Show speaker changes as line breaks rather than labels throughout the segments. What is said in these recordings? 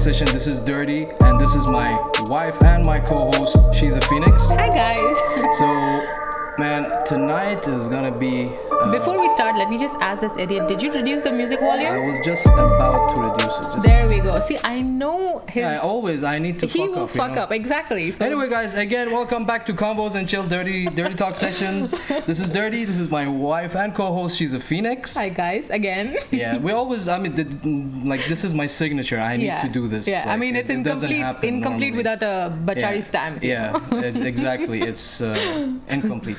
session. This is Dirty, and this is my wife and my co-host. She's a Phoenix.
Hi guys.
So, man, tonight is gonna be...
Before we start, let me just ask this idiot, did you reduce the music
I
volume?
was just about to reduce it.
There we go. See, I know his...
I need to
he
fuck
will
up.
fuck up, exactly. So
Anyway, guys, again, welcome back to Combos and Chill Dirty Talk Sessions. This is Dirty. This is my wife and co-host. She's a Phoenix.
Hi guys, again.
Yeah, we always, this is my signature. I need to do this.
Yeah,
Like,
it's
it doesn't
incomplete
happen normally.
without a Bachari stamp.
Yeah, exactly. It's incomplete.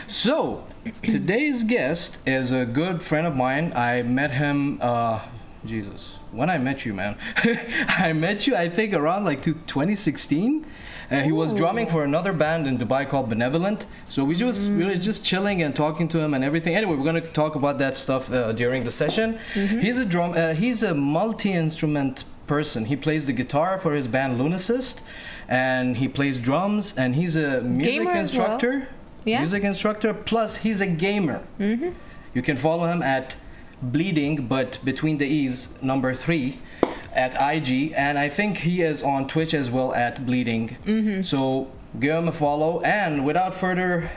So, today's guest is a good friend of mine. I met him, Jesus, when I met you, man. I met you, I think, around like 2016. He was drumming for another band in Dubai called Benevolent. So we were just chilling and talking to him and everything. Anyway, we're gonna talk about that stuff during the session. Mm-hmm. He's a multi-instrument person. He plays the guitar for his band Lunacyst, and he plays drums, and he's a music instructor.
Well. Yeah.
Music instructor, plus he's a gamer. Mm-hmm. You can follow him at Bleeding, but between the E's, number 3, at IG, and I think he is on Twitch as well at Bleeding. Mm-hmm. So give him a follow, and without further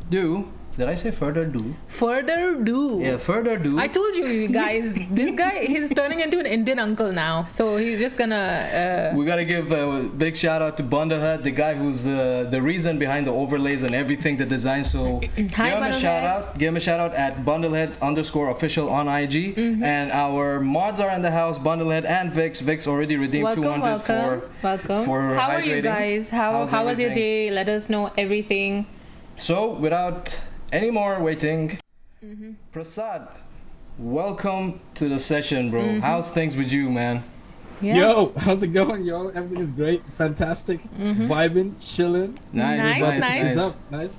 ado, did I say further ado?
Further ado.
Yeah, further ado.
I told you guys, this guy, he's turning into an Indian uncle now. So he's just gonna...
We gotta give a big shout out to Bundlehead, the guy who's the reason behind the overlays and everything, the design. So give him a shout out. Give him a shout out at Bundlehead_official on IG. Mm-hmm. And our mods are in the house, Bundlehead and Vix. Vix already redeemed 200 for
How
hydrating.
are you guys? How was your day? Let us know everything.
So without any more waiting, Prasad, welcome to the session, bro. How's things with you, man?
Yeah. Yo, how's it going, yo? Everything is great, fantastic, vibing, chilling.
Nice.
What's up? Nice.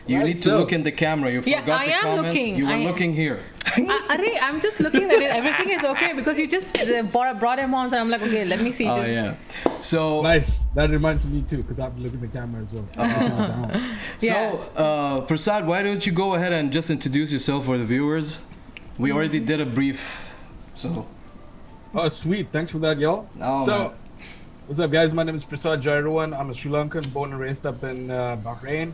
You need to look in the camera. You forgot
I
the
am
comments.
looking.
You were looking here.
I'm just looking at it. Everything is okay because you just brought him on, so I'm like, okay, let me see.
Oh yeah. So
nice. That reminds me too, because I've been looking at the camera as well.
So, Prasad, why don't you go ahead and just introduce yourself for the viewers? We already did a brief, so.
Oh, sweet. Thanks for that, y'all.
Oh,
so,
man.
What's up, guys? My name is Prasad Jayaruwan. I'm a Sri Lankan, born and raised up in Bahrain.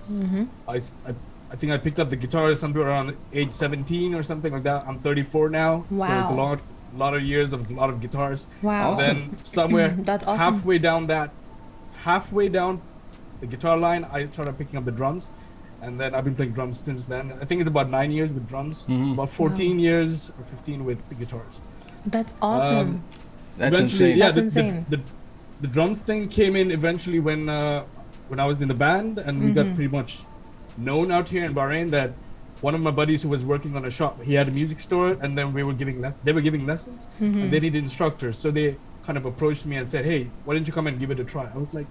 I think I picked up the guitar somewhere around age 17 or something like that. I'm 34 now.
Wow.
So it's a lot of years of a lot of guitars.
Wow.
And then somewhere
That's awesome.
halfway down the guitar line, I started picking up the drums. And then I've been playing drums since then. I think it's about 9 years with drums, about 14 years or 15 with the guitars.
That's awesome.
That's insane.
Yeah,
That's insane.
The drums thing came in eventually when I was in the band, and we got pretty much known out here in Bahrain that one of my buddies who was working on a shop, he had a music store, and then they were giving lessons, and they needed instructors. So they kind of approached me and said, hey, why don't you come and give it a try? I was like,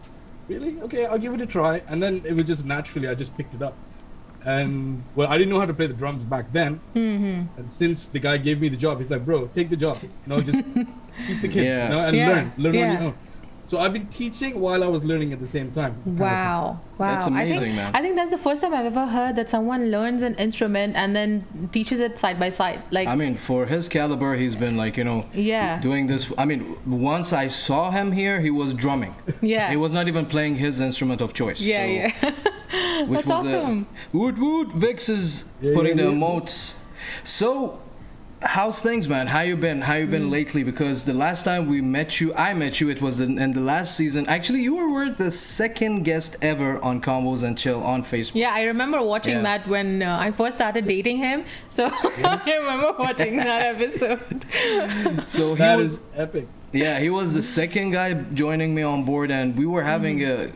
really? Okay, I'll give it a try. And then it was just naturally, I just picked it up. And well, I didn't know how to play the drums back then. And since the guy gave me the job, he's like, bro, take the job. Just teach the kids, and learn on your own. So I've been teaching while I was learning at the same time.
Wow.
That's amazing, man.
I think that's the first time I've ever heard that someone learns an instrument and then teaches it side by side. Like,
I mean, for his caliber, he's been like, doing this. I mean, once I saw him here, he was drumming.
Yeah.
He was not even playing his instrument of choice.
Yeah.
Which
That's awesome.
Woot. Vix is putting the emotes. So, how's things, man? How you been lately? Because the last time I met you, it was in the last season. Actually, you were the second guest ever on Combos and Chill on Facebook.
Yeah, I remember watching that when I first started dating him. So I remember watching that episode.
So
that is epic.
Yeah, he was the second guy joining me on board, and we were having a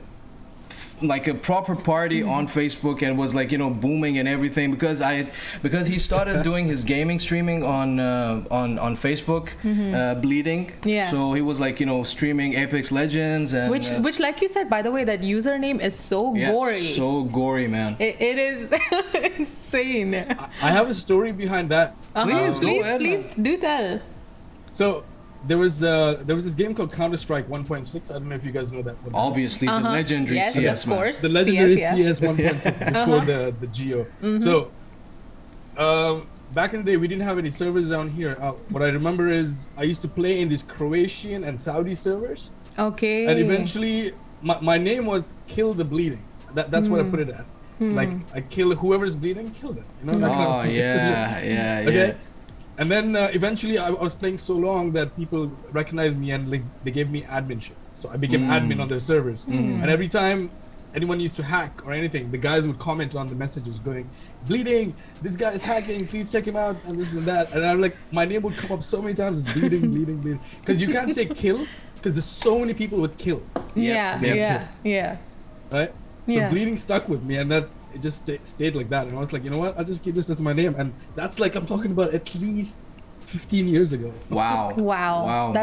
proper party on Facebook, and was booming and everything because he started doing his gaming streaming on Facebook, Bleeding.
Yeah.
So he was streaming Apex Legends and
which like you said, by the way, that username is so gory.
So gory, man.
It is insane.
I have a story behind that.
Please do tell.
So there was this game called Counter-Strike 1.6. I don't know if you guys know that.
Obviously, the legendary CS,
yes, of course.
The legendary CS 1.6 before the Geo. So back in the day, we didn't have any servers down here. What I remember is I used to play in these Croatian and Saudi servers.
Okay.
And eventually, my name was Kill the Bleeding. That's what I put it as. Like, I kill whoever's bleeding, kill them. You know? That kind of
yeah.
Okay. And then eventually, I was playing so long that people recognized me and like they gave me adminship. So I became admin on their servers. And every time anyone used to hack or anything, the guys would comment on the messages going, "Bleeding, this guy is hacking, please check him out," and this and that. And I'm like, my name would come up so many times as bleeding. Because you can't say kill, because there's so many people with kill.
Yeah.
Right? So
Yeah.
bleeding stuck with me, and that it just stayed like that. And I was like, you know what? I'll just keep this as my name. And that's like, I'm talking about at least 15 years ago.
Wow,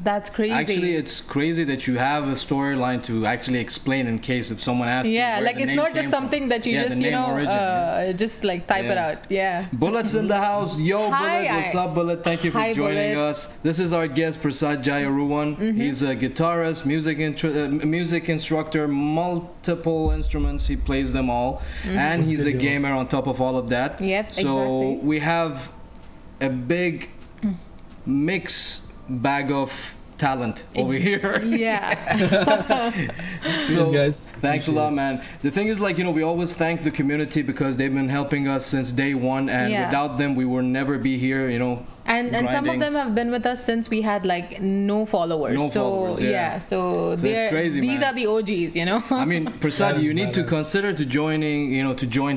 That's crazy.
Actually, it's crazy that you have a storyline to actually explain in case if someone asks you where
like
the
it's
name
not just
came
something
from.
that you just,
the
you
name
know,
origin,
just like type it out. Yeah.
Bullet's in the house. Yo,
Hi,
Bullet, what's up, Bullet? Thank you for
Hi,
joining
Bullet.
us. This is our guest, Prasad Jayaruwan. He's a guitarist, music instructor, multiple instruments. He plays them all. And he's a gamer on top of all of that.
Yep,
so
exactly.
we have a big mix bag of talent over here.
Yeah.
Cheers, guys.
Thanks a lot, man. The thing is, like, you know, we always thank the community because they've been helping us since day one, and without them, we would never be here, you know.
And some of them have been with us since we had like no followers. So
it's crazy,
these are the OGs, you know.
I mean, Prasad, you need to consider to join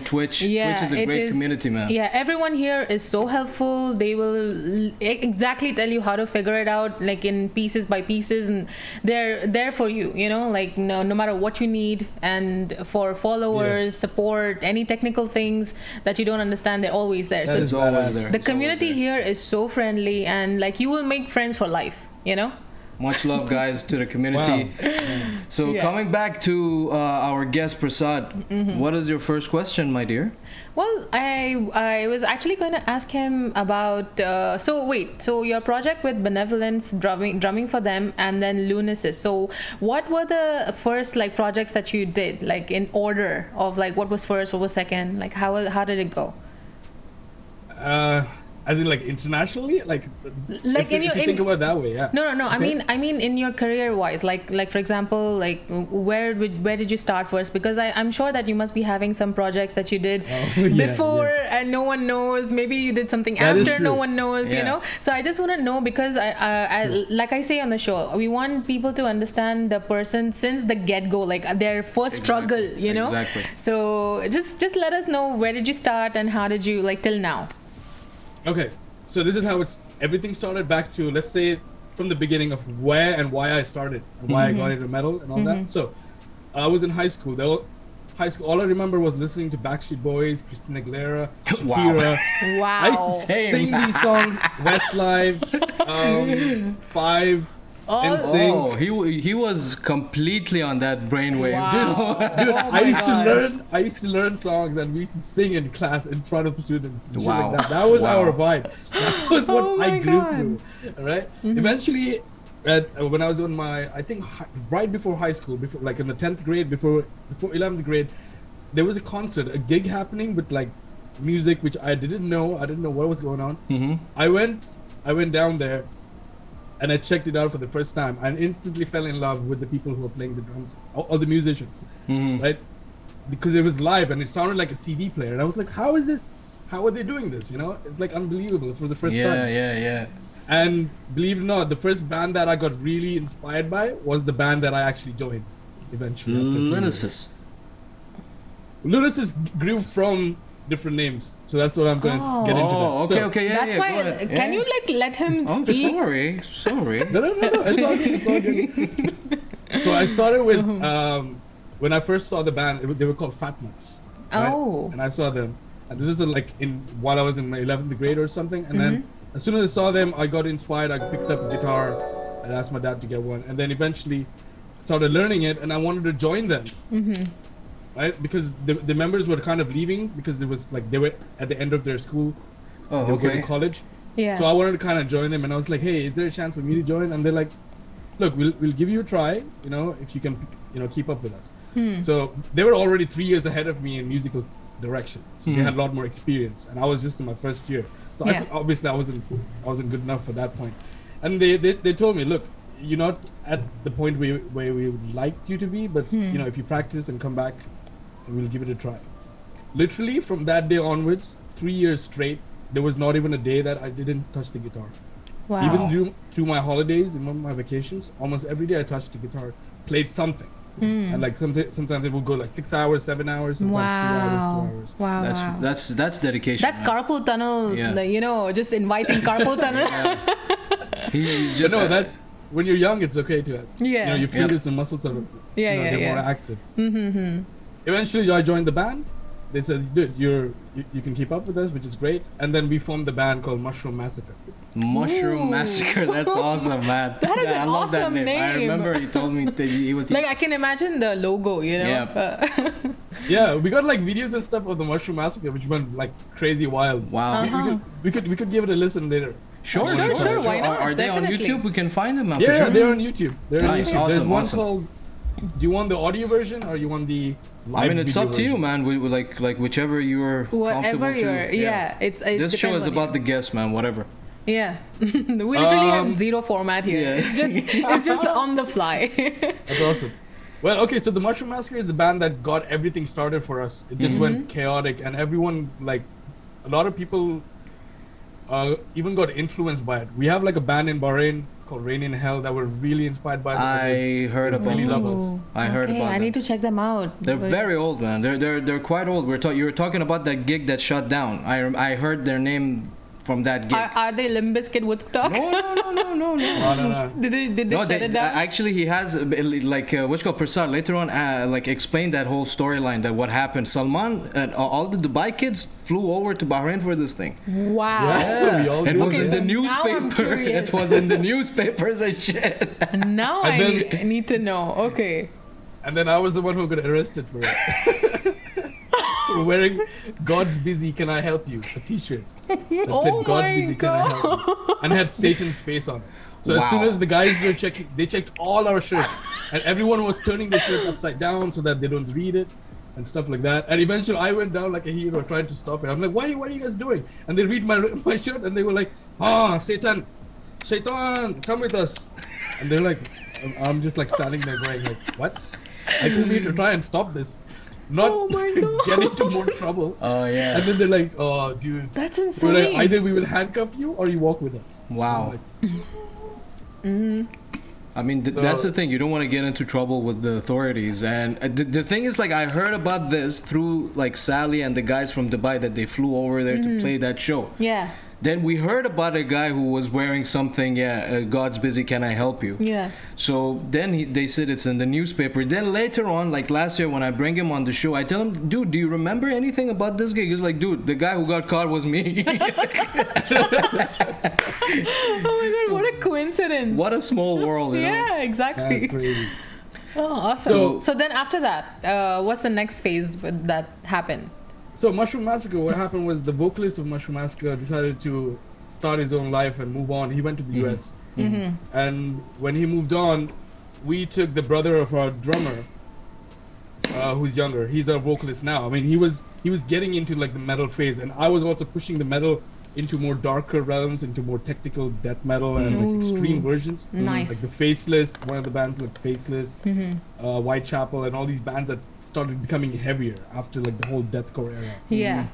Twitch. Twitch is a great community, man.
Yeah, everyone here is so helpful. They will exactly tell you how to figure it out, like in pieces by pieces, and they're there for you, you know, like no matter what you need. And for followers, support, any technical things that you don't understand, they're always there.
That is always there.
The community here is so friendly, and like you will make friends for life, you know.
Much love, guys, to the community.
Wow.
So coming back to our guest Prasad, what is your first question, my dear?
Well, I was actually going to ask him about so your project with Benevolent, drumming for them, and then Lunacyst. So what were the first like projects that you did, like in order of like what was first, what was second, like how did it go?
As in like internationally, like
Like
if you think about it that way, yeah.
No. Okay. I mean in your career wise, like for example, like where did you start first? Because I'm sure that you must be having some projects that you did before and no one knows. Maybe you did something after no one knows. You know. So I just want to know, because I like I say on the show, we want people to understand the person since the get go, like their first struggle. You know.
Exactly.
So just let us know, where did you start and how did you like till now.
Okay, so this is how everything started back to, let's say, from the beginning of where and why I started and why I got into metal and all that. So I was in high school. All I remember was listening to Backstreet Boys, Christina Aguilera, Shakira.
Wow.
I used to sing these songs, Westlife, Five, NSYNC.
He was completely on that brainwave.
Wow.
Dude, I used to learn songs and we used to sing in class in front of the students. And shit like that. That was our vibe. That was what I grew through. All right. Eventually, when I was in I think right before high school, before like in the 10th grade, before 11th grade, there was a concert, a gig happening with like music which I didn't know. I didn't know what was going on. I went down there. And I checked it out for the first time and instantly fell in love with the people who were playing the drums, all the musicians, right? Because it was live and it sounded like a CD player. And I was like, how is this? How are they doing this? You know, it's like unbelievable for the first time.
Yeah.
And believe it or not, the first band that I got really inspired by was the band that I actually joined eventually.
Lunacyst.
Lunacyst grew from different names, so that's what I'm going to get into.
Okay, yeah.
That's why. Can you like let him speak?
Sorry.
No. It's all good. So I started with when I first saw the band, they were called Fat Nuts. Right?
Oh.
And I saw them, and this is like while I was in my 11th grade or something. And then as soon as I saw them, I got inspired. I picked up a guitar and asked my dad to get one, and then eventually started learning it, and I wanted to join them. Right, because the members were kind of leaving because it was like they were at the end of their school. They were going to college.
Yeah.
So I wanted to kind of join them, and I was like, "Hey, is there a chance for me to join?" And they're like, "Look, we'll give you a try. You know, if you can, keep up with us." So they were already 3 years ahead of me in musical direction. So they had a lot more experience, and I was just in my first year. So obviously I wasn't good enough for that point. And they told me, look, you're not at the point where we would like you to be, but you know, if you practice and come back, and we'll give it a try. Literally from that day onwards, 3 years straight, there was not even a day that I didn't touch the guitar.
Wow.
Even through my holidays and my vacations, almost every day I touched the guitar, played something. And like sometimes it will go like 6 hours, 7 hours, sometimes 2 hours, 2 hours.
Wow.
That's dedication.
That's
man.
carpal tunnel.
Yeah.
Like, you know, just inviting carpal tunnel.
He's
But
just
no, that's when you're young. It's okay to, you know, your fingers and muscles are, they're more active. Eventually, I joined the band. They said, dude, you can keep up with us, which is great. And then we formed the band called Mushroom Massacre.
Mushroom Massacre. That's awesome, man.
That is
I
an
love that
awesome name.
I remember he told me that he was
Like, I can imagine the logo, you know.
Yeah.
Yeah, we got like videos and stuff of the Mushroom Massacre, which went like crazy wild.
Wow.
We could give it a listen later.
Sure.
Why not?
Are they on
Definitely.
YouTube? We can find them.
Yeah, they're on YouTube.
Nice,
There's
awesome,
one
awesome.
called. Do you want the audio version or you want the live
I mean, it's
video
up to you,
version?
man. We like whichever you're
Whatever
comfortable
you're,
to.
yeah. It
This show
depends
is
on
about
you.
the guest, man. Whatever.
Yeah. We literally have zero format here.
Yeah.
It's just on the fly.
That's awesome. Well, okay, so the Mushroom Massacre is the band that got everything started for us. It just went chaotic, and everyone, like, a lot of people even got influenced by it. We have like a band in Bahrain called Rain in Hell that were really inspired by this.
I heard
They
about
really
them.
love us.
I heard
Okay,
about
I
them.
need to check them out.
They're very old, man. They're quite old. You were talking about that gig that shut down. I heard their name from that gig.
Are they Limp Bizkit Woodstock?
No.
No.
Did they
No,
shut it down?
actually, he has like what's called Prasad later on, like explained that whole storyline, that what happened. Salman and all the Dubai kids flew over to Bahrain for this thing.
Wow.
Yeah, we all
It
did.
was in
so
the
now I'm
newspaper.
curious.
It was in the newspapers and shit.
Now
And
I
then-
need to know. Okay.
And then I was the one who got arrested for it. For wearing "God's busy, can I help you?" a T-shirt that
Oh
said "God's
my
busy, can I help you?" and had Satan's face on it. So as soon
Wow.
as the guys were checking, they checked all our shirts, and everyone was turning their shirts upside down so that they don't read it and stuff like that. And eventually, I went down like a hero, trying to stop it. I'm like, What are you guys doing?" And they read my shirt, and they were like, Satan, Shaitan, come with us. And they're like, I'm just like standing there going like, what? I came here to try and stop this, not
Oh my God.
get into more trouble.
Oh yeah.
And then they're like, oh, dude.
That's
We're
insane.
like, either we will handcuff you or you walk with us.
Wow.
I'm
I mean, that's the thing. You don't want to get into trouble with the authorities. And the thing is, like, I heard about this through, like, Sally and the guys from Dubai that they flew over there to play that show.
Yeah.
Then we heard about a guy who was wearing something, God's busy, can I help you?
Yeah.
So then they said it's in the newspaper. Then later on, like last year when I bring him on the show, I tell him, dude, do you remember anything about this gig? He's like, dude, the guy who got caught was me.
Oh my God, what a coincidence.
What a small world, you know?
Yeah,
That's
exactly.
crazy.
Oh, awesome.
So-
So then after that, what's the next phase that happened?
So Mushroom Massacre, what happened was the vocalist of Mushroom Massacre decided to start his own life and move on. He went to the US. And when he moved on, we took the brother of our drummer, who's younger. He's our vocalist now. I mean, he was getting into like the metal phase, and I was also pushing the metal into more darker realms, into more technical death metal and like extreme versions.
Nice.
Like the Faceless, one of the bands like Faceless, Whitechapel, and all these bands that started becoming heavier after like the whole deathcore era.
Yeah.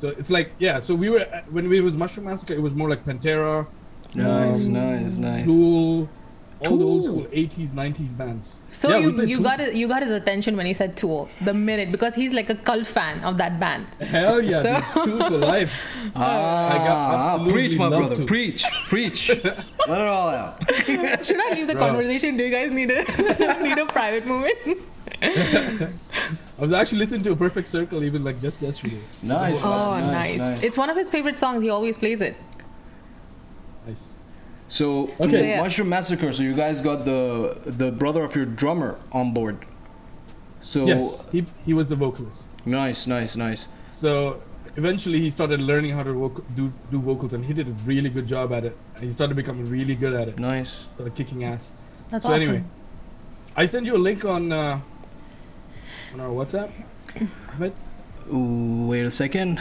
So it's like, yeah, so we were, when we was Mushroom Massacre, it was more like Pantera,
Nice.
Tool, all the old
Tool.
school 80s, 90s bands.
So
Yeah, we played
you
Tool.
you got his attention when he said Tool the minute, because he's like a cult fan of that band.
Hell yeah,
So-
dude, Tool for life. I got absolutely
preach, my
love
brother.
Tool.
Preach. Let it all out.
Should I leave the
Bro.
conversation? Do you guys need a private moment?
I was actually listening to A Perfect Circle even like just yesterday.
Nice.
Oh, nice. It's one of his favorite songs. He always plays it.
Nice.
So,
Okay.
So, yeah.
Mushroom Massacre. So you guys got the brother of your drummer on board. So
Yes, he was the vocalist.
nice.
So eventually he started learning how to do vocals, and he did a really good job at it. And he started becoming really good at it.
Nice.
Started kicking ass.
That's
So
awesome.
anyway, I send you a link on our WhatsApp, Ahmed.
Wait a second.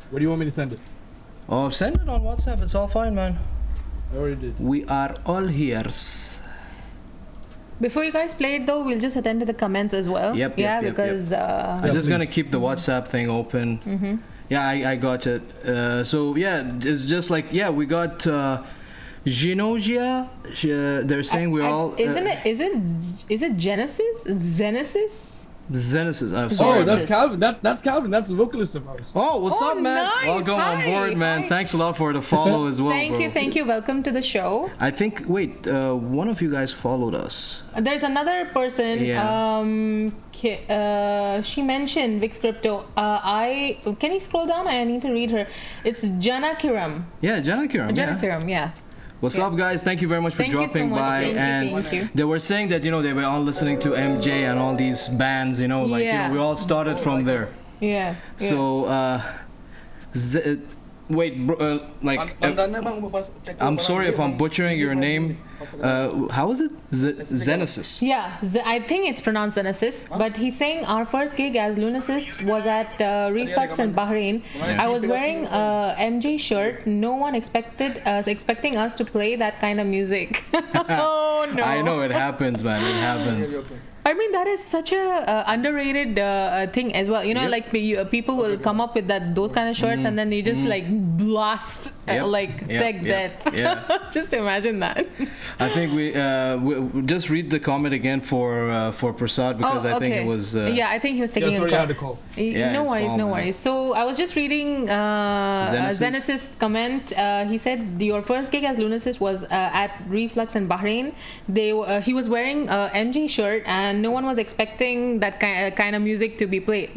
Where do you want me to send it?
Oh, send it on WhatsApp. It's all fine, man.
I already did.
We are all here.
Before you guys play it though, we'll just attend to the comments as well.
Yep,
Yeah,
yep,
because
I'm just gonna keep the WhatsApp thing open.
Mm-hmm.
Yeah, I got it. So yeah, it's just like we got Genogia. They're saying we're all.
Isn't it? Is it Genesis? Zenesis?
Genesis.
Oh,
Sorry.
that's Calvin. That's Calvin. That's the vocalist of ours.
Oh, what's
Oh,
up, man?
nice.
Welcome on
Hi.
board, man.
Hi.
Thanks a lot for the follow as well.
Thank you. Welcome to the show.
I think. Wait, one of you guys followed us.
There's another person.
Yeah.
She mentioned Vix Crypto. Can you scroll down? I need to read her. It's Jana Kiram.
Yeah, Jana Kiram.
Jana
Yeah.
Kiram. Yeah.
What's up, guys? Thank you very much for
Thank you so
dropping
much.
by.
Thank you.
They were saying that they were all listening to MJ and all these bands.
Yeah.
We all started from there.
Yeah.
So, wait, bro, I'm sorry if I'm butchering your name. How is it? Zenesis.
Yeah, I think it's pronounced Lunacyst, but he's saying our first gig as Lunacyst was at Reflux in Bahrain. I was wearing a MJ shirt. No one expecting us to play that kind of music. Oh no!
I know it happens, man. It happens.
I mean, that is such a underrated thing as well.
Yep.
Like people will come up with those kind of shirts, and then they just like blast tech death.
Yeah.
Just imagine that.
I think we just read the comment again for Prasad because I think it was.
Yeah, I think he was taking
Yeah, sorry,
a
I
call.
had to call.
Yeah,
No
it's
worries,
fine,
no
man.
worries. So I was just reading Zenesis' comment. He said your first gig as Lunacyst was at Reflux in Bahrain. He was wearing a MJ shirt, and no one was expecting that kind of music to be played.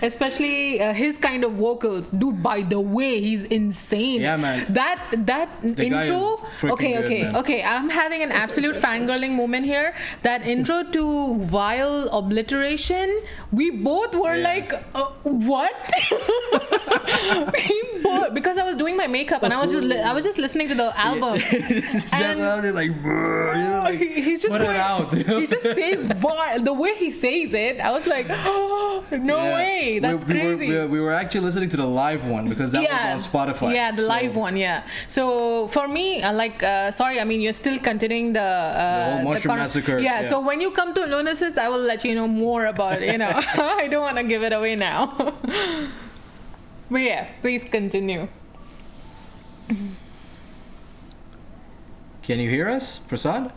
Especially his kind of vocals, dude. By the way, he's insane.
Yeah, man.
That
The guy
intro.
is freaking good, man.
Okay. I'm having an absolute fangirling moment here. That intro to Vile Obliteration, we both were like, what? Because I was doing my makeup and I was just listening to the album. He's just
put it out.
He just says vile. The way he says it, I was like, oh, no way. That's crazy.
We were actually listening to the live one because that was on Spotify.
Yeah, the live one. Yeah. So for me, sorry, I mean you're still continuing the
whole Mushroom Massacre.
Yeah. So when you come to Lunacyst, I will let you know more about it. I don't want to give it away now. But yeah, please continue.
Can you hear us, Prasad?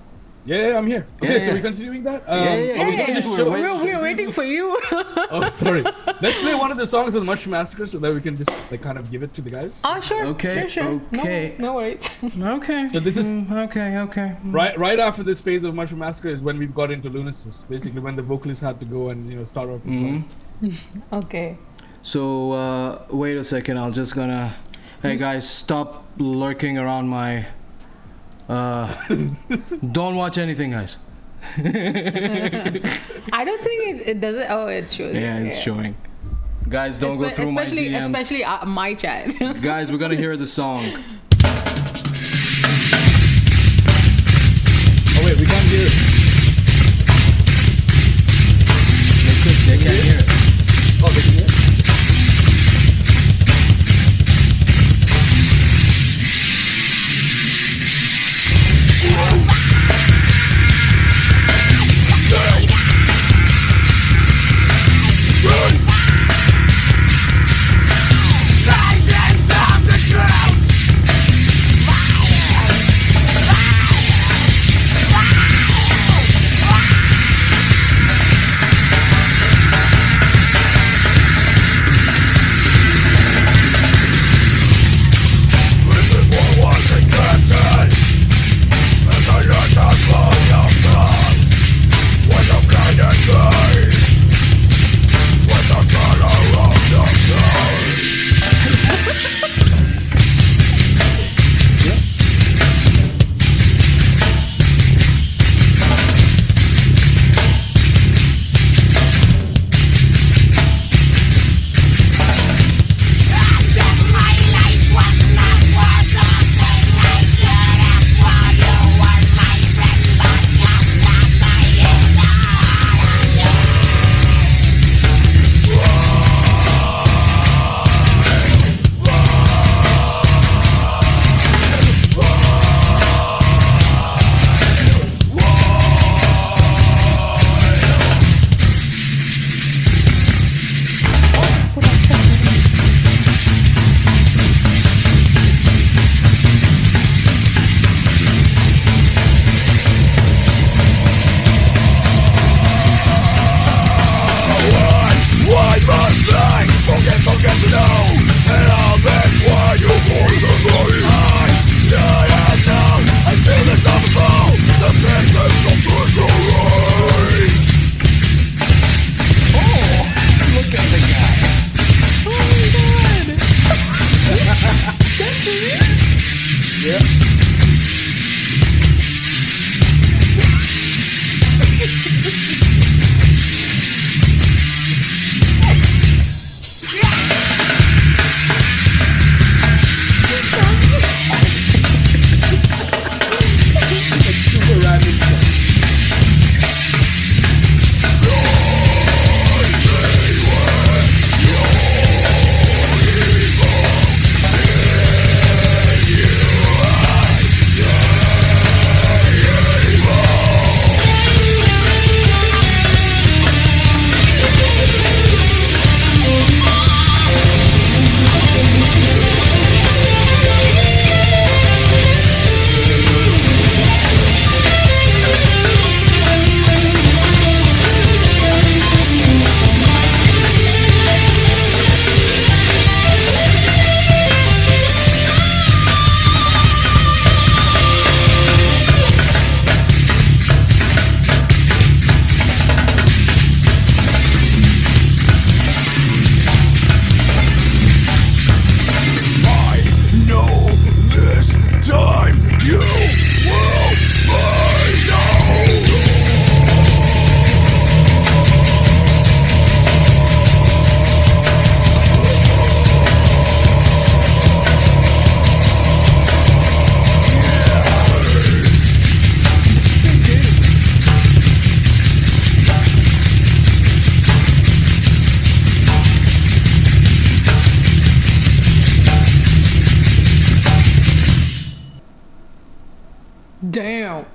Yeah, I'm here. Okay, so
yeah.
we're continuing that?
We're waiting for you.
Oh, sorry. Let's play one of the songs of the Mushroom Massacre so that we can just kind of give it to the guys.
Oh, sure.
Okay,
Sure.
okay.
No worries.
Okay.
So this is
okay.
right after this phase of Mushroom Massacre is when we got into Lunacyst. Basically, when the vocalist had to go and start off his song.
Okay.
So wait a second. I'm just gonna. Hey guys, stop lurking around my. Don't watch anything, guys.
I don't think it does it. Oh, it's showing.
Yeah, it's showing. Guys, don't go through my DMs.
Especially my chat.
Guys, we're gonna hear the song.
Oh wait, we can't hear it.
They can't hear it.
Oh, they can hear it?
Rising from the truth,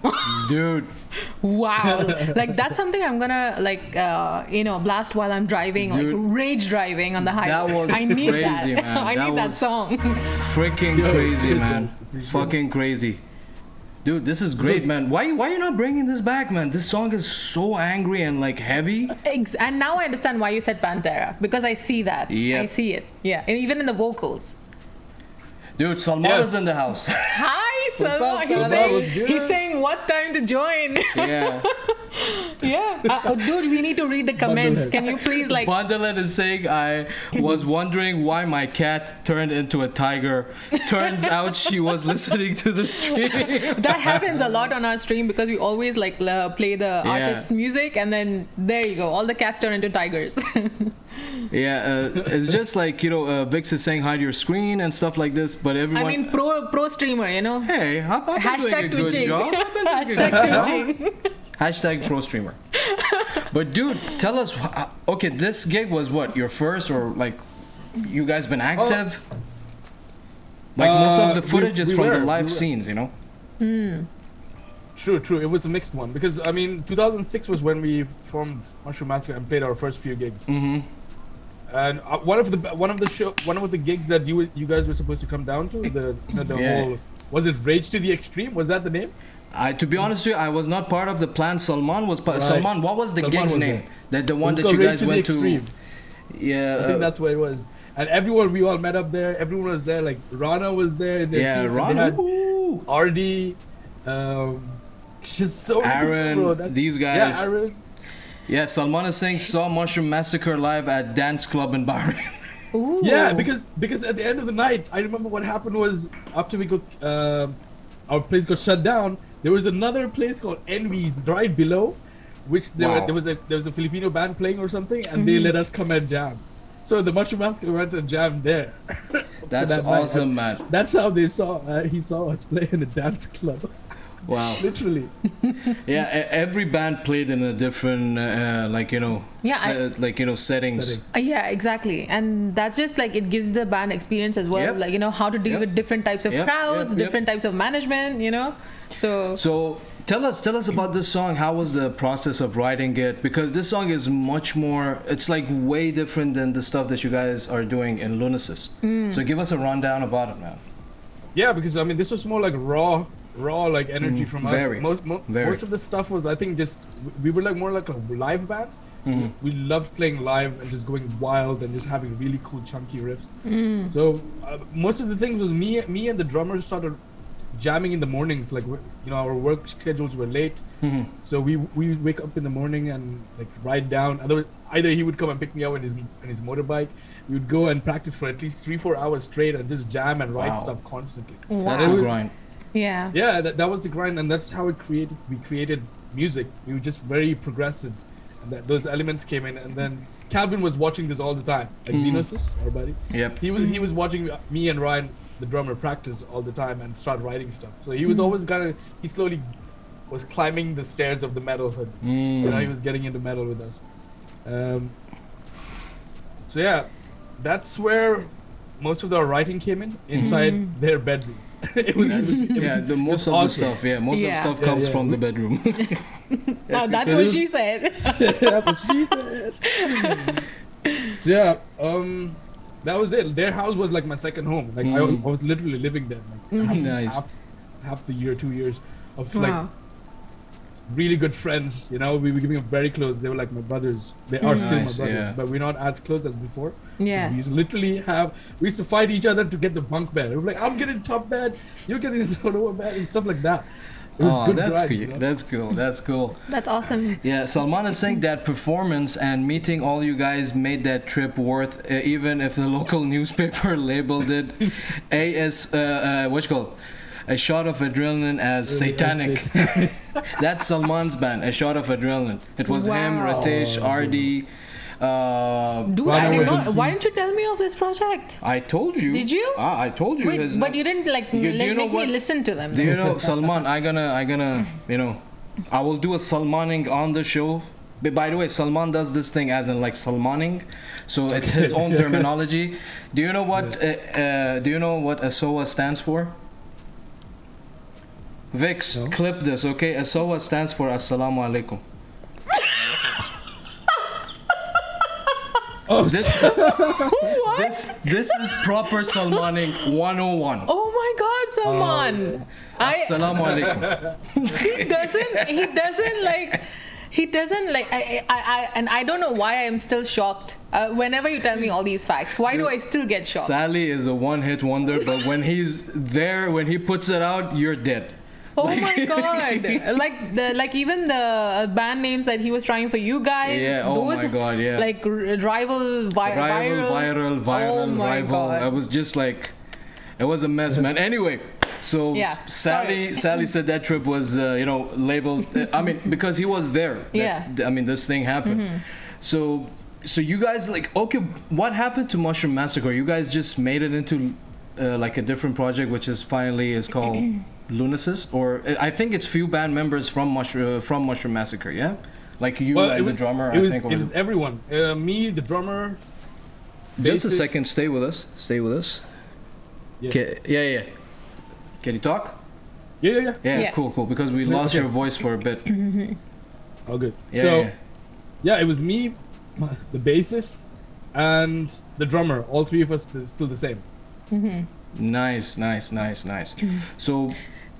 no.
Dude.
Wow. Like that's something I'm gonna blast while I'm driving,
Dude,
like rage driving on the highway.
that was
I need
crazy,
that.
man.
I
That
need that
was
song.
Freaking crazy, man.
Appreciate it.
Fucking crazy. Dude, this is great, man. Why you not bringing this back, man? This song is so angry and like heavy.
And now I understand why you said Pantera, because I see that.
Yep.
I see it. Yeah, and even in the vocals.
Dude, Salman
Yes.
is in the house.
Hi, Salman.
up,
He's
Salman?
What's
saying,
good?
he's saying what time to join.
Yeah.
Yeah. Dude, we need to read the comments.
Bundlehead.
Can you please like...
Bandalet is saying, I was wondering why my cat turned into a tiger. Turns out she was listening to the stream.
That happens a lot on our stream because we always like play the artist's music, and then there you go. All the cats turn into tigers.
Yeah, it's just like, Vix is saying hide your screen and stuff like this, but everyone...
I mean, pro streamer, you know?
hey, I've been doing a
Hashtag
good
twitching.
job.
Hashtag twitching.
Hashtag pro streamer. But dude, tell us, okay, this gig was what, your first, or like, you guys been active? Like most of the footage is from the live scenes, you know?
True. It was a mixed one because I mean, 2006 was when we formed Mushroom Massacre and played our first few gigs.
Mm-hmm.
And one of the gigs that you guys were supposed to come down to, the
Yeah.
whole, was it Rage to the Extreme? Was that the name?
To be honest with you, I was not part of the plan. Salman was part.
Right.
Salman, what was the
Salman
gig's
was
name?
there.
The one
It was
that
called
you
Rage
guys
to the
went to?
Extreme.
Yeah.
I think that's what it was. And we all met up there. Everyone was there. Like Rana was there in their team. And
Rana.
they had
Ooh.
RD, just so many
Aaron,
people, bro.
these guys.
Yeah, Aaron.
Yeah, Salman is saying saw Mushroom Massacre live at dance club in Bahrain.
Ooh.
Yeah, because at the end of the night, I remember what happened was after we got our place got shut down, there was another place called Envy's right below, which there was a Filipino band playing or something, and they let us come and jam. So the Mushroom Massacre went and jammed there.
That's
that night.
awesome, man.
That's how they he saw us play in a dance club.
Wow.
Literally.
Yeah, every band played in a different, settings.
Setting.
Yeah, exactly. And that's just like it gives the band experience as well.
Yep.
Like, how to deal
Yep.
with different types of
Yep,
crowds,
yep,
different types of management, So
Tell us about this song. How was the process of writing it? Because this song is much more, it's like way different than the stuff that you guys are doing in Lunacyst. So give us a rundown about it, man.
Yeah, because I mean, this was more like raw like energy from us.
Very.
Most of the stuff was, I think, just we were like more like a live band. We loved playing live and just going wild and just having really cool chunky riffs. So most of the things was me and the drummer started jamming in the mornings. Like, our work schedules were late, so we wake up in the morning and like ride down. Otherwise, either he would come and pick me up in his motorbike. We would go and practice for at least 3-4 hours straight and just jam and write stuff constantly.
That's a grind.
Yeah.
Yeah, that was the grind, and that's how we created music. We were just very progressive, and those elements came in. And then Calvin was watching this all the time, like Xenosis, our buddy.
Yep.
He was watching me and Ryan, the drummer, practice all the time and start writing stuff. So he was always he slowly was climbing the stairs of the metalhood. He was getting into metal with us. So yeah, that's where most of our writing came in, inside their bedroom.
Most of the stuff comes from the bedroom.
That's what she said.
That's what she said. So yeah, that was it. Their house was like my second home. Like I was literally living there. Like
Nice.
half the year, 2 years of like really good friends. We were getting very close. They were like my brothers. They are still my
Nice,
brothers, but we're not as close as before.
Yeah.
We used to fight each other to get the bunk bed. We were like, I'm getting top bed, you're getting the lower bed, and stuff like that. It was good
that's
grind,
cool. That's cool. That's cool.
That's awesome.
Yeah, Salman is saying that performance and meeting all you guys made that trip worth, even if the local newspaper labeled it a shot of adrenaline as satanic. That's Salman's band, A Shot of Adrenaline. It was him, Ritesh, RD.
Dude, I did not. Why didn't you tell me of this project?
I told you.
Did you?
I told you.
Wait, but you didn't make me listen to them.
Do you know, Salman? I will do a Salmaning on the show. But by the way, Salman does this thing as in like Salmaning, so it's his own terminology. Do you know what? Do you know what ASOA stands for? Vix,
No?
clip this, okay? Asawa stands for Assalamu alaikum.
Oh,
This is proper Salmaning 101.
Oh my God, Salman!
Assalamu alaikum.
He doesn't like. And I don't know why I am still shocked. Whenever you tell me all these facts, why do I still get shocked?
Sally is a one-hit wonder, but when he's there, when he puts it out, you're dead.
Oh my God! like even the band names that he was trying for you guys.
Yeah. Oh my God. Yeah.
Like rival,
viral,
Oh my
rival.
God.
I was just like, it was a mess, man. Anyway, so
Yeah,
Sally said that trip was, labeled. I mean, because he was there.
Yeah.
This thing happened. So you guys okay, what happened to Mushroom Massacre? You guys just made it into like a different project, which is called Lunacyst, or I think it's few band members from Mushroom Massacre, yeah? Like you and the drummer,
it was everyone. Me, the drummer.
Just a
bassist.
second, stay with us.
Yeah.
Yeah. Can you talk?
Yeah.
Yeah.
Cool. Because we lost your voice for a bit.
All good.
Yeah.
Yeah, it was me, the bassist, and the drummer. All three of us still the same.
Nice. So,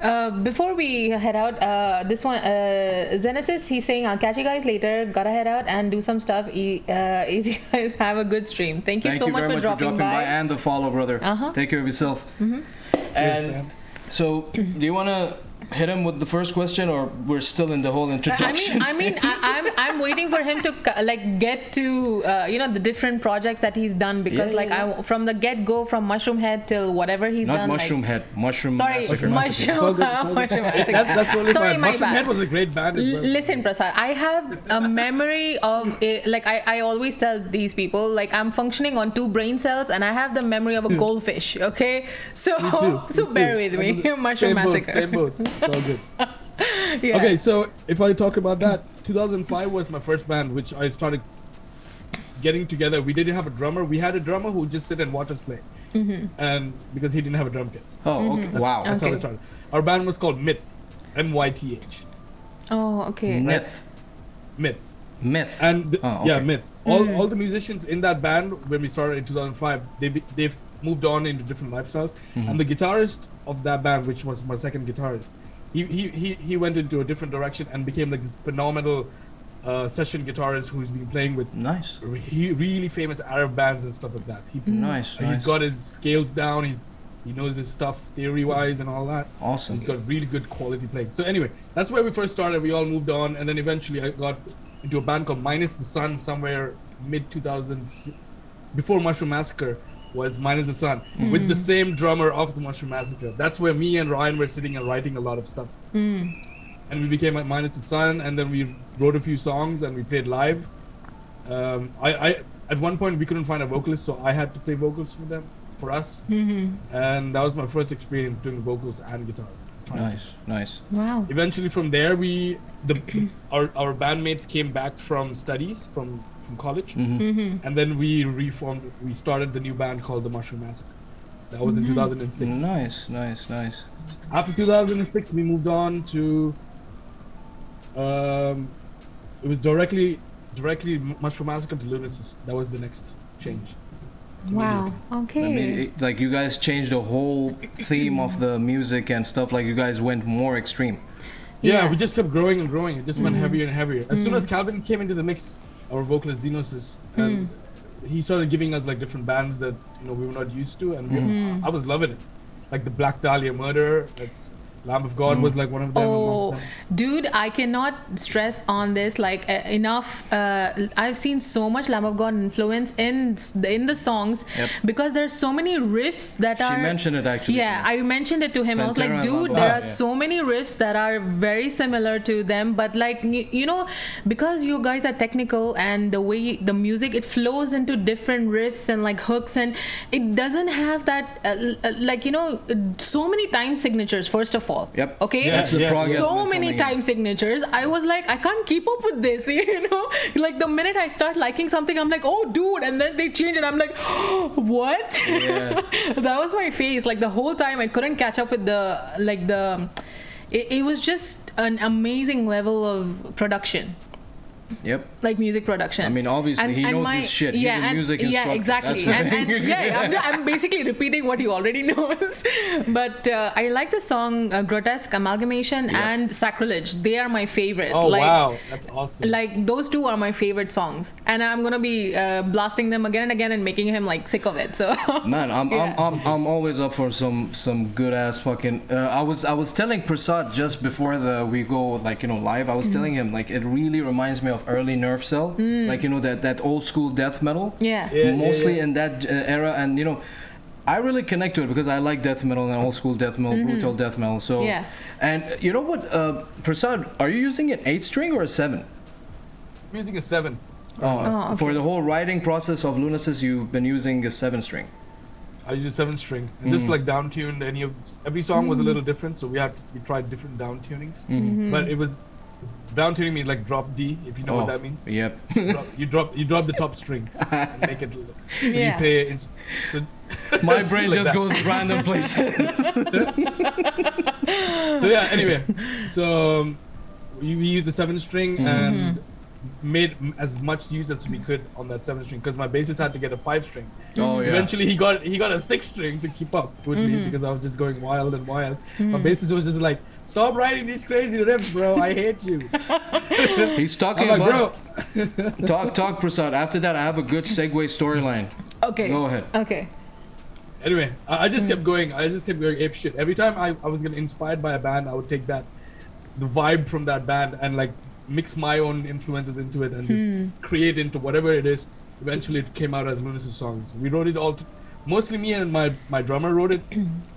Before we head out, this one, Genesis, he's saying, I'll catch you guys later. Gotta head out and do some stuff. Easy guys, have a good stream. Thank you so much for dropping by.
And the follow, brother. Take care of yourself. And so, do you want to hit him with the first question, or we're still in the whole introduction?
I'm waiting for him to get to the different projects that he's done, because I from the get go, from Mushroom Head till whatever he's
Not
done.
Mushroom Head, Mushroom
Sorry,
Massacre.
Mushroom.
It's all good.
Massacre.
That's totally
Sorry,
fine.
my
Mushroom
bad.
Head was a great band as well.
Listen, Prasad, I have a memory of it, I always tell these people, I'm functioning on 2 brain cells, and I have the memory of a goldfish. Okay, so bear with me. Mushroom Massacre.
Same boat. It's all good.
Yeah.
Okay, so if I talk about that, 2005 was my first band, which I started getting together. We didn't have a drummer. We had a drummer who would just sit and watch us play, and because he didn't have a drum kit.
Oh, okay. Wow.
That's how it started. Our band was called Myth, MYTH.
Oh, okay.
Myth.
And
okay.
Myth. All the musicians in that band when we started in 2005, they've moved on into different lifestyles. And the guitarist of that band, which was my second guitarist, he went into a different direction and became this phenomenal session guitarist who's been playing with really famous Arab bands and stuff like that. He's got his scales down. He knows his stuff theory wise and all that.
Awesome.
He's got really good quality playing. So anyway, that's where we first started. We all moved on, and then eventually I got into a band called Minus the Sun somewhere mid 2000s, before Mushroom Massacre was Minus the Sun, with the same drummer of the Mushroom Massacre. That's where me and Ryan were sitting and writing a lot of stuff. And we became at Minus the Sun, and then we wrote a few songs and we played live. I at one point we couldn't find a vocalist, so I had to play vocals for us. And that was my first experience doing vocals and guitar.
Nice.
Wow.
Eventually from there our bandmates came back from studies from college, and then we started the new band called the Mushroom Massacre. That was in 2006.
Nice.
After 2006 we moved on to it was directly Mushroom Massacre to Lunacyst. That was the next change.
Wow. Okay.
You guys changed the whole theme of the music and stuff. You guys went more extreme.
Yeah, we just kept growing and growing. It just went heavier and heavier. As soon as Calvin came into the mix, our vocalist Xenos, and he started giving us different bands that we were not used to, and I was loving it. Like the Black Dahlia Murder. That's Lamb of God was one of them.
Oh, dude, I cannot stress on this enough. I've seen so much Lamb of God influence in the songs, because there's so many riffs that
She mentioned it actually.
Yeah, I mentioned it to him. I was like, dude, there are so many riffs that are very similar to them, but because you guys are technical and the way the music, it flows into different riffs and hooks, and it doesn't have that so many time signatures. First of all.
Yep.
Okay.
That's the problem.
So many time signatures. I was like, I can't keep up with this. The minute I start liking something, I'm like, oh, dude, and then they change, and I'm like, oh, what?
Yeah.
That was my face. The whole time, I couldn't catch up with the it was just an amazing level of production.
Yep.
Like music production.
I mean, obviously, he knows his shit. He's a music instructor.
Yeah, exactly. I'm basically repeating what he already knows. But I like the song Grotesque Amalgamation and Sacrilege. They are my favorite.
Oh, wow. That's awesome.
Like, those two are my favorite songs. And I'm going to be blasting them again and again and making him, like, sick of it. So
man, I'm always up for some good-ass fucking... I was telling Prasad just before we go, like, live, I was telling him, like, it really reminds me of early Nerve Cell, like that old school death metal, mostly in that era, and I really connect to it because I like death metal and old school death metal, brutal death metal. So and you know what, Prasad, are you using an 8-string or a 7?
I'm using a 7.
Okay. For the whole writing process of Lunacyst, you've been using a 7-string.
I use a 7-string, and this like down tuned. Every song was a little different, so we tried different down tunings, but it was. Down tuning means like drop D, if you know what that means.
Yep.
You drop the top string and make it. So you play.
My brain like just goes random places.
So yeah. Anyway, so we used the 7-string and made as much use as we could on that 7-string because my bassist had to get a 5-string. Eventually he got a 6-string to keep up with me because I was just going wild and wild. My bassist was just like, stop writing these crazy riffs, bro. I hate you.
He's talking about talk Prasad. After that, I have a good segue storyline.
Okay.
Go ahead.
Okay.
Anyway, I just kept going. I just kept going ape shit. Every time I was getting inspired by a band, I would take the vibe from that band and like mix my own influences into it and just create into whatever it is. Eventually it came out as Lunacyst songs. We wrote it all, mostly me and my drummer wrote it,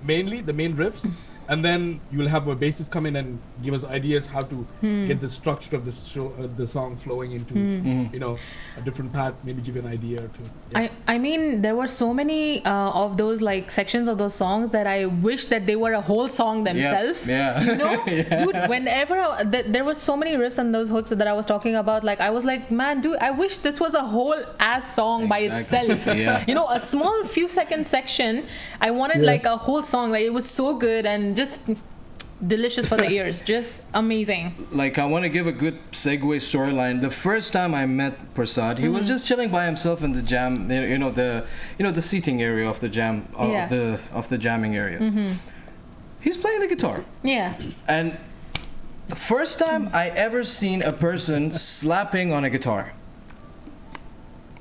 mainly the main riffs. And then you will have a bassist come in and give us ideas how to get the structure of the song flowing into, a different path. Maybe give you an idea or two. Yeah.
I mean, there were so many of those like sections of those songs that I wish that they were a whole song themselves.
Yeah.
Dude. Whenever there were so many riffs and those hooks that I was talking about, like I was like, man, dude, I wish this was a whole ass song by itself. A small few second section. I wanted like a whole song. Like it was so good and just delicious for the ears, just amazing.
Like I want to give a good segue storyline. The first time I met Prasad, he was just chilling by himself in the jam, the seating area of the jam of the jamming areas. He's playing the guitar.
Yeah.
And the first time I ever seen a person slapping on a guitar.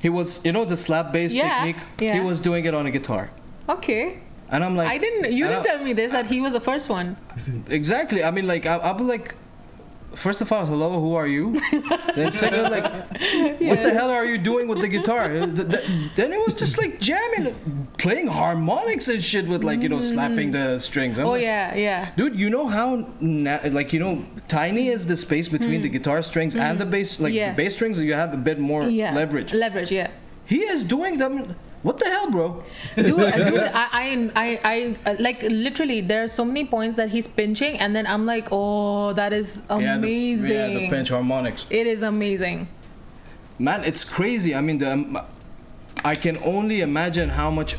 He was, the slap bass technique.
Yeah.
He was doing it on a guitar.
Okay.
And I'm like,
you didn't tell me this, that he was the first one.
Exactly. I mean, like, I'll be like, first of all, hello, who are you? Then second, like, what the hell are you doing with the guitar? Then it was just like jamming, like, playing harmonics and shit with like, slapping the strings. I'm like,
yeah.
Dude, you know how, tiny is the space between the guitar strings and the bass, like the bass strings, you have a bit more leverage.
Leverage, yeah.
He is doing them. What the hell, bro?
Dude, I like literally there are so many points that he's pinching and then I'm like, oh, that is amazing.
The pinch harmonics.
It is amazing.
Man, it's crazy. I mean, I can only imagine how much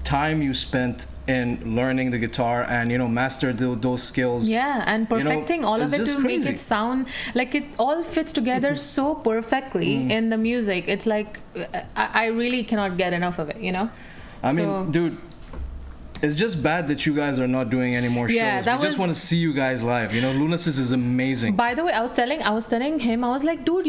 time you spent in learning the guitar and master those skills.
Yeah, and perfecting all of it to make it sound like it all fits together so perfectly in the music. It's like I really cannot get enough of it.
I mean, dude, it's just bad that you guys are not doing any more shows. We just want to see you guys live. Lunacyst is amazing.
By the way, I was telling him, I was like, dude,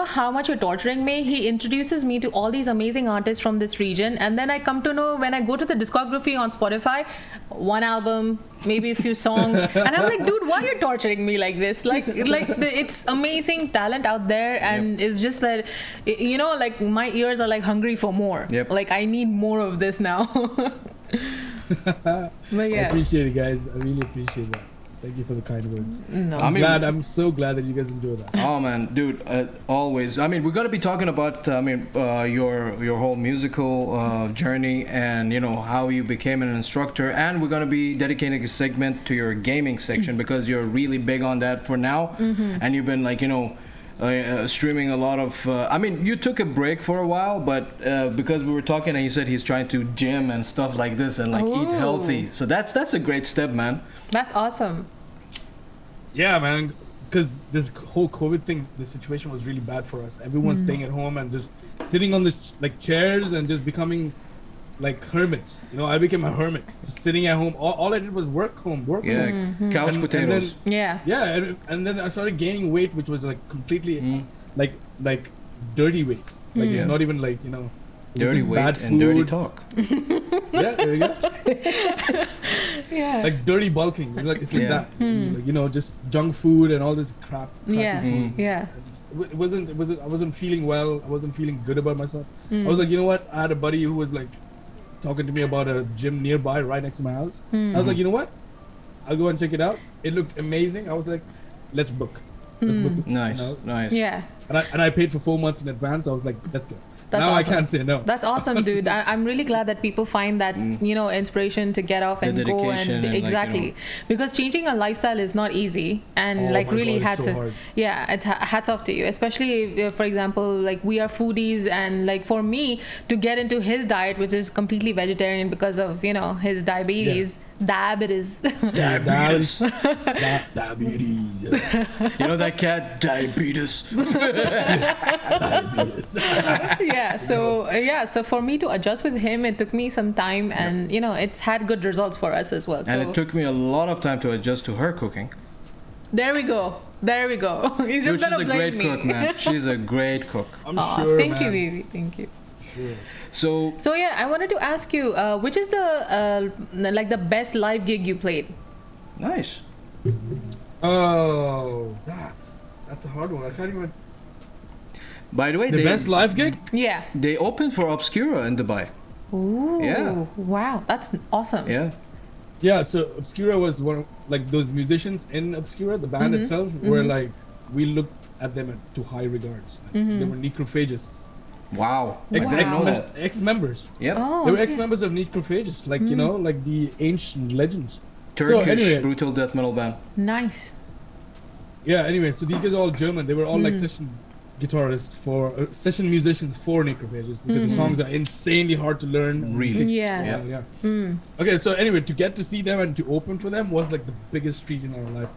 how much you're torturing me. He introduces me to all these amazing artists from this region, and then I come to know when I go to the discography on Spotify, one album, maybe a few songs, and I'm like, dude, why are you torturing me like this? It's amazing talent out there, and it's just that, like my ears are like hungry for more.
Yep.
Like I need more of this now. But yeah.
I appreciate it, guys. I really appreciate that. Thank you for the kind words.
No.
I'm so glad that you guys enjoy that.
Oh man, dude, always. I mean, we're gonna be talking about your whole musical journey and how you became an instructor, and we're gonna be dedicating a segment to your gaming section because you're really big on that for now, and you've been like streaming a lot of you took a break for a while, but because we were talking and he said he's trying to gym and stuff like this and like eat healthy, so that's a great step, man.
That's awesome.
Yeah, man. Because this whole COVID thing, the situation was really bad for us. Everyone's staying at home and just sitting on the chairs and just becoming like hermits. You know, I became a hermit, just sitting at home. All I did was work home.
Couch potatoes.
And then I started gaining weight, which was like completely like dirty weight. Like it's not even like, you know,
dirty weight
bad
and dirty talk.
Yeah, there you go.
Yeah.
Like dirty bulking. It's like that. Like, you know, just junk food and all this crap. Food.
Yeah.
It wasn't. I wasn't feeling well. I wasn't feeling good about myself. I was like, you know what? I had a buddy who was like talking to me about a gym nearby, right next to my house. I was like, you know what? I'll go and check it out. It looked amazing. I was like, let's book. Let's book.
Nice,
you know?
nice.
Yeah.
And I paid for 4 months in advance. I was like, let's go.
That's
now
awesome.
I can't say no.
That's awesome, dude. I'm really glad that people find that, you know, inspiration to get off and go and exactly.
Like, you know.
Because changing a lifestyle is not easy and like really had to. Hard. Yeah, it's hats off to you. Especially, for example, like we are foodies and like for me to get into his diet, which is completely vegetarian because of, you know, his diabetes. Diabetes.
Diabetes.
You know that cat? Diabetes.
Diabetes.
So for me to adjust with him, it took me some time, and you know, it's had good results for us as well. So.
And it took me a lot of time to adjust to her cooking.
There we go. He's just
She's
gonna
a
blame
great
me.
cook, man. She's a great cook.
I'm sure,
thank you,
man.
baby. Thank you.
Sure.
So yeah, I wanted to ask you, which is the like the best live gig you played?
Nice.
Oh, that's a hard one. I can't even.
By the way,
The best live gig?
Yeah.
They opened for Obscura in Dubai.
Ooh.
Yeah.
Wow, that's awesome.
Yeah.
Yeah, so Obscura was one of, like, those musicians in Obscura, the band itself, were like, we looked at them to high regards. Like, they were necrophagists.
Wow.
Ex-members.
Yep.
Oh,
They were
okay.
ex-members of Necrophagists, like, you know, like the ancient legends.
Turkish brutal death metal band.
Nice.
Yeah, anyway, so these guys are all German. They were all like session guitarists session musicians for Necrophagists because the songs are insanely hard to learn.
Really?
Yeah.
Okay, so anyway, to get to see them and to open for them was like the biggest treat in our life.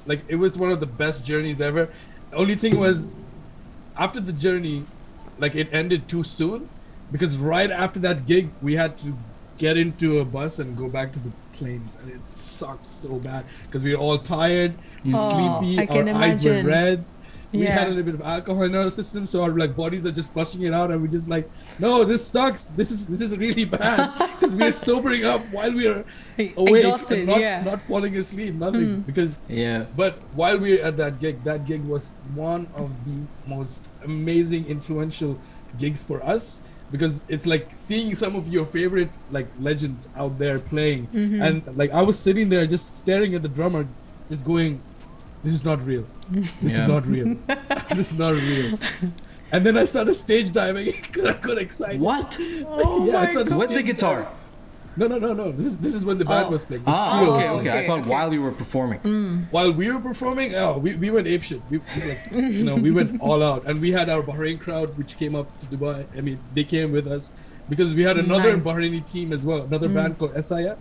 Like it was one of the best journeys ever. The only thing was, after the journey, like it ended too soon, because right after that gig we had to get into a bus and go back to the planes, and it sucked so bad because we were all tired, sleepy,
I can
our eyes were
imagine.
red. We
Yeah.
had a little bit of alcohol in our system, so our like bodies are just flushing it out, and we're just like, no, this sucks. This is really bad because we're sobering up while we are awake
Exhausted,
and not falling asleep, nothing. Because but while we were at that gig was one of the most amazing, influential gigs for us, because it's like seeing some of your favorite like legends out there playing, and like I was sitting there just staring at the drummer, just going, this is not real. This is not real. This is not real. And then I started stage diving because I got excited.
What?
I started
With the
stage
guitar?
diving. No. This is when the band was playing.
Okay. I thought while you were performing.
While we were performing, we went apeshit. We went all out, and we had our Bahrain crowd, which came up to Dubai. I mean, they came with us because we had another Bahraini team as well, another band called SIF,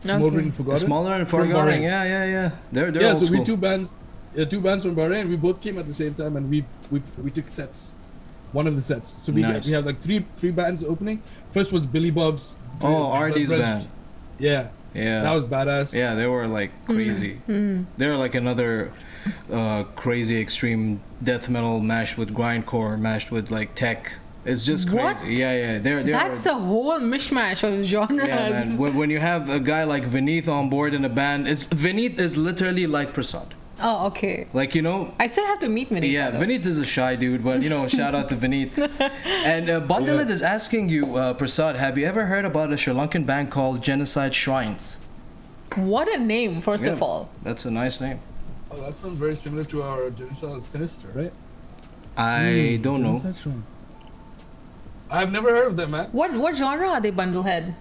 Smoldering and Forgotten.
Smaller and
From
Forgotten.
Bahrain.
Yeah. They're
Yeah,
old
so
school.
we two bands from Bahrain. We both came at the same time, and we took sets. One of the sets. So we have like three bands opening. First was Billy Bob's.
RD's band.
Yeah. That was badass.
Yeah, they were like crazy. They were like another crazy extreme death metal mashed with grindcore, mashed with like tech. It's just crazy.
What?
Yeah.
That's a whole mishmash of genres.
Yeah, man. When you have a guy like Vineet on board in a band, Vineet is literally like Prasad.
Oh, okay.
Like, you know.
I still have to meet Vineet.
Yeah, Vineet is a shy dude, but you know, shout out to Vineet. And Bandalit is asking you, Prasad, have you ever heard about a Sri Lankan band called Genocide Shrines?
What a name, first of all.
That's a nice name.
Oh, that sounds very similar to our Genocide Sinister, right?
I don't know.
Genocide Shrines. I've never heard of them, man.
What genre are they, Bundlehead?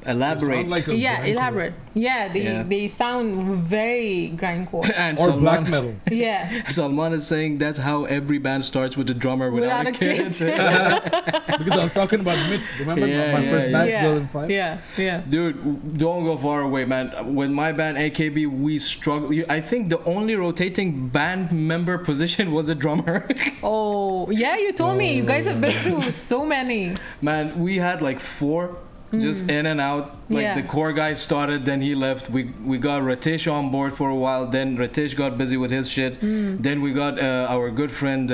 Elaborate.
Sound like a
Yeah,
grindcore.
elaborate. Yeah, they sound very grindcore.
And
Or black
Salman,
metal.
Yeah.
Salman is saying that's how every band starts with a drummer without a kit.
Because I was talking about Myth. Remember my first band, 2005?
Yeah.
Dude, don't go far away, man. With my band AKB, we struggle. I think the only rotating band member position was a drummer.
Oh, yeah, you told me. You guys have been through so many.
Man, we had like 4 just in and out. Like
Yeah.
the core guy started, then he left. We got Ritesh on board for a while. Then Ritesh got busy with his shit. Then we got our good friend,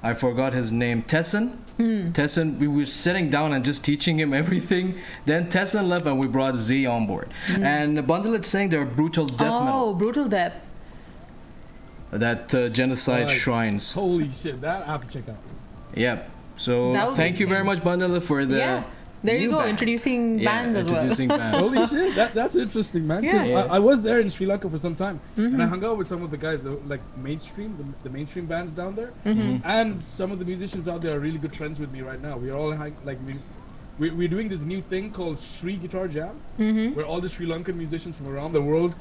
I forgot his name, Tesson. Tesson, we were sitting down and just teaching him everything. Then Tesson left and we brought Z on board. And Bundle is saying they're brutal death metal.
Oh, brutal death.
That genocide
Right.
shrines.
Holy shit, that I have to check out.
Yep. So
That would
thank
be
you very much, Bundle, for the
Yeah. There you
new
go,
band.
introducing
Yeah,
bands as well.
introducing bands.
Holy shit, that's interesting, man. 'Cause
Yeah.
Yeah.
I was there in Sri Lanka for some time, and I hung out with some of the guys, like mainstream, the mainstream bands down there, and some of the musicians out there are really good friends with me right now. We are all we're doing this new thing called Sri Guitar Jam, where all the Sri Lankan musicians from around the world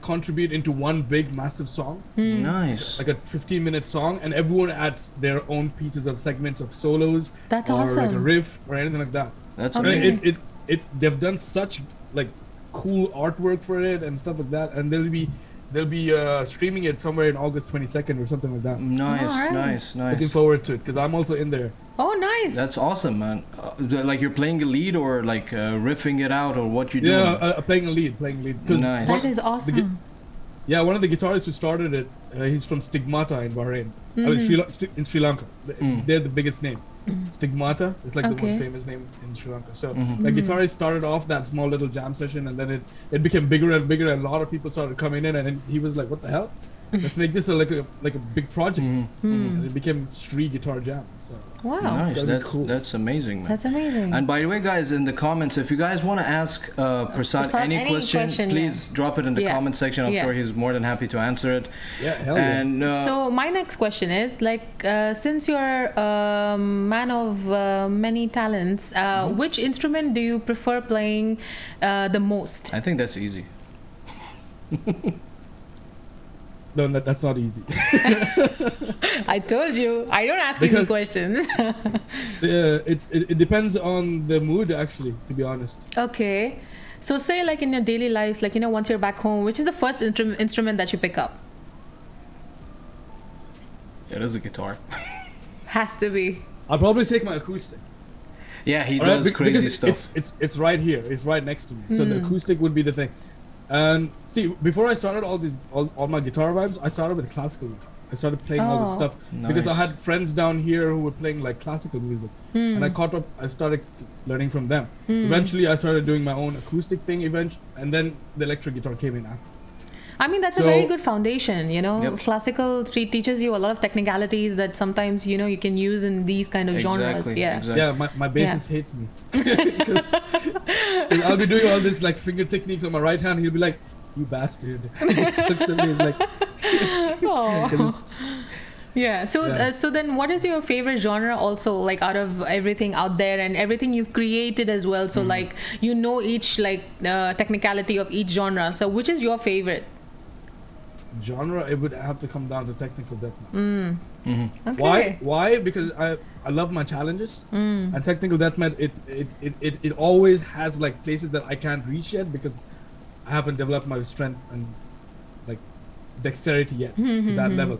contribute into one big massive song,
Nice.
like a 15-minute song, and everyone adds their own pieces of segments of solos,
That's
or like a
awesome.
riff or anything like that.
That's
And
amazing.
they've done such like cool artwork for it and stuff like that, and they'll be streaming it somewhere in August 22nd or something like that.
Nice,
Alright.
nice.
Looking forward to it because I'm also in there.
Oh, nice.
That's awesome, man. Like you're playing a lead or like riffing it out or what you doing?
Yeah, playing a lead. 'Cause
Nice.
That is awesome.
one of the guitarists who started it, he's from Stigmata in Bahrain. I mean, in Sri Lanka. They're the biggest name. Stigmata is like the
Okay.
most famous name in Sri Lanka. So the guitarist started off that small little jam session, and then it became bigger and bigger, and a lot of people started coming in, and then he was like, "What the hell? Let's make this like a big project." And it became Sri Guitar Jam. So
Wow.
Nice.
gotta be
That's
cool.
that's amazing, man.
That's amazing.
And by the way, guys, in the comments, if you guys want to ask Prasad
Prasad,
any
any
question,
question,
please drop it in the
Yeah.
comment section. I'm
Yeah.
sure he's more than happy to answer it.
yeah, hell yeah.
And
So my next question is like, since you're a man of many talents, which instrument do you prefer playing the most?
I think that's easy.
No, that's not easy.
I told you, I don't ask easy
Because-
questions.
It depends on the mood, actually, to be honest.
Okay. So say like in your daily life, like, once you're back home, which is the first instrument that you pick up?
It is a guitar.
Has to be.
I'll probably take my acoustic.
Yeah, he
All right,
does crazy
because
stuff.
It's right here. It's right next to me. So the acoustic would be the thing. And see, before I started all my guitar vibes, I started with classical guitar. I started playing all this
Oh.
stuff because I
Nice.
had friends down here who were playing like classical music, and I caught up. I started learning from them. Eventually, I started doing my own acoustic thing. And then the electric guitar came in after.
I mean, that's a
So-
very good foundation,
Yep.
Classical teaches you a lot of technicalities that sometimes, you can use in these kind of genres.
Exactly,
Yeah.
exactly.
Yeah, my bassist hates me because I'll be doing all this like finger techniques on my right hand. He'll be like, "You bastard!" He just looks at me and like,
Oh.
'cause it's-
Yeah. So,
Yeah.
so then, what is your favorite genre? Also, like out of everything out there and everything you've created as well. So, like each like technicality of each genre. So, which is your favorite?
genre, it would have to come down to technical death metal.
Okay.
Why? Because I love my challenges, and technical death metal it always has like places that I can't reach yet because I haven't developed my strength and like dexterity yet to that level.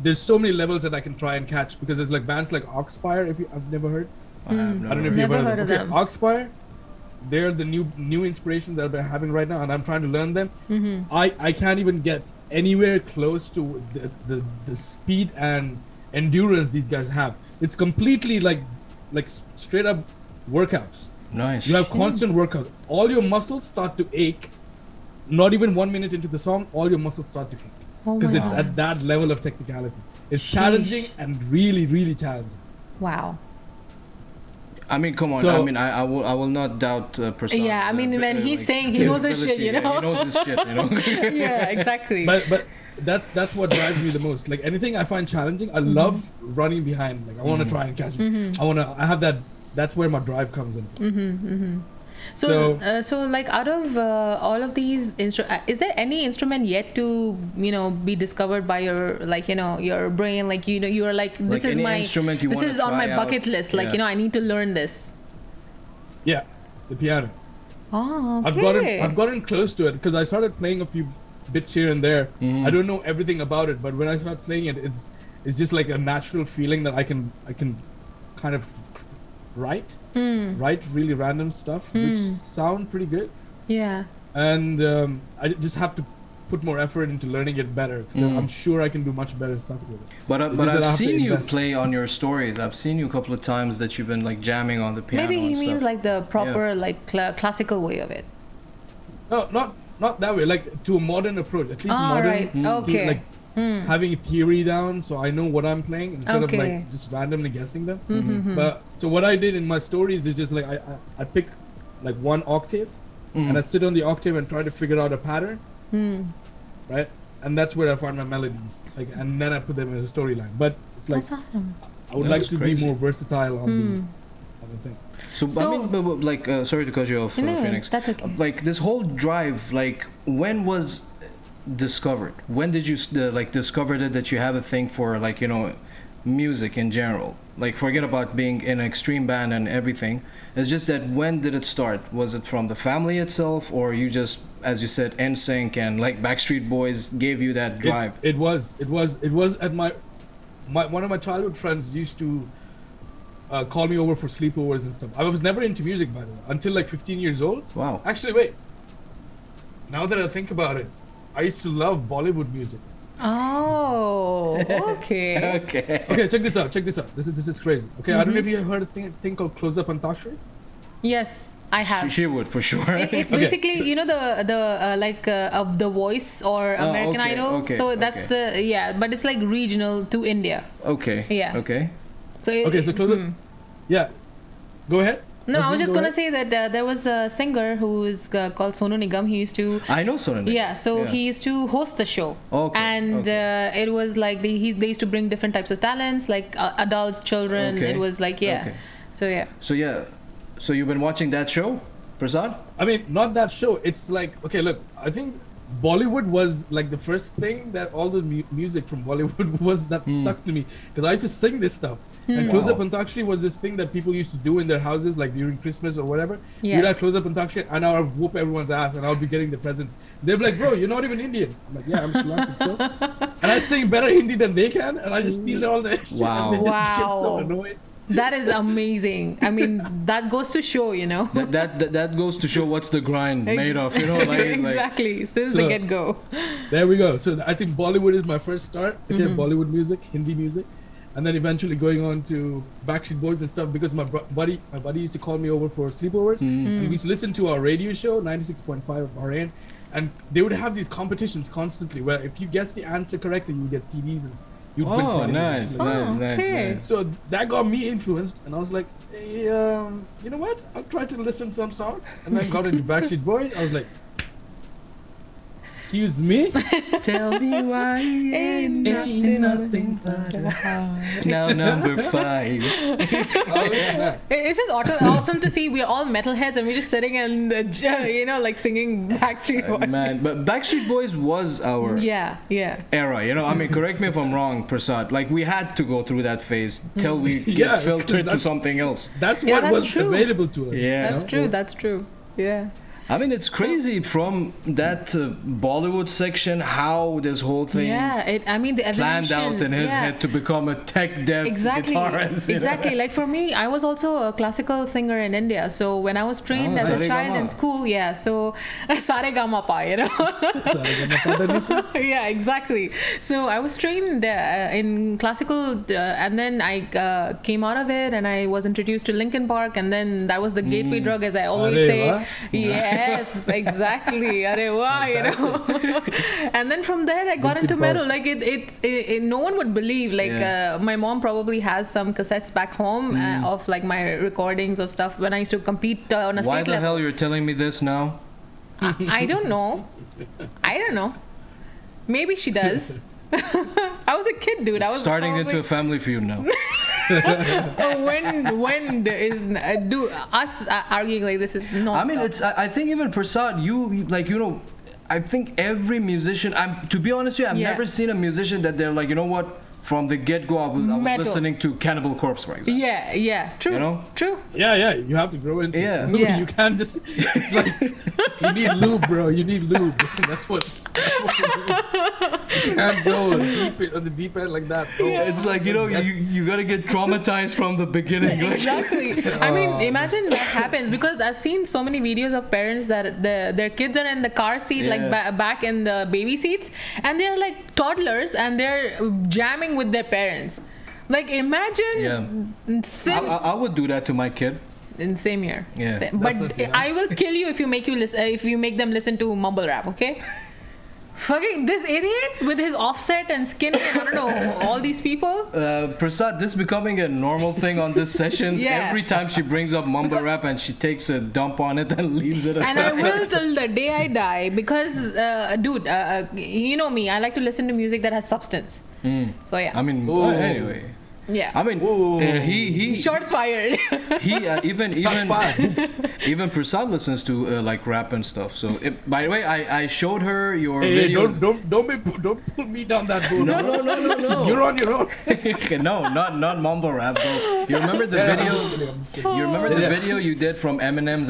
There's so many levels that I can try and catch because there's like bands like Oxfire. I've never heard.
I have
I don't know if
Never
you've
heard of them.
Oxfire, they're the new inspiration that I'm having right now, and I'm trying to learn them. I can't even get anywhere close to the speed and endurance these guys have. It's completely like straight up workouts.
Nice.
You have constant workout. All your muscles start to ache. Not even 1 minute into the song, all your muscles start to ache
Oh
because
my
it's
God.
at that level of technicality. It's
Sheesh.
challenging and really, really challenging.
Wow.
I mean, come on.
So-
I mean, I will not doubt Prasad.
Yeah, I mean, when he's saying he knows his shit,
He knows his shit,
Yeah, exactly.
But that's what drives me the most. Like anything I find challenging, I love running behind. Like I want to try and catch it. I have that. That's where my drive comes in.
So like out of all of these is there any instrument yet to be discovered by your your brain, like you are like, this is
any
my
instrument you
this
wanna
is on my
try
bucket
out?
list, like
Yeah.
I need to learn this?
Yeah, the piano.
Oh, okay.
I've gotten close to it because I started playing a few bits here and there. I don't know everything about it, but when I start playing it, it's just like a natural feeling that I can kind of write really random stuff, which sound pretty good.
Yeah.
And I just have to put more effort into learning it better. So I'm sure I can do much better stuff with it.
But
It's just that
I've
I have to
seen you
invest.
play on your stories. I've seen you a couple of times that you've been like jamming on the piano.
Maybe he
and
means
stuff.
like the proper like classical way of it.
No, not that way. Like to a modern approach, at least modern.
Right. Okay.
Like having a theory down, so I know what I'm playing instead of
Okay.
like just randomly guessing them. But so what I did in my stories is just like I pick like one octave and I sit on the octave and try to figure out a pattern, right? And that's where I find my melodies, like, and then I put them in a storyline. But it's like
That's awesome.
I would
That
like
was
to
crazy.
be more versatile on the thing.
So, I mean, but, like, sorry to cut you off,
No,
Phoenix.
that's okay.
Like this whole drive, like, when was discovered? When did you like discovered it that you have a thing for like music in general? Like, forget about being in an extreme band and everything. It's just that when did it start? Was it from the family itself, or you just, as you said, NSYNC and like Backstreet Boys gave you that drive?
It was at my one of my childhood friends used to call me over for sleepovers and stuff. I was never into music, by the way, until like 15 years old.
Wow.
Actually, wait. Now that I think about it, I used to love Bollywood music.
Oh, okay.
Okay.
Okay, check this out. This is crazy. Okay, I don't know if you have heard a thing called Close Up Antakshari.
Yes, I have.
She would for sure.
It's
Okay,
basically
so-
the like of The Voice or American
okay,
Idol.
okay,
so that's
okay.
but it's like regional to India.
Okay.
Yeah.
Okay.
So
Okay, so Close Up. Yeah, go ahead.
No, I was just
Go
gonna
ahead.
say that there was a singer who is called Sonu Nigam. He used to.
I know Sonan.
Yeah, so he used to host the show.
Okay,
And it was like they used to bring different types of talents, like adults, children.
Okay.
It was like
Okay.
So yeah.
So you've been watching that show, Prasad?
I mean, not that show. It's like, okay, look, I think Bollywood was like the first thing that all the music from Bollywood was that stuck to me, because I used to sing this stuff. And Close Up
Wow.
Antakshari was this thing that people used to do in their houses, like during Christmas or whatever.
Yes.
We'd have Close Up Antakshari, and I would whoop everyone's ass, and I'll be getting the presents. They'd be like, bro, you're not even Indian. I'm like, yeah, I'm Sri Lankan, so. And I sing better Hindi than they can, and I just steal all the shit,
Wow.
and they just get so
Wow.
annoyed.
That is amazing. I mean, that goes to show,
That goes to show what's the grind made of, like
exactly. Since the
So-
get-go.
There we go. So I think Bollywood is my first start. Okay, Bollywood music, Hindi music, and then eventually going on to Backstreet Boys and stuff, because my buddy used to call me over for sleepovers, and we used to listen to our radio show 96.5 BAHRAIN, and they would have these competitions constantly where if you guess the answer correctly, you would get CDs and you'd win
Oh,
prizes.
nice,
Oh,
nice,
okay.
nice.
So that got me influenced, and I was like, hey, you know what? I'll try to listen to some songs, and then got into Backstreet Boys. I was like, excuse me.
Tell me why
Ain't
nothing but now number 5.
I was like,
It's just awesome to see we're all metalheads and we're just sitting and like singing Backstreet Boys.
Man, but Backstreet Boys was our
Yeah.
era, I mean, correct me if I'm wrong, Prasad. Like, we had to go through that phase till we get
Yeah,
filtered to
that's-
something else.
that's
Yeah,
what
that's
was
true.
available to us.
Yeah.
That's true. That's true. Yeah.
I mean, it's crazy from that Bollywood section how this whole thing
Yeah. I mean, the evolution.
planned out in his head to become a tech dev
Exactly.
guitarist.
Exactly. Like for me, I was also a classical singer in India. So when I was trained as a
Sare
child
Gama.
in school, so Sare Gama Pa, yeah, exactly. So I was trained in classical, and then I came out of it, and I was introduced to Linkin Park, and then that was the gateway drug, as I always
Arey
say.
wah.
Yes, exactly. Arey wah, And then from there, I got
Linkin
into metal.
Park.
Like it, no one would believe. Like
Yeah.
my mom probably has some cassettes back home of like my recordings of stuff when I used to compete on a
Why
state
the
level.
hell you're telling me this now?
I don't know. Maybe she does. I was a kid, dude. I was
Starting
probably...
into a family feud now.
When is do us arguing like this is not.
I mean, I think even Prasad, you like, you know, I think every musician. To be honest with you, I've never seen a musician that they're like, you know what. From the get-go, I was listening to Cannibal Corpse, for example.
Yeah, true.
You know?
True.
Yeah, you have to grow into it.
Yeah.
You can't just, it's like, you need lube, bro. You need lube. That's what you can't go deep on the deep end like that, bro.
It's like, you know, you gotta get traumatized from the beginning.
Exactly. I mean, imagine what happens, because I've seen so many videos of parents that their kids are in the car seat, like back in the baby seats, and they're like toddlers and they're jamming with their parents. Like, imagine since
I would do that to my kid.
in same year.
Yeah.
But I will kill you if you make them listen to mumble rap, okay? Fucking this idiot with his offset and skin, I don't know, all these people.
Prasad, this is becoming a normal thing on this sessions. Every time she brings up mumble rap and she takes a dump on it and leaves it aside.
And I will till the day I die, because dude, you know me, I like to listen to music that has substance. So yeah.
I mean, anyway.
Yeah.
I mean, he
shots fired.
he even Prasad listens to like rap and stuff. So by the way, I showed her your video.
Don't pull me down that road.
No.
You're on your own.
No, not mumble rap, bro. You remember the video? You remember the video you did from Eminem's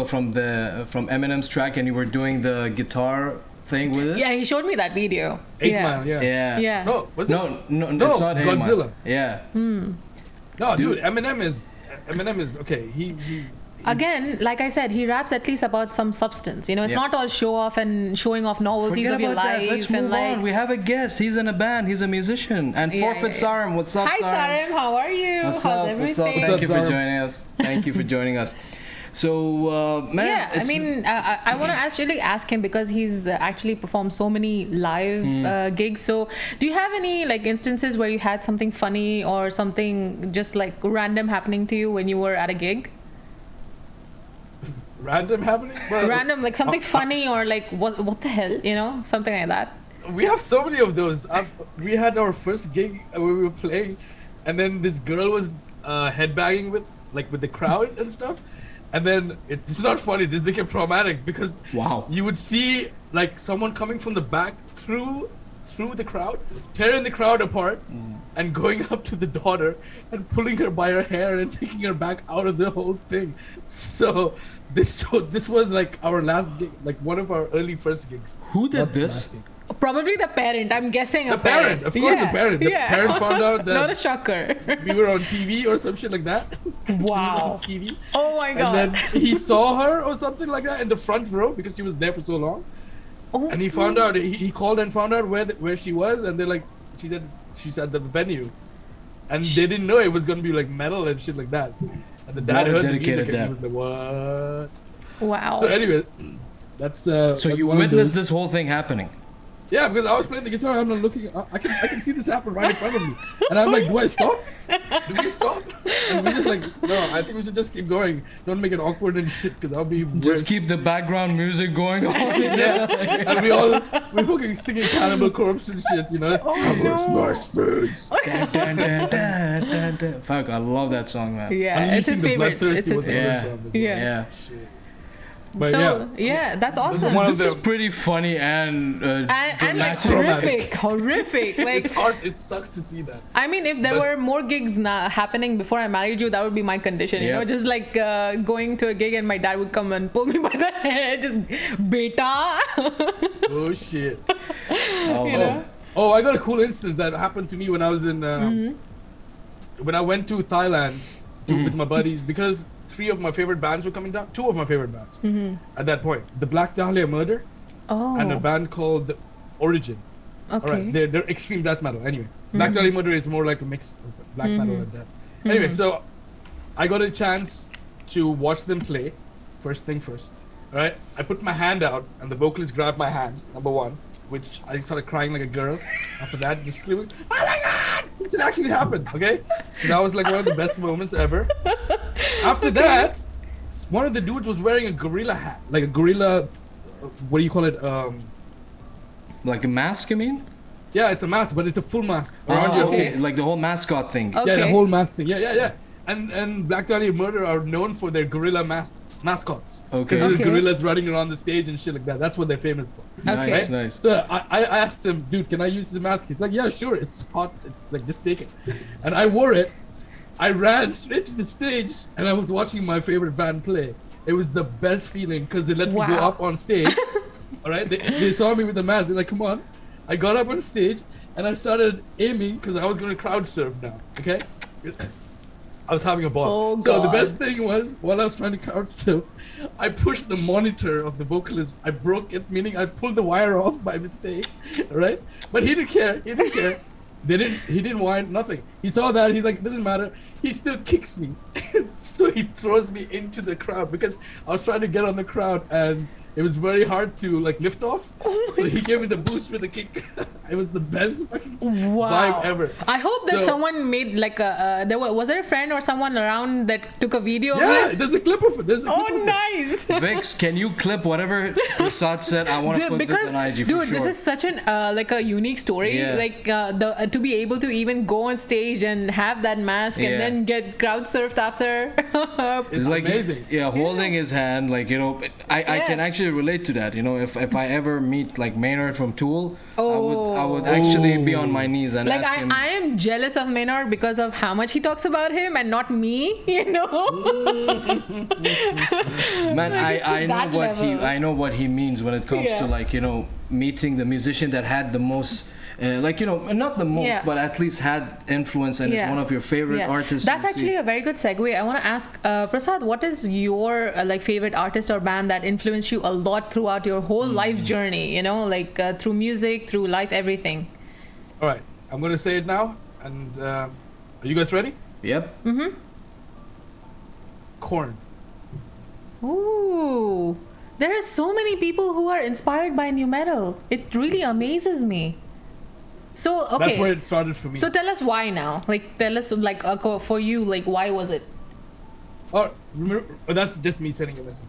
from Eminem's track, and you were doing the guitar thing with it?
Yeah, he showed me that video.
8 Mile, yeah.
No,
was it?
No, it's not
Godzilla.
Yeah.
No, dude, Eminem is okay. He's
again, like I said, he raps at least about some substance. You know, it's not all show off and showing off novelties
Forget
of your
about
life.
that. Let's move on. We have a guest. He's in a band. He's a musician. And Forfeit Sarim. What's up,
Hi, Sarim. How are you?
What's
How's
up?
everything?
Thank you for joining us. Thank you for joining us. So, man.
Yeah, I mean, I want to actually ask him, because he's actually performed so many live gigs. So, do you have any like instances where you had something funny or something just like random happening to you when you were at a gig?
Random happening? Well,
random, like something funny, or like what the hell, you know, something like that.
We have so many of those. We had our first gig where we were playing, and then this girl was headbanging with the crowd and stuff. And then it's not funny. This became traumatic, because you would see like someone coming from the back through the crowd, tearing the crowd apart, and going up to the daughter and pulling her by her hair and taking her back out of the whole thing. So this was like our last gig, like one of our first gigs.
Who did this?
Probably the parent. I'm guessing
the parent. Of course, the parent. The parent found out that
not a shocker.
we were on TV or some shit like that.
Wow.
On TV.
Oh my god.
And then he saw her or something like that in the front row, because she was there for so long. Oh, and he found out. He called and found out where she was, and they're like, she's at the venue, and they didn't know it was gonna be like metal and shit like that. And the dad heard the music and he was like, "What?"
Wow.
So anyway, that's
so you witnessed this whole thing happening.
Yeah, because I was playing the guitar, I'm like looking, I can see this happen right in front of me, and I'm like, do I stop? Do we stop? And we just like, no, I think we should just keep going. Don't make it awkward and shit, because I'll be worse.
Just keep the background music going on.
And we're fucking singing Cannibal Corpse and shit, you know.
Fuck, I love that song, man.
Yeah, it's his favorite. It's his favorite.
Yeah.
But
so that's awesome.
This is pretty funny and
like horrific. Like
it's hard. It sucks to see that.
I mean, if there were more gigs happening before I married you, that would be my condition. You know, just like going to a gig and my dad would come and pull me by the hair, just beta.
Oh shit. Oh, I got a cool instance that happened to me when I was in when I went to Thailand with my buddies, because 3 of my favorite bands were coming down. 2 of my favorite bands at that point. The Black Dahlia Murder and a band called Origin.
Okay.
All right, they're extreme death metal. Anyway, Black Dahlia Murder is more like a mix of black metal and death. Anyway, so I got a chance to watch them play. First thing first. All right, I put my hand out and the vocalist grabbed my hand, number 1, which I started crying like a girl. After that, just screaming, "Oh my god! This actually happened!" Okay, so that was like one of the best moments ever. After that, one of the dudes was wearing a gorilla hat, like a gorilla. What do you call it?
Like a mask, you mean?
Yeah, it's a mask, but it's a full mask around
Oh,
your
okay.
whole.
Like the whole mascot thing.
Okay.
Yeah, the whole mask thing. Yeah. And Black Dahlia Murder are known for their gorilla mascots.
Okay.
There's
Okay.
gorillas running around the stage and shit like that. That's what they're famous for.
Okay.
Nice, nice.
So I asked him, dude, can I use the mask? He's like, yeah, sure. It's hot. It's like, just take it. And I wore it. I ran straight to the stage and I was watching my favorite band play. It was the best feeling because they let me go
Wow.
up on stage. All right. They saw me with the mask. They're like, come on. I got up on stage and I started aiming because I was going to crowd surf now. Okay. I was having a ball.
Oh,
so the
God.
best thing was, while I was trying to crowd surf, I pushed the monitor of the vocalist. I broke it, meaning I pulled the wire off by mistake, right? But he didn't care. He didn't care. He didn't whine, nothing. He saw that. He's like, it doesn't matter. He still kicks me. So he throws me into the crowd because I was trying to get on the crowd and it was very hard to like lift off. So he gave me the boost with the kick. It was the best fucking vibe ever.
I hope that
So-
someone made like was there a friend or someone around that took a video of
Yeah,
this?
there's a clip of it. There's a clip
Oh,
of it.
nice.
Vix, can you clip whatever Prasad said? I want to put
Because
this on IG for
dude,
sure.
this is such an like a unique story.
Yeah.
Like to be able to even go on stage and have that mask
Yeah.
and then get crowd surfed after.
It's
like
amazing.
Yeah, holding his hand, like I
Yeah.
can actually relate to that. If I ever meet like Maynard from Tool, I would
Oh.
actually be on my knees and
Like
ask him.
I am jealous of Maynard because of how much he talks about him and not me, you know.
Man,
Like, it's
I
to
know
that
what
level.
I know what he means when it comes
Yeah.
to like meeting the musician that had the most. Not the most,
Yeah.
but at least had influence and is one of your favorite artists.
That's
you've seen.
actually a very good segue. I want to ask Prasad, what is your like favorite artist or band that influenced you a lot throughout your whole life journey? You know, like through music, through life, everything.
All right, I'm gonna say it now, and are you guys ready?
Yep.
Korn.
Ooh, there are so many people who are inspired by new metal. It really amazes me. So okay,
That's where it started for me.
so tell us why now. Like tell us like for you, like why was it?
That's just me sending a message.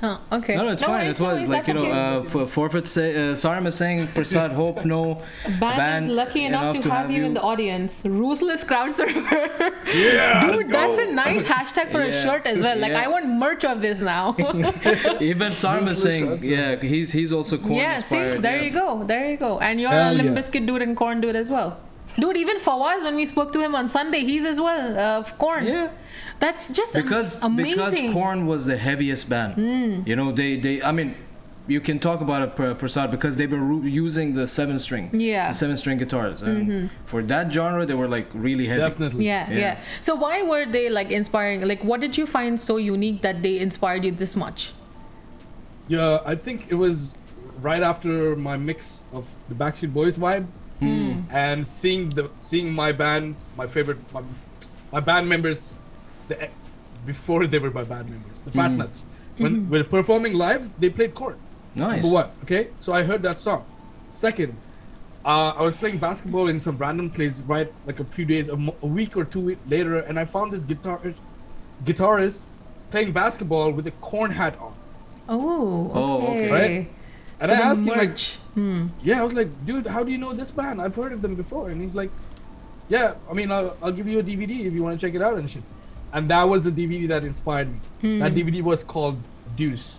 Huh? Okay.
No, it's fine. It's
worries,
like
that's okay.
forfeit. Saram is saying Prasad hope no
Band is lucky enough to have you in the audience. Ruthless crowd surfer.
Yeah,
Dude, that's a nice hashtag for a
Yeah.
shirt as well. Like
Yeah.
I want merch of this now.
Even Saram is saying,
Ruthless
yeah, he's also Korn
Yeah, see,
inspired.
there you go. There you go. And you're
Hell
a Limp
yeah.
Bizkit dude and Korn dude as well. Dude, even Fawaz, when we spoke to him on Sunday, he's as well Korn.
Yeah.
That's just
Because
amazing.
Korn was the heaviest band. They I mean, you can talk about it, Prasad, because they were using the 7-string.
Yeah.
The 7-string guitars. And for that genre, they were like really heavy.
Definitely.
Yeah,
Yeah.
yeah. So why were they like inspiring? Like, what did you find so unique that they inspired you this much?
Yeah, I think it was right after my mix of the Backstreet Boys vibe, and seeing my band, my favorite, my band members, before they were my band members, the Fat Nuts. When we're performing live, they played Korn.
Nice.
Number one, okay? So I heard that song. Second, I was playing basketball in some random place, right? Like a few days, a week or 2 weeks later, and I found this guitarist playing basketball with a Korn hat on.
Oh,
Oh, okay.
Right? And
So
I
the
asked him, like,
merch.
yeah, I was like, dude, how do you know this band? I've heard of them before. And he's like, yeah, I mean, I'll give you a DVD if you want to check it out and shit. And that was the DVD that inspired me. That DVD was called Deuce.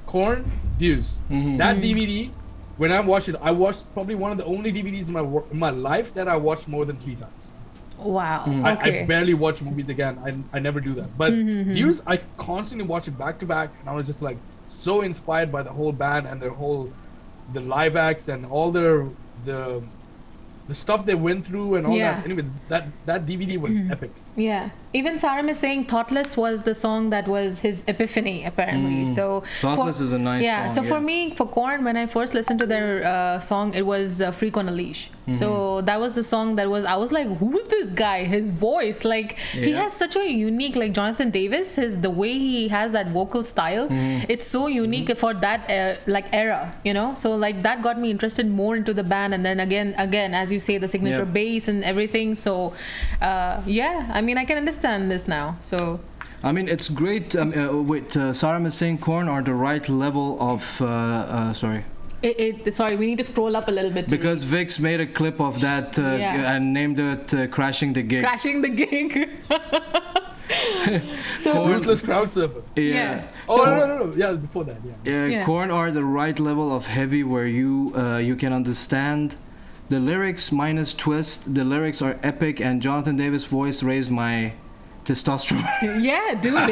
Korn, Deuce. That DVD, when I watched it, I watched probably one of the only DVDs in my life that I watched more than 3 times.
Wow.
I
Okay.
barely watch movies again. I never do that. But Deuce, I constantly watch it back to back, and I was just like so inspired by the whole band and the live acts and all the stuff they went through and all
Yeah.
that. Anyway, that DVD was epic.
Yeah. Even Saram is saying Thoughtless was the song that was his epiphany, apparently. So
Thoughtless is a nice
yeah.
song,
So for
yeah.
me, for Korn, when I first listened to their song, it was Freak on a Leash. So that was the song that was, I was like, who's this guy? His voice, like he
Yeah.
has such a unique, like Jonathan Davis, the way he has that vocal style, it's so unique for that like era, you know. So like that got me interested more into the band, and then again, as you say, the signature
Yeah.
bass and everything. So yeah, I mean, I can understand this now. So
I mean, it's great. Saram is saying Korn are the right level of. Sorry.
Sorry, we need to scroll up a little bit.
Because Vix made a clip of that and named it Crashing the Gig.
Crashing the Gig. So
Ruthless crowd surfer.
Yeah.
Oh, no. Yeah, before that, yeah.
Corn are the right level of heavy where you can understand the lyrics minus twist. The lyrics are epic, and Jonathan Davis' voice raised my testosterone.
Yeah, dude,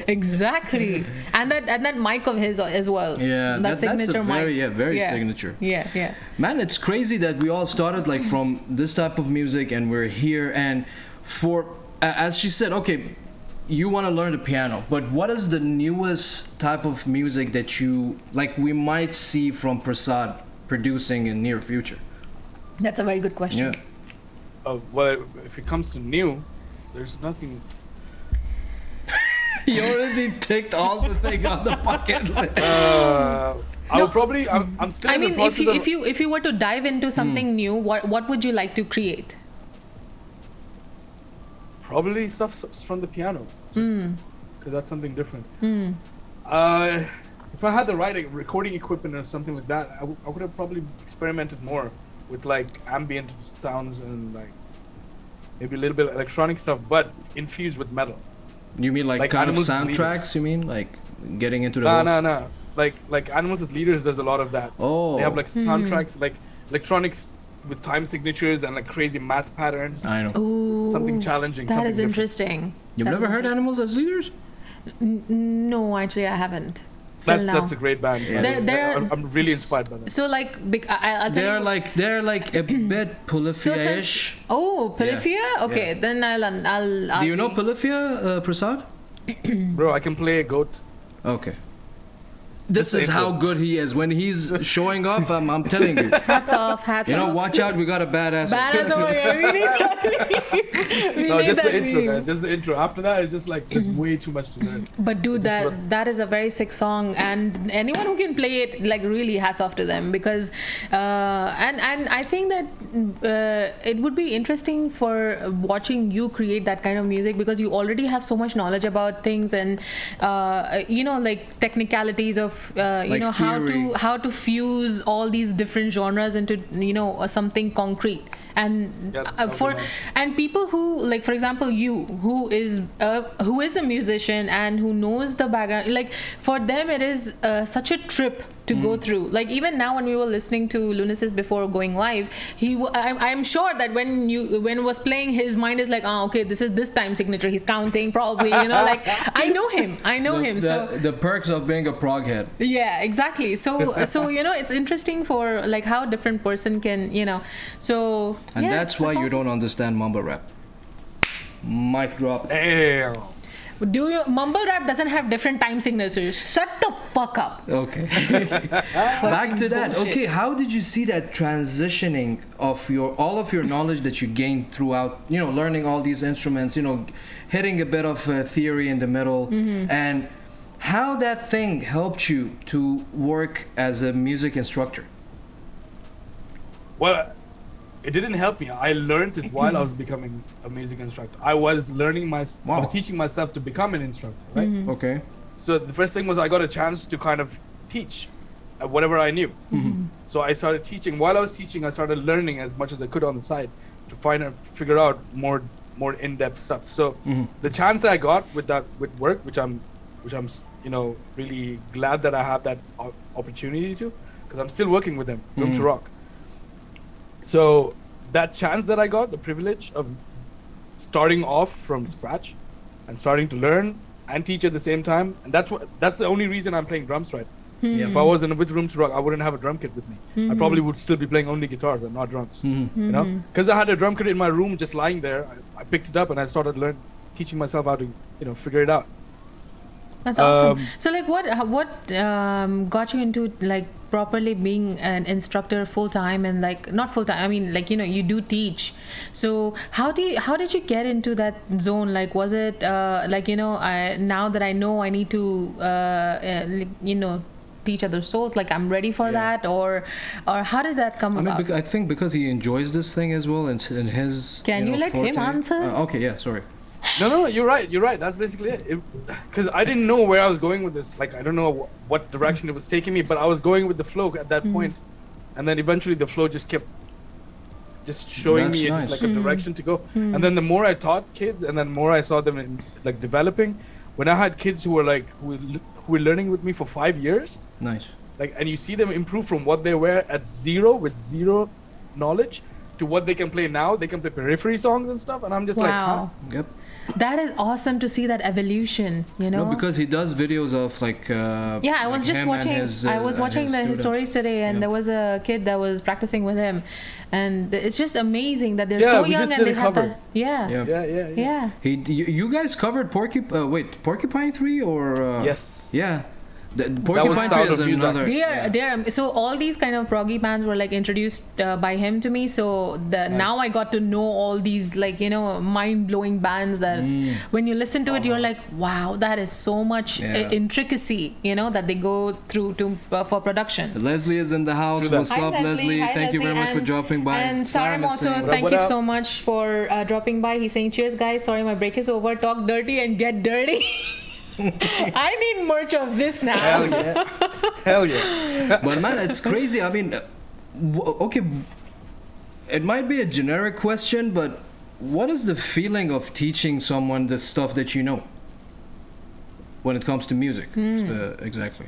exactly. And that mic of his as well.
Yeah,
that signature mic.
Very signature.
Yeah.
Man, it's crazy that we all started like from this type of music, and we're here. And for as she said, okay, you want to learn the piano, but what is the newest type of music that you like? We might see from Prasad producing in near future.
That's a very good question.
Yeah.
Well, if it comes to new, there's nothing.
You already ticked all the things on the bucket list.
I would probably. I'm still.
I
in the
mean,
process
if you were to dive into something new, what would you like to create?
Probably stuff from the piano, just because that's something different. If I had the right recording equipment or something like that, I would have probably experimented more with like ambient sounds and like maybe a little bit of electronic stuff, but infused with metal.
You mean like kind of soundtracks? You mean like getting into the
No. Like Animals as Leaders does a lot of that.
Oh.
They have like soundtracks, like electronics with time signatures and like crazy math patterns.
I know.
Ooh,
Something challenging.
That
something
is
different.
interesting.
You've never heard Animals as Leaders?
No, actually, I haven't. Till now.
That's a great band.
Yeah.
I'm really inspired by that.
So like, I'll tell you.
They're like a bit Polyphia-ish.
Polyphia? Okay, then I'll.
Do you know Polyphia, Prasad?
Bro, I can play a goat.
Okay. This is how good he is. When he's showing off, I'm telling you.
Hats off.
You know, watch out, we got a badass.
Badass over here. We need that.
No, just the intro, guys. Just the intro. After that, it's just like there's way too much to learn.
But dude, that is a very sick song, and anyone who can play it, like really hats off to them, because and I think that it would be interesting for watching you create that kind of music, because you already have so much knowledge about things, and you know, like technicalities of you know,
theory.
how to fuse all these different genres into, you know, something concrete. And and people who, like, for example, you who is a musician and who knows the background, like for them it is such a trip to go through. Like even now when we were listening to Lunacyst before going live, I'm sure that when it was playing, his mind is like, okay, this is this time signature, he's counting probably, you know, like I know him. So
the perks of being a prog head.
Yeah, exactly. So you know, it's interesting for like how a different person can, you know, so
and
yeah,
that's why you
awesome.
don't understand mumble rap. Mic drop.
Damn.
Mumble rap doesn't have different time signatures. Shut the fuck up.
Okay. Back to that.
Bullshit.
Okay, how did you see that transitioning of all of your knowledge that you gained throughout, you know, learning all these instruments, you know, hitting a bit of theory in the middle, and how that thing helped you to work as a music instructor?
Well, it didn't help me. I learned it while I was becoming a music instructor. I was learning I was teaching myself to become an instructor, right?
Okay.
So the first thing was I got a chance to kind of teach whatever I knew. So I started teaching. While I was teaching, I started learning as much as I could on the side to figure out more in-depth stuff. So the chance I got with work, which I'm you know, really glad that I have that opportunity to, because I'm still working with them, Room to Rock. So that chance that I got, the privilege of starting off from scratch and starting to learn and teach at the same time, and that's the only reason I'm playing drums right. If I wasn't with Room to Rock, I wouldn't have a drum kit with me. I probably would still be playing only guitars and not drums. You know, because I had a drum kit in my room just lying there. I picked it up and I started teaching myself how to, you know, figure it out.
That's awesome. So like what got you into like properly being an instructor full time, and like not full time, I mean, like, you know, you do teach. So how did you get into that zone? Like was it like, you know, now that I know I need to you know, teach other souls, like I'm ready for that, or how did that come about?
I think because he enjoys this thing as well, in his
Can you let
forte.
him answer?
Okay, yeah, sorry.
No, you're right. That's basically it. Because I didn't know where I was going with this. Like, I don't know what direction it was taking me, but I was going with the flow at that point. And then eventually the flow just kept just showing me just like a direction to go. And then the more I taught kids, and then more I saw them in, like, developing. When I had kids who were like who were learning with me for 5 years.
Nice.
Like, and you see them improve from what they were at zero with zero knowledge to what they can play now. They can play periphery songs and stuff, and I'm just like, huh?
Yep.
That is awesome to see that evolution, you know.
No, because he does videos of like.
I was just watching. I was watching his stories today, and there was a kid that was practicing with him, and it's just amazing that they're so young and they have that. Yeah.
You guys covered Porcupine 3 or?
Yes.
Yeah. Porcupine 3 is another.
They are so all these kind of proggy bands were like introduced by him to me. So now I got to know all these, like, you know, mind-blowing bands that when you listen to it, you're like, wow, that is so much intricacy, you know, that they go through to for production.
Leslie is in the house. What's up, Leslie?
Hi,
thank you very much for dropping by.
And Saram also, thank you so much for dropping by. He's saying, cheers guys, sorry my break is over, talk dirty and get dirty. I need merch of this now.
Hell yeah.
But man, it's crazy. I mean, okay, it might be a generic question, but what is the feeling of teaching someone the stuff that you know when it comes to music? Exactly.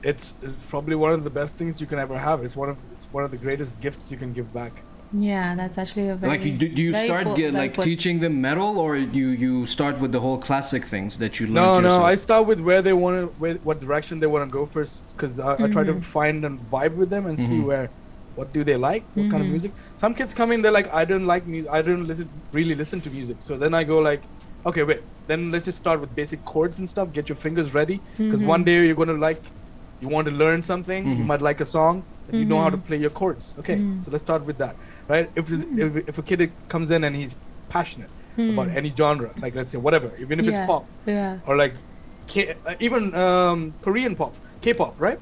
It's probably one of the best things you can ever have. It's one of the greatest gifts you can give back.
Yeah, that's actually a very
do you start teaching them metal, or you start with the whole classic things that you learned yourself?
No, I start with where they want to, what direction they want to go first, because I try to find and vibe with them and see what do they like, what kind of music. Some kids come in, they're like, I don't like music, I don't really listen to music. So then I go like, okay, wait, then let's just start with basic chords and stuff. Get your fingers ready, because one day you're gonna you want to learn something, you might like a song, and you know how to play your chords. Okay, so let's start with that. Right? If a kid comes in and he's passionate about any genre, like let's say whatever, even if it's pop, or like even Korean pop, K-pop, right?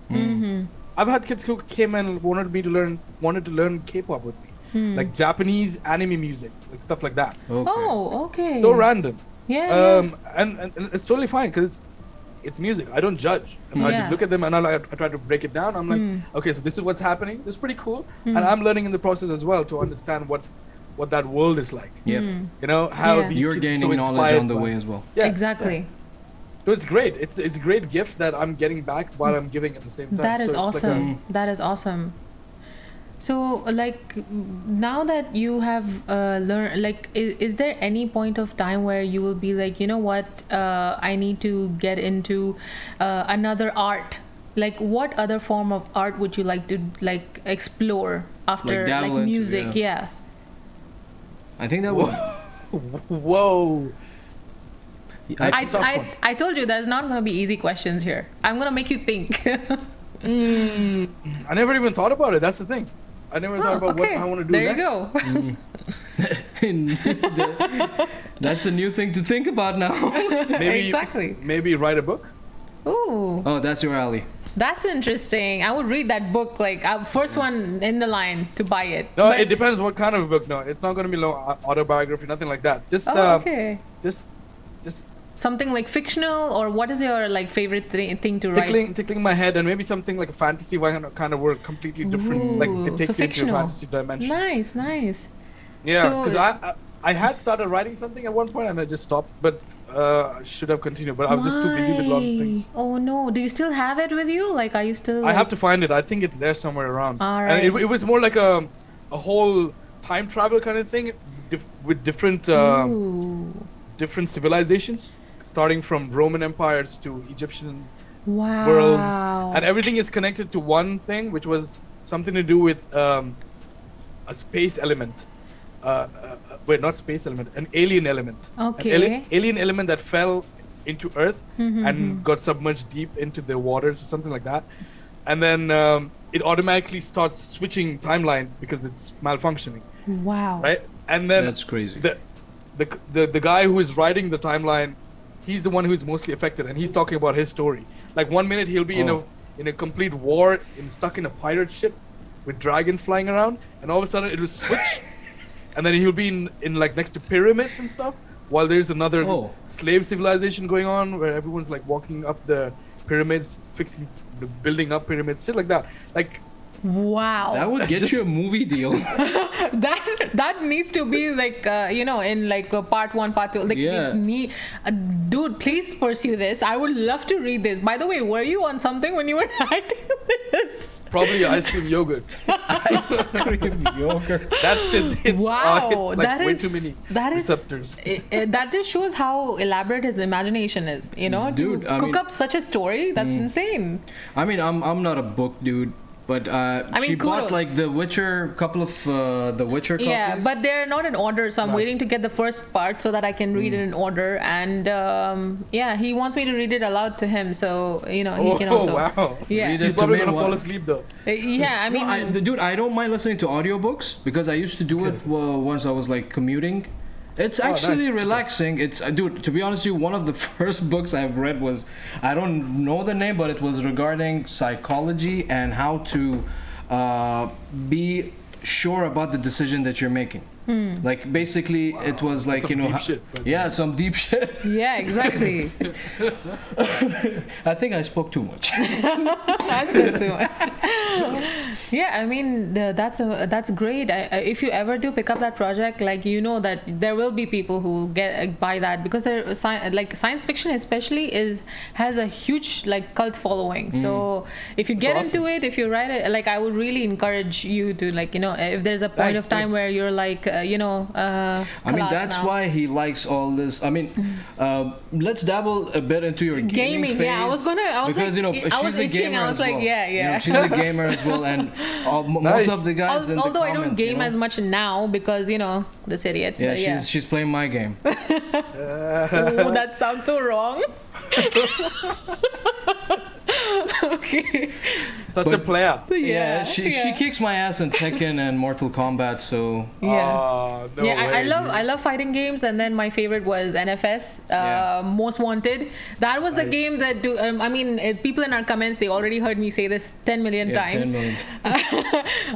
I've had kids who came and wanted to learn K-pop with me, like Japanese anime music, like stuff like that.
Okay.
Oh, okay.
So random.
Yeah.
And it's totally fine because it's music. I don't judge. And I just look at them and I try to break it down. I'm like, okay, so this is what's happening. This is pretty cool. And I'm learning in the process as well to understand what that world is like.
Yep.
You know, how these
you're
kids
gaining
so
knowledge on the way as well.
Yeah, exactly.
So it's great. It's a great gift that I'm getting back while I'm giving at the same time.
That is awesome. That is awesome. So, like, now that you have learned, like, is there any point of time where you will be like, you know what, I need to get into another art? Like, what other form of art would you like to, like, explore after, like music? Yeah.
I think that would...
Whoa.
I told you there's not going to be easy questions here. I'm going to make you think.
I never even thought about it. That's the thing. I never thought about what I want to do
there
next.
You go.
That's a new thing to think about now.
Maybe write a book.
Ooh.
Oh, that's your alley.
That's interesting. I would read that book, like first one in the line to buy it.
No, it depends what kind of a book. No, it's not going to be no autobiography, nothing like that. Just just
something like fictional, or what is your like favorite thing to write?
Tickling my head, and maybe something like a fantasy kind of work, completely different.
Ooh,
like it takes you into a fantasy dimension.
Nice.
Yeah, because I had started writing something at one point and I just stopped, but I should have continued. But I was just too busy with lots of things.
Oh no! Do you still have it with you? Like, are you still?
I have to find it. I think it's there somewhere around.
All right.
And it was more like a whole time travel kind of thing with different different civilizations. Starting from Roman empires to Egyptian worlds, and everything is connected to one thing, which was something to do with a space element. Not space element, an alien element.
Okay.
An alien element that fell into Earth and got submerged deep into the waters or something like that, and then it automatically starts switching timelines because it's malfunctioning.
Wow.
Right, and then
that's crazy.
The guy who is writing the timeline, he's the one who's mostly affected, and he's talking about his story. Like 1 minute he'll be in a complete war, stuck in a pirate ship with dragons flying around, and all of a sudden it will switch, and then he'll be in like next to pyramids and stuff. while there's another
Oh.
slave civilization going on where everyone's like walking up the pyramids, building up pyramids, shit like that. Like,
Wow.
That would get you a movie deal.
that needs to be like in like part 1, part 2. Like,
Yeah.
dude, please pursue this. I would love to read this. By the way, were you on something when you were writing this?
probably ice cream yogurt.
Ice cream yogurt.
That shit hits,
Wow,
hits like
that
way
is
too many
that is
receptors.
that just shows how elaborate his imagination is.
Dude,
to
I
cook
mean-
up such a story. That's insane.
I mean, I'm not a book dude, but
mean,
she bought
kudos.
like The Witcher, couple of The Witcher copies.
Yeah, but they're not in order, so I'm
Nice.
waiting to get the first part so that I can read it in order. And he wants me to read it aloud to him, so he can also.
Wow.
Yeah.
Read
He's
it to
probably
me
gonna
and
fall
what-
asleep though.
Yeah, I mean,
Dude, I don't mind listening to audiobooks because I used to do it once I was like commuting. It's actually
nice.
relaxing. It's dude, to be honest with you, one of the first books I've read was, I don't know the name, but it was regarding psychology and how to be sure about the decision that you're making. Like basically it was like,
Some deep shit, but-
yeah, some deep shit.
yeah, exactly.
I think I spoke too much.
I said too much. Yeah, I mean that's great. If you ever do pick up that project, like that there will be people who get buy that because they're like science fiction especially has a huge like cult following. So if you get
awesome.
into it, if you write it, like I would really encourage you to like if there's a point
Thanks,
of time
thanks.
where you're like
I mean, that's
now.
why he likes all this. I mean, let's dabble a bit into your gaming phase.
Yeah, I was
because
like, I was
she's a
itching.
gamer
I was
as
like,
well.
yeah.
She's a gamer as well, and most
Nice.
of the guys in the
Although I don't
comment,
game as much now because this idiot.
Yeah,
But
she's playing my game.
Oh, that sounds so wrong. Okay.
Such a player.
Yeah.
She kicks my ass in Tekken and Mortal Kombat. So
Yeah.
No
Yeah, I
way,
love
dude.
I love fighting games, and then my favorite was NFS,
Yeah.
Most wanted. That was the
Nice.
game that people in our comments, they already heard me say this 10 million
yeah,
times.
10 million.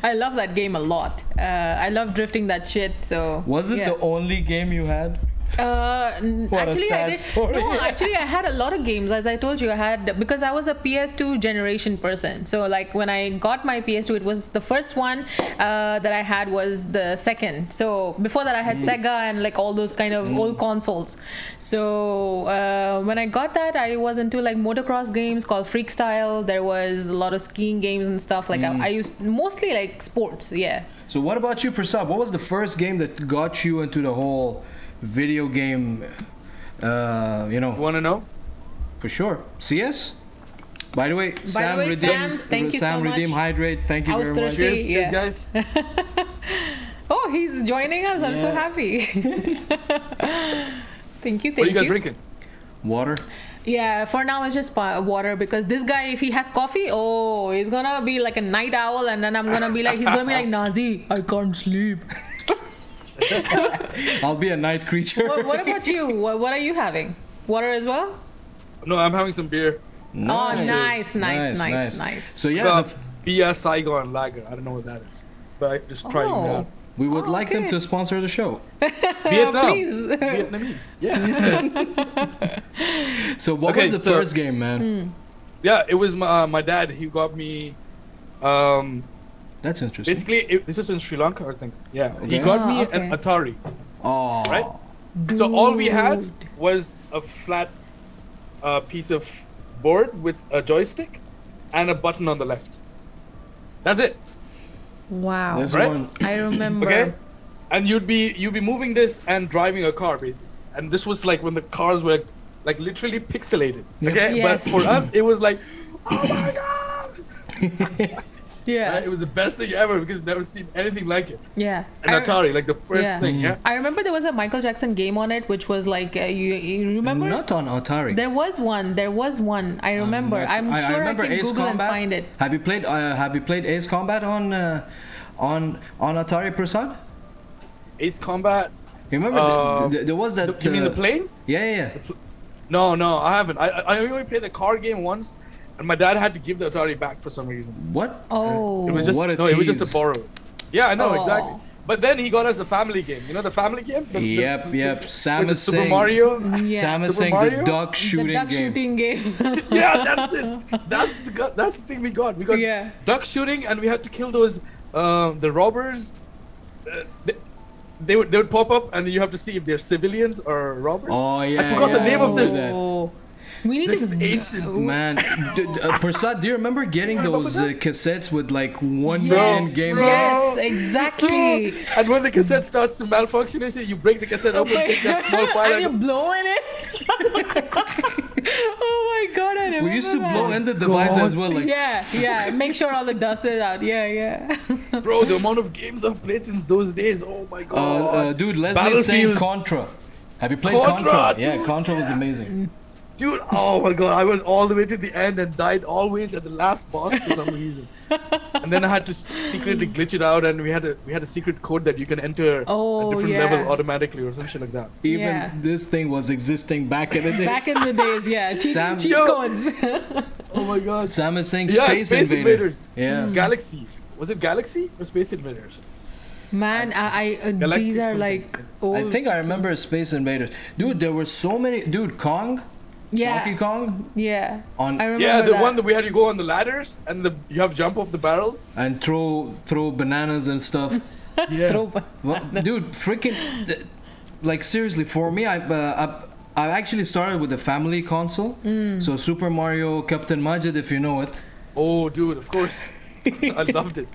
I love that game a lot. I love drifting that shit. So
Was it
yeah.
the only game you had? What a
Actually,
sad
I did.
story.
No, actually, I had a lot of games. As I told you, I had because I was a PS2 generation person. So, like when I got my PS2, it was the first one that I had was the second. So before that, I had Sega and like all those kind of old consoles. So when I got that, I was into like motocross games called Freakstyle. There was a lot of skiing games and stuff. Like I used mostly like sports. Yeah.
So what about you, Prasad? What was the first game that got you into the whole video game?
You wanna know?
For sure. CS? By the way, Sam
way,
Redeem.
Sam, thank you so
Sam Redeem
much.
Hydrate. Thank you
I was
very much.
thirsty.
Cheers,
Yeah.
cheers, guys.
Oh, he's joining us. I'm so
Yeah.
happy. Thank you.
What are you guys
you.
drinking?
Water.
Yeah, for now it's just water because this guy, if he has coffee, oh, he's gonna be like a night owl, and then I'm gonna be like, he's gonna be like Nazi, I can't sleep.
I'll be a night creature.
What about you? What are you having? Water as well?
No, I'm having some beer.
Nice.
So yeah,
The Bia Saigon Lager. I don't know what that is, but I just trying it out.
we would
Oh,
like them
okay.
to sponsor the show.
Vietnam.
Please.
Vietnamese. Yeah.
So what
Okay,
was the
so-
first game, man?
Yeah, it was my dad. He got me.
That's interesting.
Basically, this is in Sri Lanka, I think. Yeah. He
Okay.
got me
okay.
an Atari.
Oh,
Right? So all we had
Dude.
was a flat piece of board with a joystick and a button on the left. That's it.
Wow.
This
Right?
one.
I remember.
Okay. And you'd be moving this and driving a car, basically. And this was like when the cars were like literally pixelated.
Yeah.
Okay.
Yes.
But for us, it was like, oh my god!
Yeah.
Right? It was the best thing ever because I've never seen anything like it.
Yeah.
An Atari, like the first
Yeah.
thing. Yeah.
I remember there was a Michael Jackson game on it, which was like you remember?
Not on Atari.
There was one. I remember. I'm
I
sure I
remember
can
Ace
Google
Combat.
and find it.
Have you played Ace Combat on Atari, Prasad?
Ace Combat.
You remember there was that.
You mean the plane?
Yeah.
No, I haven't. I only played the car game once, and my dad had to give the Atari back for some reason.
What?
Oh.
It was just
What a
it was just
tease.
to borrow it. Yeah, I know
Oh.
exactly. But then he got us the family game. You know the family game?
Yep. Sam
with the
is
Super
saying
Mario.
Yeah.
Sam is
Super
saying the
Mario?
duck
The
shooting
duck
game.
shooting game.
Yeah, that's it. That's the thing we got. We got
Yeah.
duck shooting, and we had to kill those the robbers. They would pop up, and you have to see if they're civilians or robbers.
Oh yeah.
I forgot the name of this.
Oh. We need
This
to.
is ancient.
Man, Prasad, do you remember getting those cassettes with like 1
Yes,
million games?
bro.
yes, exactly.
And when the cassette starts to malfunction and shit, you break the cassette open, take that small file,
and you're
and
blowing it. Oh my god, I remember
We used to
that.
blow in the device as well. Like,
Yeah. Make sure all the dust is out. Yeah.
bro, the amount of games I've played since those days. Oh my god.
dude, Leslie's saying
Battlefield.
Contra. Have you played
Contra,
Contra?
dude.
Yeah, Contra was amazing.
Dude, oh my god, I went all the way to the end and died always at the last boss for some reason. And then I had to secretly glitch it out, and we had a secret code that you can enter a different level automatically or some shit like that.
Even
Yeah.
this thing was existing back in the day.
Back in the days, yeah.
Sam-
Cheat
Yo.
codes.
Oh my god.
Sam is saying
Yeah,
Space,
Space Invaders.
Yeah.
Galaxy. Was it Galaxy or Space Invaders?
Man,
Galactic
these are
something.
like old.
I think I remember Space Invaders. Dude, there were so many. Dude, Kong? Donkey
yeah,
Kong?
yeah.
On
I remember
Yeah, the
that.
one that we had to go on the ladders and you have to jump off the barrels.
and throw bananas and stuff.
Yeah.
Throw-
Well, dude, freaking, like seriously, for me, I actually started with the family console. So Super Mario, Captain Majid, if you know it.
Oh, dude, of course. I loved it.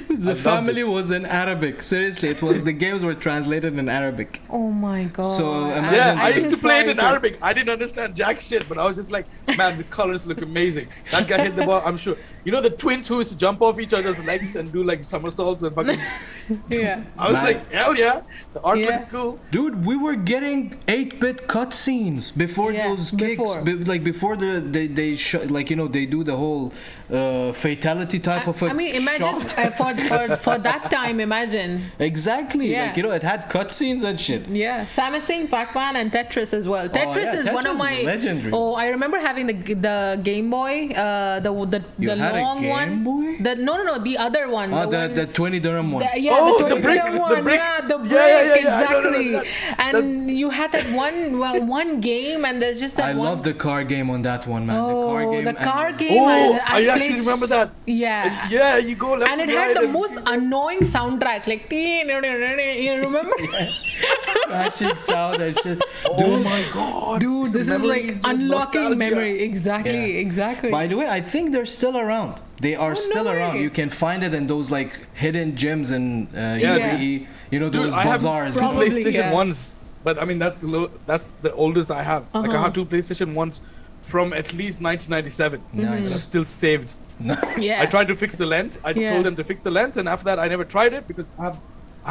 The
loved
family was in Arabic. Seriously, it was the games were translated in Arabic.
Oh my god.
So,
I-
imagine-
Yeah, I
I'm
used to play it
sorry
in
to-
Arabic. I didn't understand jack shit, but I was just like, man, these colors look amazing. That guy hit the ball, I'm sure. You know the twins who used to jump off each other's legs and do like somersaults and fucking...
Yeah.
I was
Man.
like, hell yeah, the art
Yeah.
looks cool.
Dude, we were getting 8-bit cutscenes before
Yeah,
those kicks.
before.
Like before they they do the whole fatality type of a
I mean, imagine
shot.
for that time. Imagine.
Exactly.
Yeah.
Like it had cutscenes and shit.
Yeah, Sam is saying Pac-Man and Tetris as well. Tetris
yeah,
is one
Tetris
of
is
my
legendary.
Oh, I remember having the Game Boy, the
You had a
long
Game
one.
Boy?
The no, the other one.
Oh,
one,
the 20 dirham one.
yeah,
Oh,
the
the
20
brick,
dirham
the
one.
brick.
Yeah, the brick.
Yeah. I know
Exactly.
that.
And you had that one game, and there's just that
I
one.
love the car game on that one, man.
Oh,
the car game.
the
and-
car game.
Oh, I
played
actually remember that.
Yeah.
Yeah, you go left
And it
to
had
right
the most annoying soundtrack, like you remember?
Crashing sound and shit.
Oh my god.
Dude, this is like
memories, dude,
unlocking
nostalgia.
memory. Exactly,
Yeah.
exactly.
By the way, I think they're still around. They are still
no
around.
way.
You can find it in those like hidden gems in
Yeah,
UAE. You know,
Dude,
those
I have
bazaars.
two
You know?
Probably,
PlayStation
yeah.
ones, but I mean that's the oldest I have. Like I have two PlayStation ones from at least 1997.
Nice.
That's still saved.
yeah.
I tried to fix the lens. I
Yeah.
told them to fix the lens, and after that, I never tried it because I have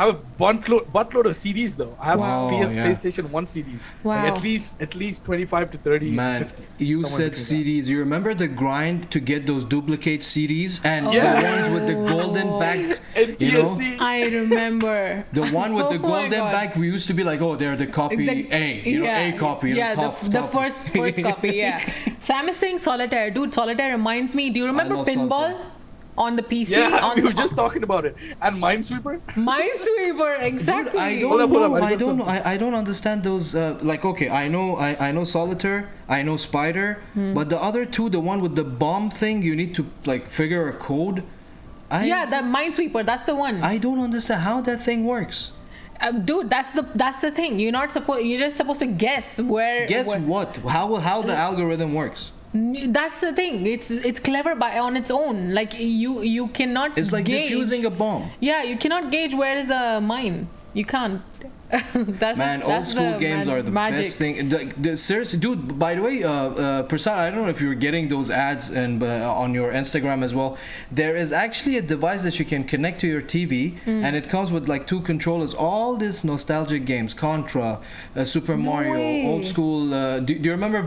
a buttload of CDs though. I have
Wow.
PS
Yeah.
PlayStation 1 CDs.
Wow.
Like at least 25 to 30.
Man,
50,
you
somewhere
said
between that.
CDs. You remember the grind to get those duplicate CDs and
Yeah.
the ones with the golden back.
And
You know,
TSC.
I remember.
the one with the
Oh my
golden
God.
back. We used to be like, oh, they're the copy A. You know, A copy.
Yeah,
top,
the
top.
first copy. Yeah. Sam is saying Solitaire, dude. Solitaire reminds me. Do you remember
love
pinball
Solitaire.
on the PC?
Yeah,
on
we were just talking about it. And Minesweeper.
Minesweeper, exactly.
I
Hold up,
don't
hold
know.
up,
I
I got
don't know. I don't understand those. Like, okay, I know Solitaire. I know Spider. But the other two, the one with the bomb thing, you need to like figure a code.
Yeah, the Minesweeper. That's the one.
I don't understand how that thing works.
Dude, that's the thing. You're just supposed to guess where.
Guess
where,
what? How the algorithm works?
That's the thing. It's clever on its own. Like you cannot.
It's like
gauge.
defusing a bomb.
Yeah, you cannot gauge where is the mine. You can't. that's
Man, old
that's
school
the
games are the
magic.
best thing. Seriously, dude. By the way, Prasad, I don't know if you're getting those ads and on your Instagram as well. There is actually a device that you can connect to your TV, and it comes with like two controllers. All these nostalgic games, Contra, Super Mario,
way.
old school. Do you remember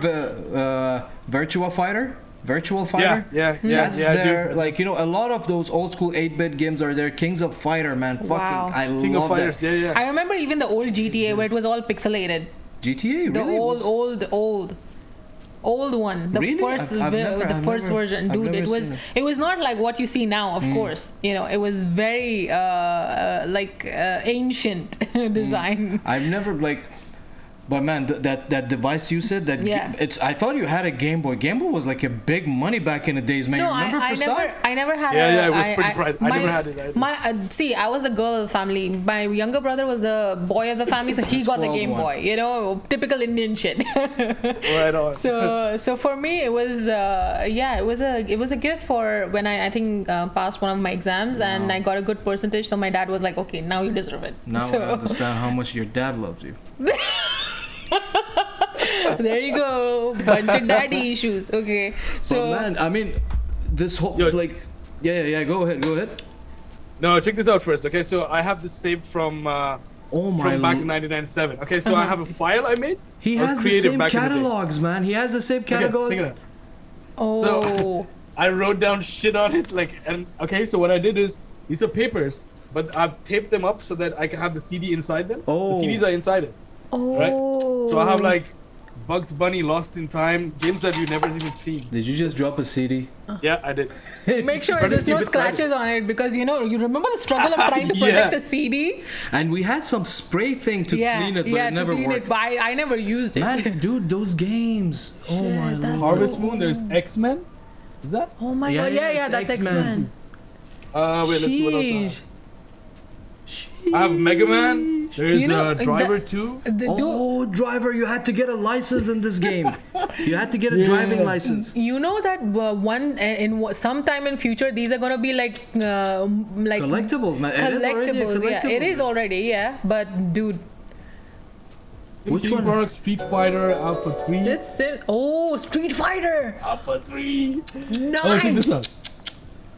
Virtua Fighter? Virtual Fighter?
Yeah.
That's
I do.
there. Like, you know, a lot of those old school 8-bit games are there. Kings of Fighter, man. Fucking,
Wow.
I
King
love
of Fighters.
that.
Yeah.
I remember even the old GTA where it was all pixelated.
GTA,
The
really?
old. Old one, the
Really?
first
I've never-
the
I've
first
never-
version,
I've
dude.
never
It was
seen
it was not like what you see now, of course. You know, it was very ancient design.
I've never like, but man, that device you said that
Yeah.
I thought you had a Game Boy. Game Boy was like a big money back in the days, man.
No,
You remember Prasad?
I never had.
Yeah, it was pretty pricey. I never had it either.
See, I was the girl of the family. My younger brother was the boy of the family, so he got the
spoiled
Game
one.
Boy. You know, typical Indian shit.
Right on.
So for me, it was it was a gift for when I think passed one of my exams and I got a good percentage. So my dad was like, okay, now you deserve it.
Now
So-
I understand how much your dad loves you.
There you go, bunch of daddy issues. Okay, so
But man, I mean, this whole
Yo.
like, yeah. Go ahead.
No, check this out first. Okay, so I have this saved from
Oh my!
back in 1997. Okay, so I have a file I made.
He
I was
has the
creative
same
back in the day.
catalogs, man. He has the same
Check
catalogs.
it out.
oh,
So I wrote down shit on it, so what I did is these are papers, but I've taped them up so that I can have the CD inside them.
Oh.
The CDs are inside it. Right? So I have like Bugs Bunny, Lost in Time, games that you've never even seen.
Did you just drop a CD?
Yeah, I did.
make sure
But
there's no
keep it
scratches on it because you remember the struggle of trying to protect
Yeah.
a CD.
And we had some spray thing to clean it, but it never
to clean
worked.
it, but I never used it.
Man, dude, those games. Oh my
Shit,
lord.
that's
Harvest
so-
Moon, there's X-Men. Is that?
Oh my
Yeah,
god,
yeah, it's
that's
X-Men.
X-Men.
Wait, let's see what else I have.
Sheesh.
I have Mega Man. There's
You know,
Driver 2.
The dude,
Oh, driver, you had to get a license in this game. You had to get a driving license.
you know that sometime in future these are gonna be like
Collectibles, man. It is already a
collectibles. Yeah, it
collectible.
is already. Yeah, but dude,
Which
King
one?
Product Street Fighter Alpha 3.
it's Street Fighter.
Alpha 3.
Nice.
Oh, check this out.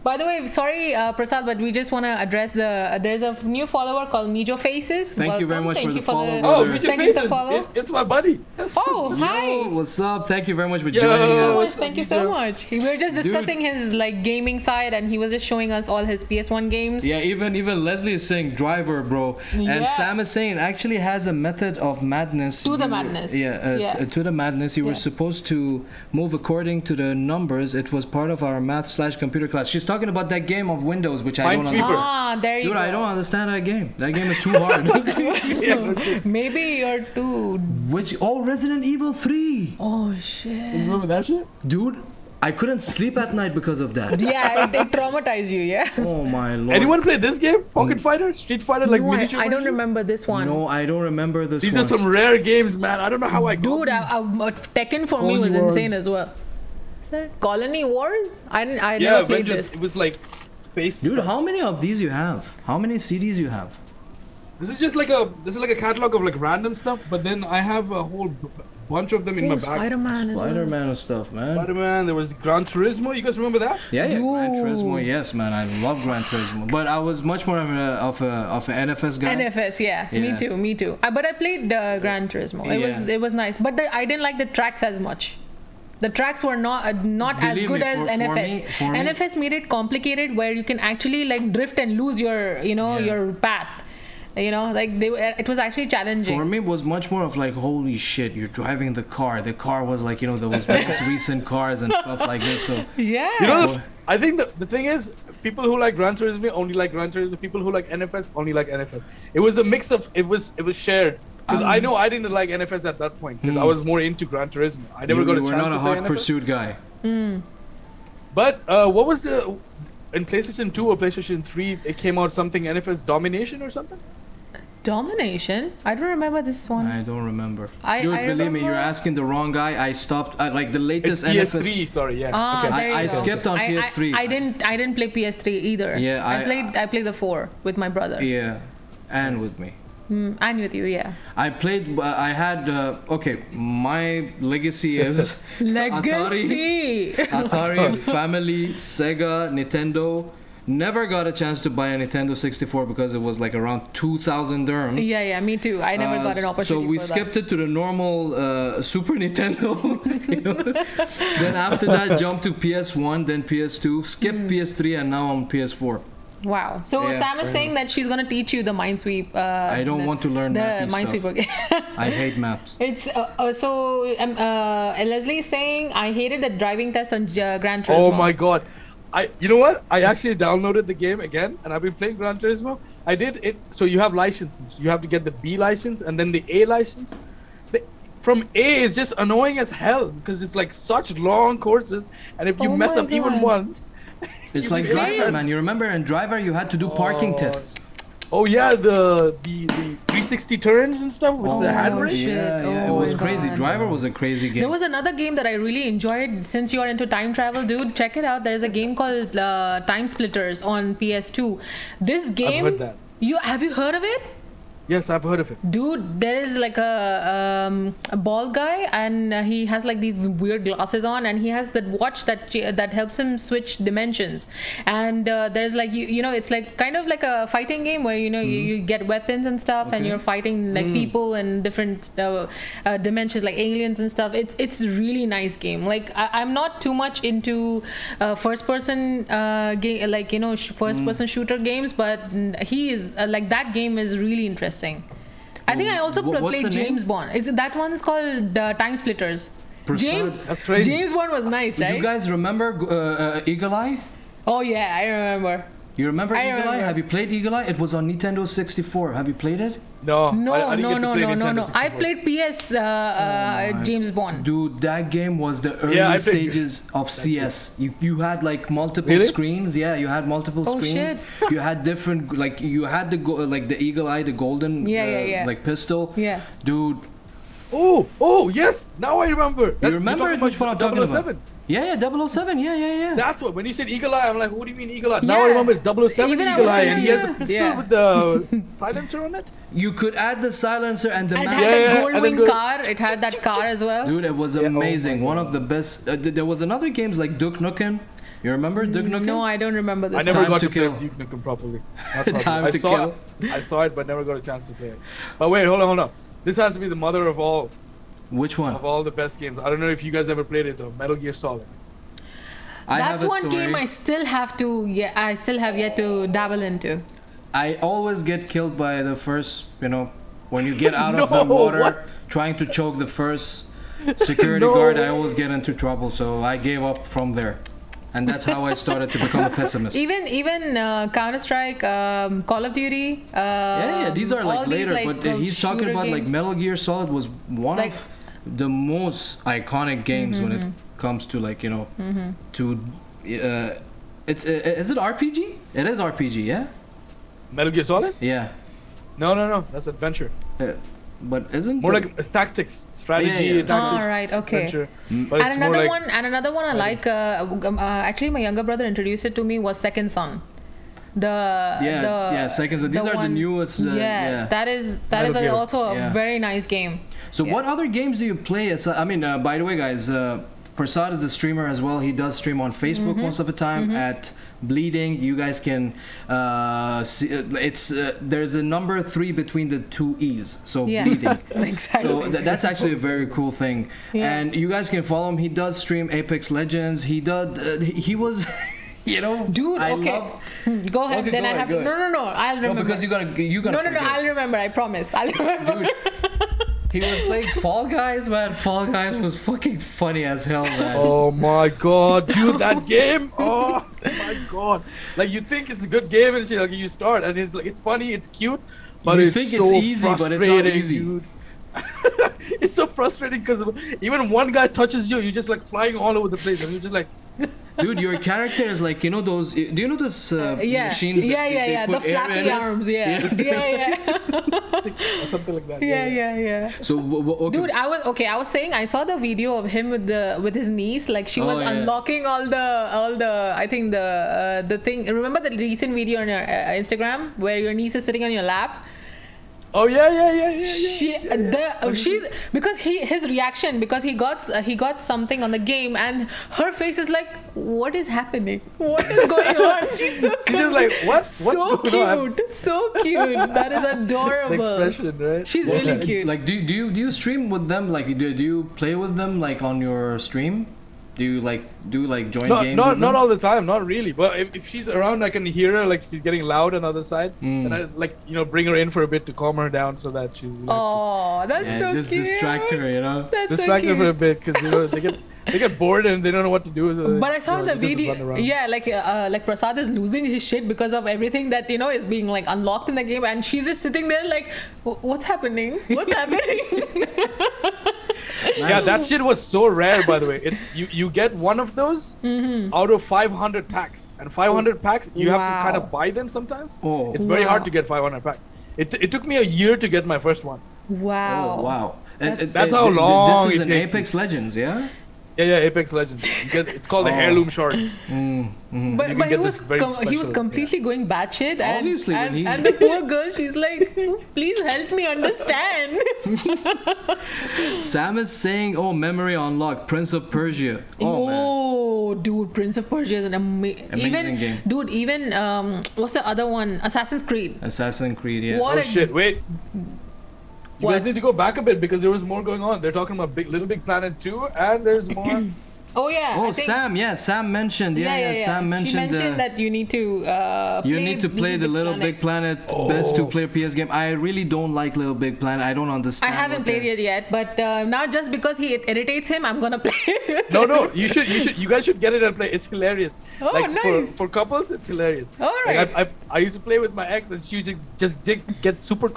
By the way, sorry, Prasad, but we just want to address there's a new follower called Mijo Faces.
Thank you very
Welcome.
much
Thank
for
you
the follow,
Oh,
brother.
Meet Your
Thank you for the
Faces.
follow.
It's my buddy.
Oh, hi.
Yo, what's up? Thank you very much for
Yo.
joining
Thank you so
us.
much. Thank you so much. We were just discussing his like gaming side, and he was just showing us all his PS1 games.
Yeah, even Leslie is saying driver, bro, and
Yeah.
Sam is saying actually has a method of madness.
To the
You-
madness.
Yeah,
Yeah.
to the madness. You were
Yeah.
supposed to move according to the numbers. It was part of our math/computer class. She's talking about that game of Windows, which I don't
Minesweeper.
understand.
Ah, there you
Dude,
go.
I don't understand that game. That game is too hard.
Maybe you're too.
Resident Evil 3.
Oh shit.
Remember that shit?
Dude, I couldn't sleep at night because of that.
Yeah, it traumatized you. Yeah.
Oh my lord.
Anyone play this game? Pocket Fighter? Street Fighter? Like
No,
miniature
I don't
versions?
remember this one.
No, I don't remember this
These
one.
are some rare games, man. I don't know how I got
Dude,
these.
Tekken for me
Colony
was
Wars.
insane as well. Is that Colony Wars? I
Yeah,
never played
Avengers.
this.
It was like space.
Dude,
stuff.
how many of these you have? How many CDs you have?
This is just like a catalog of like random stuff, but then I have a whole bunch of them in my bag.
Spider-Man as well.
Spider-Man and stuff, man.
Spider-Man. There was Gran Turismo. You guys remember that?
Yeah, Gran
Dude.
Turismo, yes, man. I love Gran Turismo. But I was much more of an NFS guy.
NFS, yeah.
Yeah.
Me too. But I played Gran Turismo. It was nice, but I didn't like the tracks as much. The tracks were not as
Believe
good
me,
as
for
NFS.
me-
NFS made it complicated where you can actually like drift and lose your your path. It was actually challenging.
For me, it was much more of like, holy shit, you're driving the car. The car was like, those most recent cars and stuff like this. So
Yeah.
You know, I think the thing is, people who like Gran Turismo only like Gran Turismo. People who like NFS only like NFS. It was a mix of it was shared. Because I know I didn't like NFS at that point because I was more into Gran Turismo. I never got a
you
chance
were not
to
a
play
hot
NFS.
pursuit guy.
But what was in PlayStation 2 or PlayStation 3? It came out something NFS Domination or something.
Domination? I don't remember this one.
I don't remember.
I
Dude, believe me, you're
remember-
asking the wrong guy. I stopped like the
It's
latest
PS3.
NFS.
Sorry, yeah.
Ah,
okay.
there you
I
go.
skipped on PS3.
I didn't play PS3 either.
Yeah,
I played the 4 with my brother.
Yeah, and with me.
And with you, yeah.
I played. I had. Okay, my legacy is
Legacy.
Atari, Family, Sega, Nintendo. Never got a chance to buy a Nintendo 64 because it was like around 2,000 dirhams.
Yeah, me too. I never got an opportunity.
So we
for
skipped it to the normal Super Nintendo. Then after that, jumped to PS1, then PS2, skipped PS3, and now I'm PS4.
Wow. So
Yeah,
Sam is
fair
saying that she's gonna teach you the Minesweep.
I don't want to learn
the
mathy
Minesweeper
stuff.
game.
I hate maps.
It's Leslie is saying I hated the driving test on Gran Turismo.
Oh my god. You know what? I actually downloaded the game again and I've been playing Gran Turismo. I did it. So you have licenses. You have to get the B license and then the A license. From A is just annoying as hell because it's like such long courses. And if you mess up even once.
It's like Driver, man. You remember in Driver you had to do parking tests.
Oh yeah, the 360 turns and stuff with the handbrake.
Yeah, it was crazy. Driver was a crazy game.
There was another game that I really enjoyed. Since you are into time travel, dude, check it out. There's a game called Time Splitters on PS2. This game,
I've heard that.
Have you heard of it?
Yes, I've heard of it.
Dude, there is like a bald guy and he has like these weird glasses on and he has that watch that helps him switch dimensions. And there's like you know it's like kind of like a fighting game where you get weapons and stuff and you're fighting like people and different dimensions like aliens and stuff. It's really nice game. Like I'm not too much into first person game like first person shooter games, but he is like that game is really interesting. I think I also played James Bond. That one's called Time Splitters.
Prasad.
That's crazy.
James Bond was nice, right?
You guys remember Eagle Eye?
Oh yeah, I remember.
You remember Eagle Eye? Have you played Eagle Eye? It was on Nintendo 64. Have you played it?
No.
No.
Nintendo 64.
I've played PS James Bond.
Dude, that game was the early stages of CS. You had like multiple screens. Yeah, you had multiple screens.
Shit.
You had different you had the Eagle Eye, the golden like pistol.
Yeah.
Dude.
Oh yes. Now I remember.
You remember which one I'm talking about? Yeah, 007. Yeah.
That's what. When you said Eagle Eye, I'm like, what do you mean Eagle Eye? Now I remember it's 007
Even
Eagle Eye, and he has a pistol with the silencer on it.
You could add the silencer and the
It
map.
had that gold wing car. It had that car as well.
Dude, it was amazing. One of the best. There was another games like Duke Nukem. You remember Duke Nukem?
No, I don't remember this.
I never got to
kill.
play Duke Nukem properly. I saw it, but never got a chance to play it. But wait, hold on. This has to be the mother of all.
Which one?
Of all the best games. I don't know if you guys ever played it though. Metal Gear Solid.
That's one game I still have yet to dabble into.
I always get killed by the first, when you get out of the water trying to choke the first security guard, I always get into trouble. So I gave up from there. And that's how I started to become a pessimist.
Even Counter-Strike, Call of Duty.
These are like later, but he's talking about games. Like Metal Gear Solid was one of the most iconic games when it comes to to is it RPG? It is RPG, yeah.
Metal Gear Solid?
Yeah.
No, that's adventure.
But isn't
more like strategy, tactics.
All right, okay.
Adventure.
And another one I like. Actually, my younger brother introduced it to me was Second Son.
Second Son. These are the newest.
That is also a very nice game.
So what other games do you play? By the way, guys, Prasad is a streamer as well. He does stream on Facebook most of the time at Bleeding. You guys can see there's a number 3 between the 2 E's, so Bleeding.
Exactly.
So that's actually a very cool thing. And you guys can follow him. He does stream Apex Legends. He was dude,
go ahead. Then I have to. No. I'll remember.
No, because you gotta.
No. I'll remember. I promise. I'll remember.
Dude, he was playing Fall Guys, man. Fall Guys was fucking funny as hell, man.
Oh my god, dude, that game! Oh my god! Like you think it's a good game and shit, like you start and it's like it's funny, it's cute, but
you
it's
think
so
it's easy, but it's not easy.
Dude. It's so frustrating because even one guy touches you, you're just like flying all over the place, and you're just like.
Dude, your character is like those. Do you know those machines?
They
put
the flappy arms. Yeah.
Something like that.
Yeah.
So, okay.
Dude, I was saying I saw the video of him with his niece. Like she was unlocking all the. I think the thing. Remember the recent video on your Instagram where your niece is sitting on your lap.
Oh yeah.
She's because his reaction because he got something on the game and her face is like, what is happening? What is going on? She's
just like, what's
so
going
cute, so cute. That is adorable.
The expression, right?
She's really cute.
Like, do you stream with them? Like, do you play with them like on your stream? Do you like join
Not
games?
not
with
not
them?
all the time, not really. But if she's around, I can hear her like she's getting loud on the other side, and I like bring her in for a bit to calm her down so that she relaxes.
Oh, that's
Yeah,
so
just
cute.
distract her, you know.
That's
Distract
so
her
cute.
for a bit because they get bored and they don't know what to do. So
But I saw in the
they just run
video,
around.
yeah, like Prasad is losing his shit because of everything that is being like unlocked in the game, and she's just sitting there like, what's happening? What's happening?
Yeah, that shit was so rare, by the way. It's you get one of those out of 500 packs, and 500 packs you have to kind
Wow.
of buy them sometimes.
Oh.
It's very hard
Wow.
to get 500 packs. It took me a year to get my first one.
Wow.
Oh wow.
That's how long
This is
it
an
takes
Apex Legends, yeah.
Yeah, Apex Legends. It's called the heirloom shorts.
But,
You can
but he
get
was
this very
he was
special-
completely going batshit, and,
Obviously, when
and,
he's-
and the poor girl, she's like, please help me understand.
Sam is saying, "Oh, memory unlocked, Prince of Persia." Oh man.
Oh, dude, Prince of Persia is an
Amazing game.
Dude, even what's the other one? Assassin's Creed.
Assassin's Creed, yeah.
What
Oh
a-
shit! Wait. You
What?
guys need to go back a bit because there was more going on. They're talking about Little Big Planet 2, and there's more.
Oh yeah.
Oh,
I think,
Sam, yeah, Sam mentioned, yeah. Sam
She
mentioned,
mentioned that you need to.
you need to play the Little Big Planet best two-player PS game. I really don't like Little Big Planet. I don't
I
understand.
haven't
what
played
they're-
it yet, but now just because it irritates him, I'm gonna play it.
No, you guys should get it and play. It's hilarious.
Oh,
like
nice.
for couples, it's hilarious.
All
Like,
right.
I used to play with my ex, and she just gets super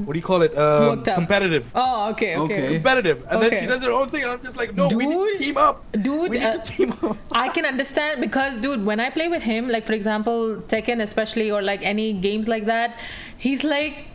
what do you call it?
Worked up.
Competitive.
Oh, okay.
Okay.
Competitive, and then
Okay.
she does her own thing, and I'm just like, no, we need
Dude,
to team up.
dude,
we need to team up.
I can understand because, dude, when I play with him, like for example, Tekken especially, or like any games like that, he's like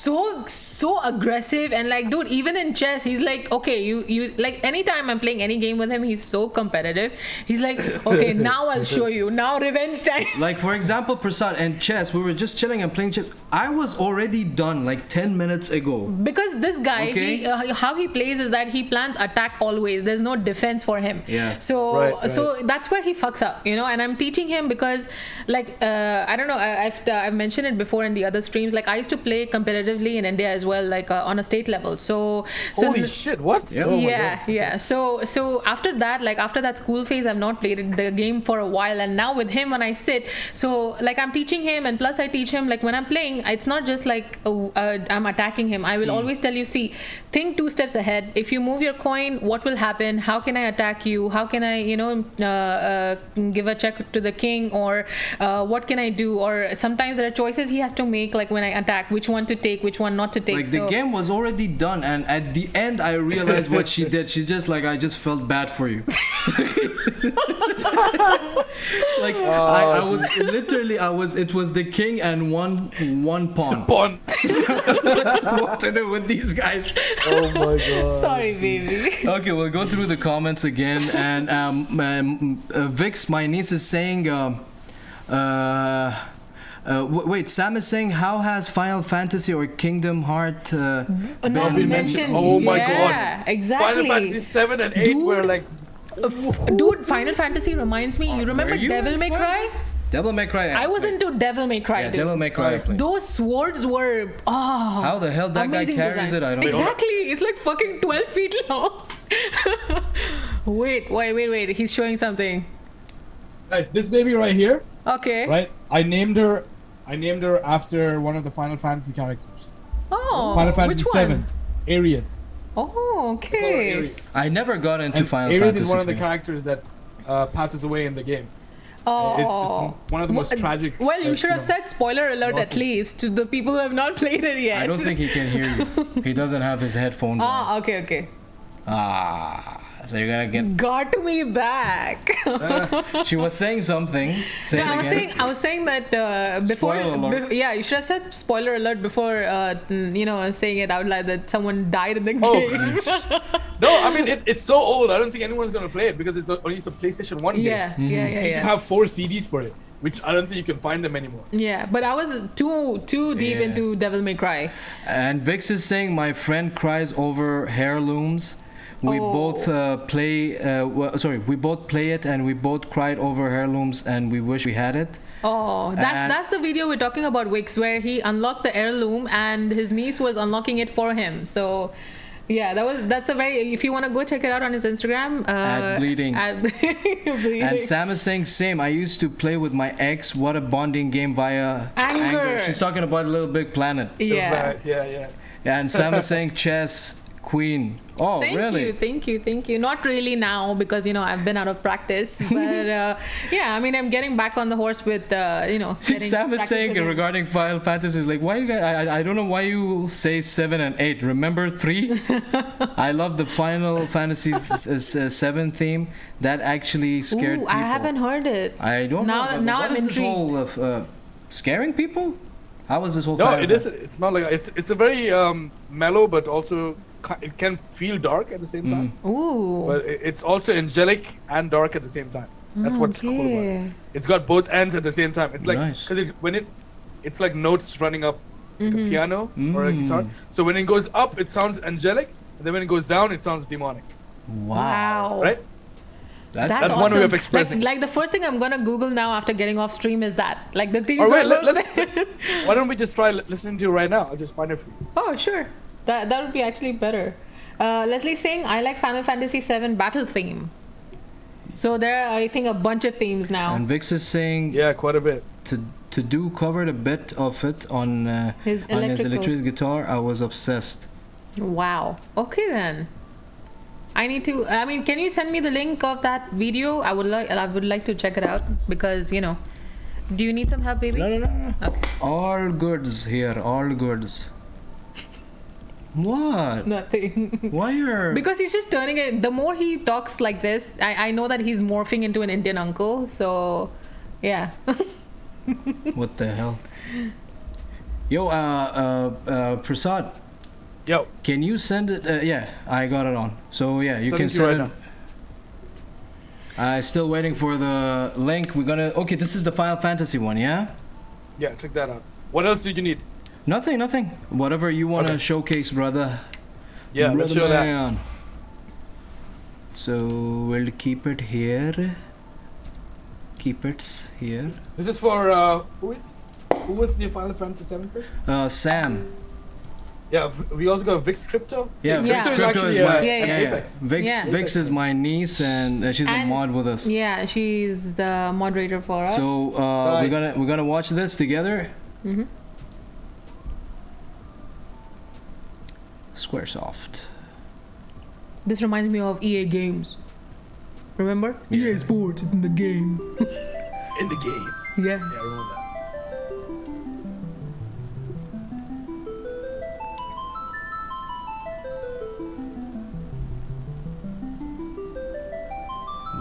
so aggressive, and like, dude, even in chess, he's like, okay, you like anytime I'm playing any game with him, he's so competitive. He's like, okay, now I'll show you. Now revenge time.
Like, for example, Prasad and chess, we were just chilling and playing chess. I was already done like 10 minutes ago.
Because this guy,
Okay.
how he plays is that he plans attack always. There's no defense for him.
Yeah.
So
Right.
so that's where he fucks up, And I'm teaching him because, like, I don't know. I've mentioned it before in the other streams. Like, I used to play competitively in India as well, like on a state level. So
Holy shit! What?
Yeah.
Oh my
yeah,
God.
yeah. So after that, like after that school phase, I've not played the game for a while, and now with him, when I sit, so like I'm teaching him, and plus I teach him, like when I'm playing, it's not just like I'm attacking him. I will always tell you, see, think 2 steps ahead. If you move your coin, what will happen? How can I attack you? How can I, give a check to the king, or what can I do? Or sometimes there are choices he has to make, like when I attack, which one to take, which one not to take.
Like, the game was already done, and at the end, I realized what she did. She's just like, I just felt bad for you. Like, I was literally, it was the king and one pawn.
Pawn.
What to do with these guys?
Oh my God.
Sorry, baby.
Okay, we'll go through the comments again. And Vix, my niece, is saying, wait, Sam is saying, how has Final Fantasy or Kingdom Heart
Not
been
mentioned.
Oh my
Yeah,
God.
exactly.
Final Fantasy 7 and 8
Dude.
were like.
Dude, Final Fantasy reminds me. You remember
Were you
Devil
in
May
Final-
Cry?
Devil May Cry?
I was into Devil May Cry,
Yeah,
dude.
Devil May Cry. I played.
Those swords were
How the hell that guy
amazing
carries
design.
it? I don't know.
Exactly, it's like fucking 12 feet long. Wait. He's showing something.
Guys, this baby right here,
Okay.
right? I named her after one of the Final Fantasy characters.
Oh,
Final Fantasy
which
7,
one?
Aerith.
Oh, okay.
I never got into
And
Final
Aerith
Fantasy.
is one of the
3.
characters that passes away in the game.
Oh,
It's one of the most tragic.
Well, you should have said spoiler alert
losses.
at least to the people who have not played it yet.
I don't think he can hear you. He doesn't have his headphones on.
Ah, okay.
So you're gonna get.
Got me back.
She was saying something. Say
No,
it again.
I was saying that before,
Spoiler alert.
yeah, you should have said spoiler alert before, saying it out loud that someone died in the
Oh.
game.
No, I mean it's so old. I don't think anyone's gonna play it because it's only a PlayStation 1 game.
Yeah,
Mm-hmm.
yeah.
You have 4 CDs for it, which I don't think you can find them anymore.
Yeah, but I was too deep
Yeah.
into Devil May Cry.
And Vix is saying, my friend cries over heirlooms. We
Oh.
both we both play it, and we both cried over heirlooms, and we wish we had it.
Oh, that's the video we're talking about, Wix, where he unlocked the heirloom and his niece was unlocking it for him. So Yeah, that's a very. If you want to go check it out on his Instagram,
At bleeding.
Bleeding.
And Sam is saying same. I used to play with my ex. What a bonding game via
Anger.
She's talking about Little Big Planet.
Yeah.
Yeah.
And Sam is saying chess queen. Oh, really?
Thank you. Not really now because I've been out of practice, but yeah, I mean I'm getting back on the horse with
Sam is saying regarding Final Fantasy is like, why you guys? I don't know why you say 7 and 8. Remember 3? I love the Final Fantasy 7 theme. That actually scared people.
I haven't heard it.
I don't know.
Now
what
I'm
is this
intrigued.
whole of scaring people? How was this whole?
No,
Final
it is. It's not like it's a very mellow, but also it can feel dark at the same time.
Ooh.
But it's also angelic and dark at the same time. That's what's cool about it. It's got both ends at the same time. It's like
Nice.
because it's like notes running up like a piano or a guitar. So when it goes up, it sounds angelic, and then when it goes down, it sounds demonic.
Wow.
Right?
That's
That's
awesome.
one way of expressing.
Like the first thing I'm gonna Google now after getting off stream is that. Like the theme
Or wait,
song.
why don't we just try listening to it right now? I'll just find it for you.
Oh, sure. That would be actually better. Leslie's saying, I like Final Fantasy VII battle theme. So there are, I think, a bunch of themes now.
And Vix is saying
Yeah, quite a bit.
to do covered a bit of it on
His
on his
electrical.
electric guitar. I was obsessed.
Wow. Okay then. I need to. I mean, can you send me the link of that video? I would like to check it out because Do you need some help, baby?
No.
Okay.
All goods here. All goods. What?
Nothing.
Why are?
Because he's just turning it. The more he talks like this, I know that he's morphing into an Indian uncle. So, yeah.
What the hell? Yo, Prasad.
Yo,
Can you send it? Yeah, I got it on. So yeah, you
Send
can
it to you
send
right
it. Still waiting for the link. We're gonna. Okay, this is the Final Fantasy one, yeah?
yeah, check that out. What else did you need?
Nothing. Whatever you wanna
Okay.
showcase, brother.
Yeah, let's show that.
Man. So we'll keep it here. Keep it here.
This is for who was the Final Fantasy 7 person?
Sam.
Yeah, we also got Vix Crypto.
Yeah,
Yeah.
Vix Crypto is my
Yeah.
Apex.
Vix.
Yeah.
Vix is my niece, and she's a
And-
mod with us.
Yeah, she's the moderator for us.
So
Nice.
we're gonna watch this together.
Mhm.
Squaresoft.
This reminds me of EA Games. Remember? EA Sports in the game.
In the game.
Yeah.
Yeah, I remember that.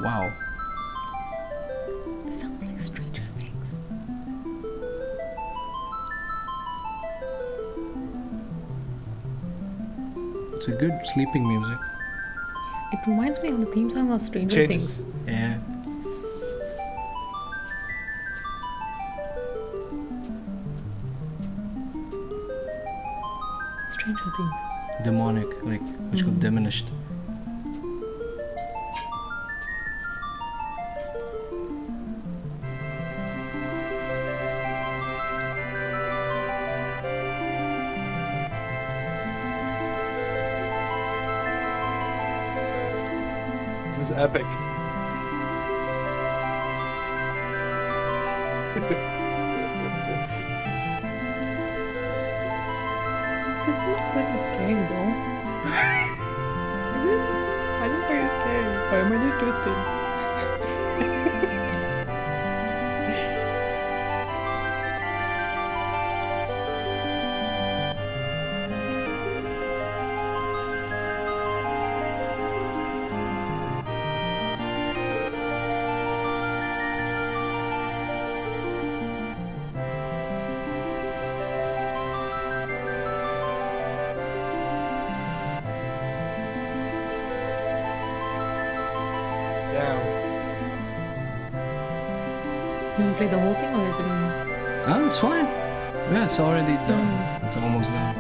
Wow.
This sounds like Stranger Things.
It's a good sleeping music.
It reminds me of the theme song of Stranger
Changes.
Things.
Yeah.
Stranger Things.
Demonic, like which got diminished.
This is epic.
This is pretty scary though. I don't think it's scary. Or am I just twisted?
Damn.
You want to play the whole thing or is it on?
Oh, it's fine. Yeah, it's already done. It's almost done.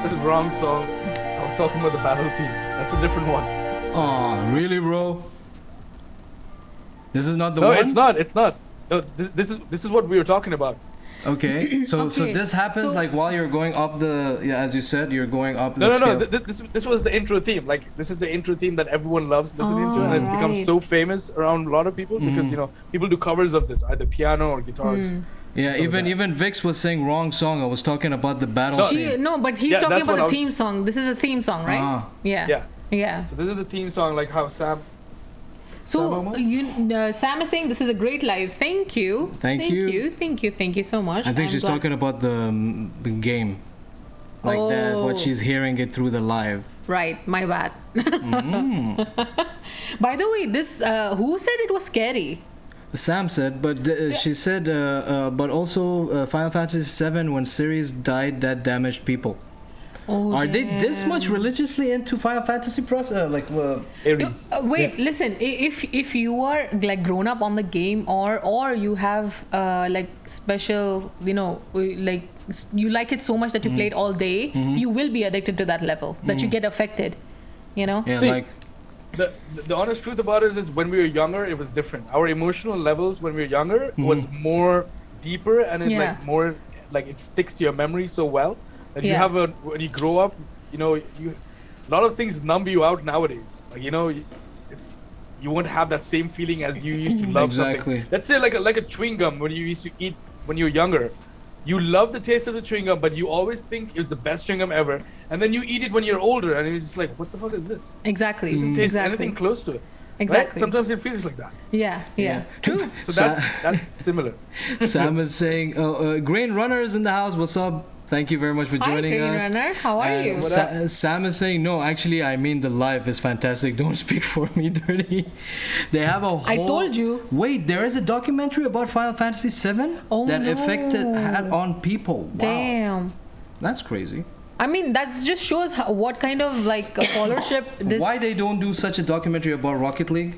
This is wrong song. I was talking about the battle theme. That's a different one.
Oh, really, bro? This is not the
No,
one?
it's not. No, this is what we were talking about.
Okay, so this happens
so-
like while you're going up as you said, you're going up the
No.
scale.
This was the intro theme. Like, this is the intro theme that everyone loves listening to, and it's become
right.
so famous around a lot of people because people do covers of this, either piano or guitars.
Yeah, even Vix was saying wrong song. I was talking about the battle theme.
No, but he's
Yeah,
talking
that's what
about
I
the
was-
theme song. This is a theme song, right?
Ah.
Yeah.
Yeah. So this is the theme song, like how Sam.
So
Sam
Sam is saying this is a great live. Thank you.
Thank you.
Thank you so much.
I think
I'm
she's
glad-
talking about the game. Like that, what
Oh.
she's hearing it through the live.
Right, my bad. By the way, this who said it was scary?
Sam said, but she said, but also Final Fantasy VII, when Sirius died, that damaged people.
Oh,
Are they this much religiously into Final Fantasy
Aries.
Wait, listen. If you are like grown up on the game, or you have like special, like you like it so much that you play it all day, you will be addicted to that level that you get affected.
Yeah,
See,
like
The honest truth about it is, when we were younger, it was different. Our emotional levels when we were younger was more deeper, and it's
Yeah.
like more like it sticks to your memory so well that you
Yeah.
have when you grow up, a lot of things numb you out nowadays. Like, you won't have that same feeling as you used to love
Exactly.
something. Let's say like a chewing gum when you used to eat when you were younger. You love the taste of the chewing gum, but you always think it's the best chewing gum ever. And then you eat it when you're older, and you're just like, what the fuck is this?
Exactly.
It doesn't taste
Exactly.
anything close to it.
Exactly.
Right? Sometimes it feels like that.
Yeah. True.
So that's similar.
Sam is saying, Grain Runner is in the house. What's up? Thank you very much for
Hi,
joining
Green
us.
Runner. How are you?
Sam is saying, no, actually, I mean the live is fantastic. Don't speak for me, dirty. They have a whole...
I told you.
Wait, there is a documentary about Final Fantasy VII
Oh,
that
no.
had on people. Wow.
Damn.
That's crazy.
I mean, that just shows what kind of like a followership this.
Why they don't do such a documentary about Rocket League?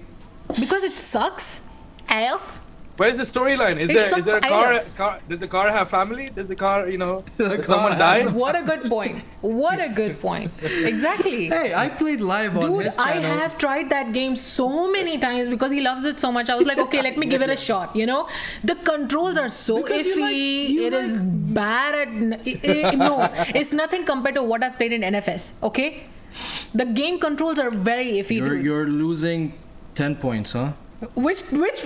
Because it sucks. Else.
Where's the storyline? Is
It
there a
sucks
car? Does the car have family? Does the car, does someone
car
die?
has
What a good point. What a good point. Exactly.
Hey, I played live on
Dude,
his
I
channel.
have tried that game so many times because he loves it so much. I was like, okay, let me give it a shot. The controls are so
Because you
iffy.
like-
It is bad at no. It's nothing compared to what I've played in NFS. Okay, the game controls are very iffy. Dude.
You're losing 10 points, huh?
Which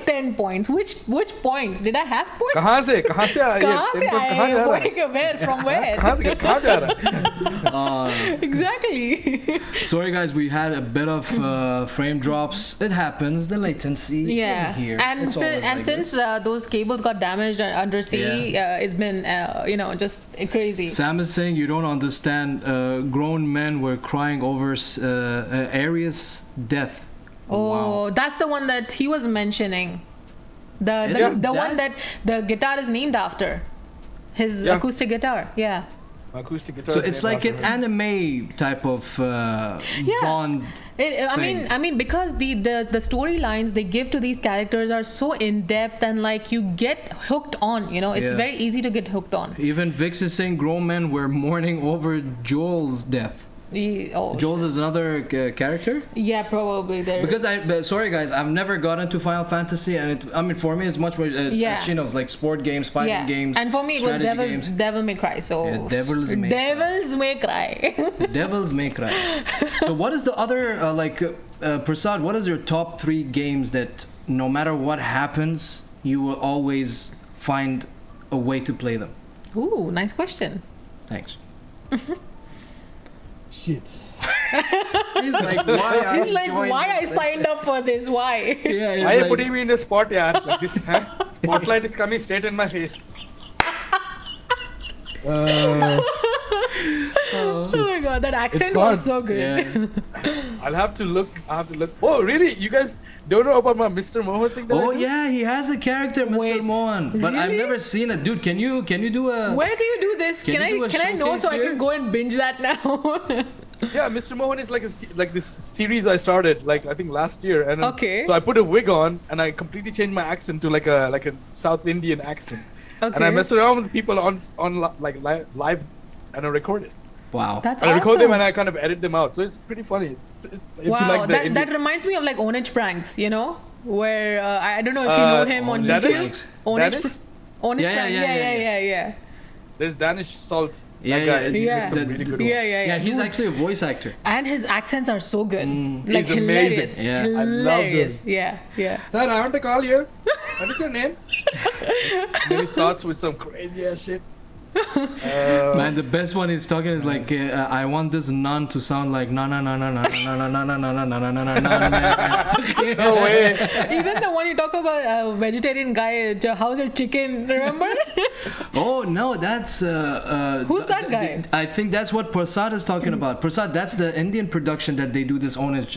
10 points? Which points? Did I have points?
कहाँ से आया ये?
कहाँ से
Input
आए
कहाँ जा रहा है?
हैं? Where? From where?
कहाँ जा रहा है?
Exactly.
Sorry guys, we had a bit of frame drops. It happens, the latency
Yeah,
in here.
and
It's always like
since
this.
those cables got damaged under sea, it's been just crazy.
Sam is saying you don't understand. Grown men were crying over Arius' death.
Oh,
Wow.
that's the one that he was mentioning. The
Yeah.
one that the guitar is named after. His
Yeah.
acoustic guitar. Yeah.
Acoustic guitar.
So it's like an anime type of Bond.
I mean, because the storylines they give to these characters are so in depth and like you get hooked on. It's
Yeah.
very easy to get hooked on.
Even Vix is saying grown men were mourning over Joel's death. Joel's is another character?
Yeah, probably there.
Because sorry guys, I've never gotten to Final Fantasy, and for me it's much more. She knows like sport games, fighting games.
And for me it was
strategy
Devil May Cry. So
Yeah, Devils May
Cry.
Devils May Cry. So what is the other Prasad? What is your top 3 games that no matter what happens, you will always find a way to play them?
Ooh, nice question.
Thanks.
Shit.
He's like, why
I signed up for this? Why?
Yeah,
Why are you putting me in the spot, yeah? Like this, huh? Spotlight is coming straight in my face.
Oh my god, that accent
It's
was
hard.
so good.
Yeah.
I'll have to look. Oh, really? You guys don't know about my Mr. Mohan thing? That I
Oh
do?
yeah, he has a character, Mr.
Wait,
Mohan, but I've
really?
never seen it. Dude, can you do a?
Where do you do this?
Can you do a
Can I know
showcase
so I
here?
can go and binge that now?
Yeah, Mr. Mohan is like this series I started I think last year, and then-
Okay.
So I put a wig on and I completely changed my accent to like a South Indian accent, and I
Okay.
mess around with people on live and I record it.
Wow.
That's
I
awesome.
record them and I kind of edit them out, so it's pretty funny. It's if you
Wow,
like the
that
indie-
reminds me of like Onage pranks, you know, where I don't know if you know him on
Onage
YouTube.
pranks.
Danish?
Onage
Yeah,
prank. Yeah.
There's Danish Salt.
Yeah,
That guy,
yeah,
he
yeah.
makes some
The-
really good
Yeah,
ones.
yeah.
Yeah, he's
Dude,
actually a voice actor.
and his accents are so good. Like
He's
hilarious.
amazing.
Yeah.
I love
Hilarious.
those.
Yeah.
Sir, I want to call you. What is your name? Then he starts with some crazy ass shit.
Man, the best one he's talking is like, I want this nun to sound like na na na na na na na na na na na na na na.
No way.
Even the one you talk about, vegetarian guy, how's your chicken? Remember?
Oh no, that's
Who's that guy?
I think that's what Prasad is talking about. Prasad, that's the Indian production that they do this Onage,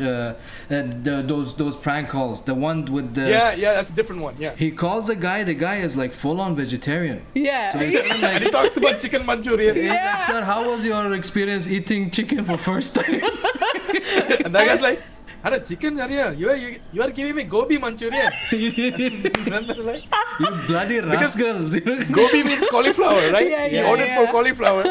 those prank calls. The one with the
Yeah, that's a different one. Yeah.
He calls the guy is like full on vegetarian.
Yeah.
So he's telling him,
And he
like,
talks about chicken Manchurian.
he's like, sir, how was your experience eating chicken for first time?
And that guy's like, "Hada chicken area. You are giving me gobi Manchurian." And then they're like,
You bloody rascals.
gobi means cauliflower, right?
Yeah,
He
yeah,
ordered
yeah.
for cauliflower.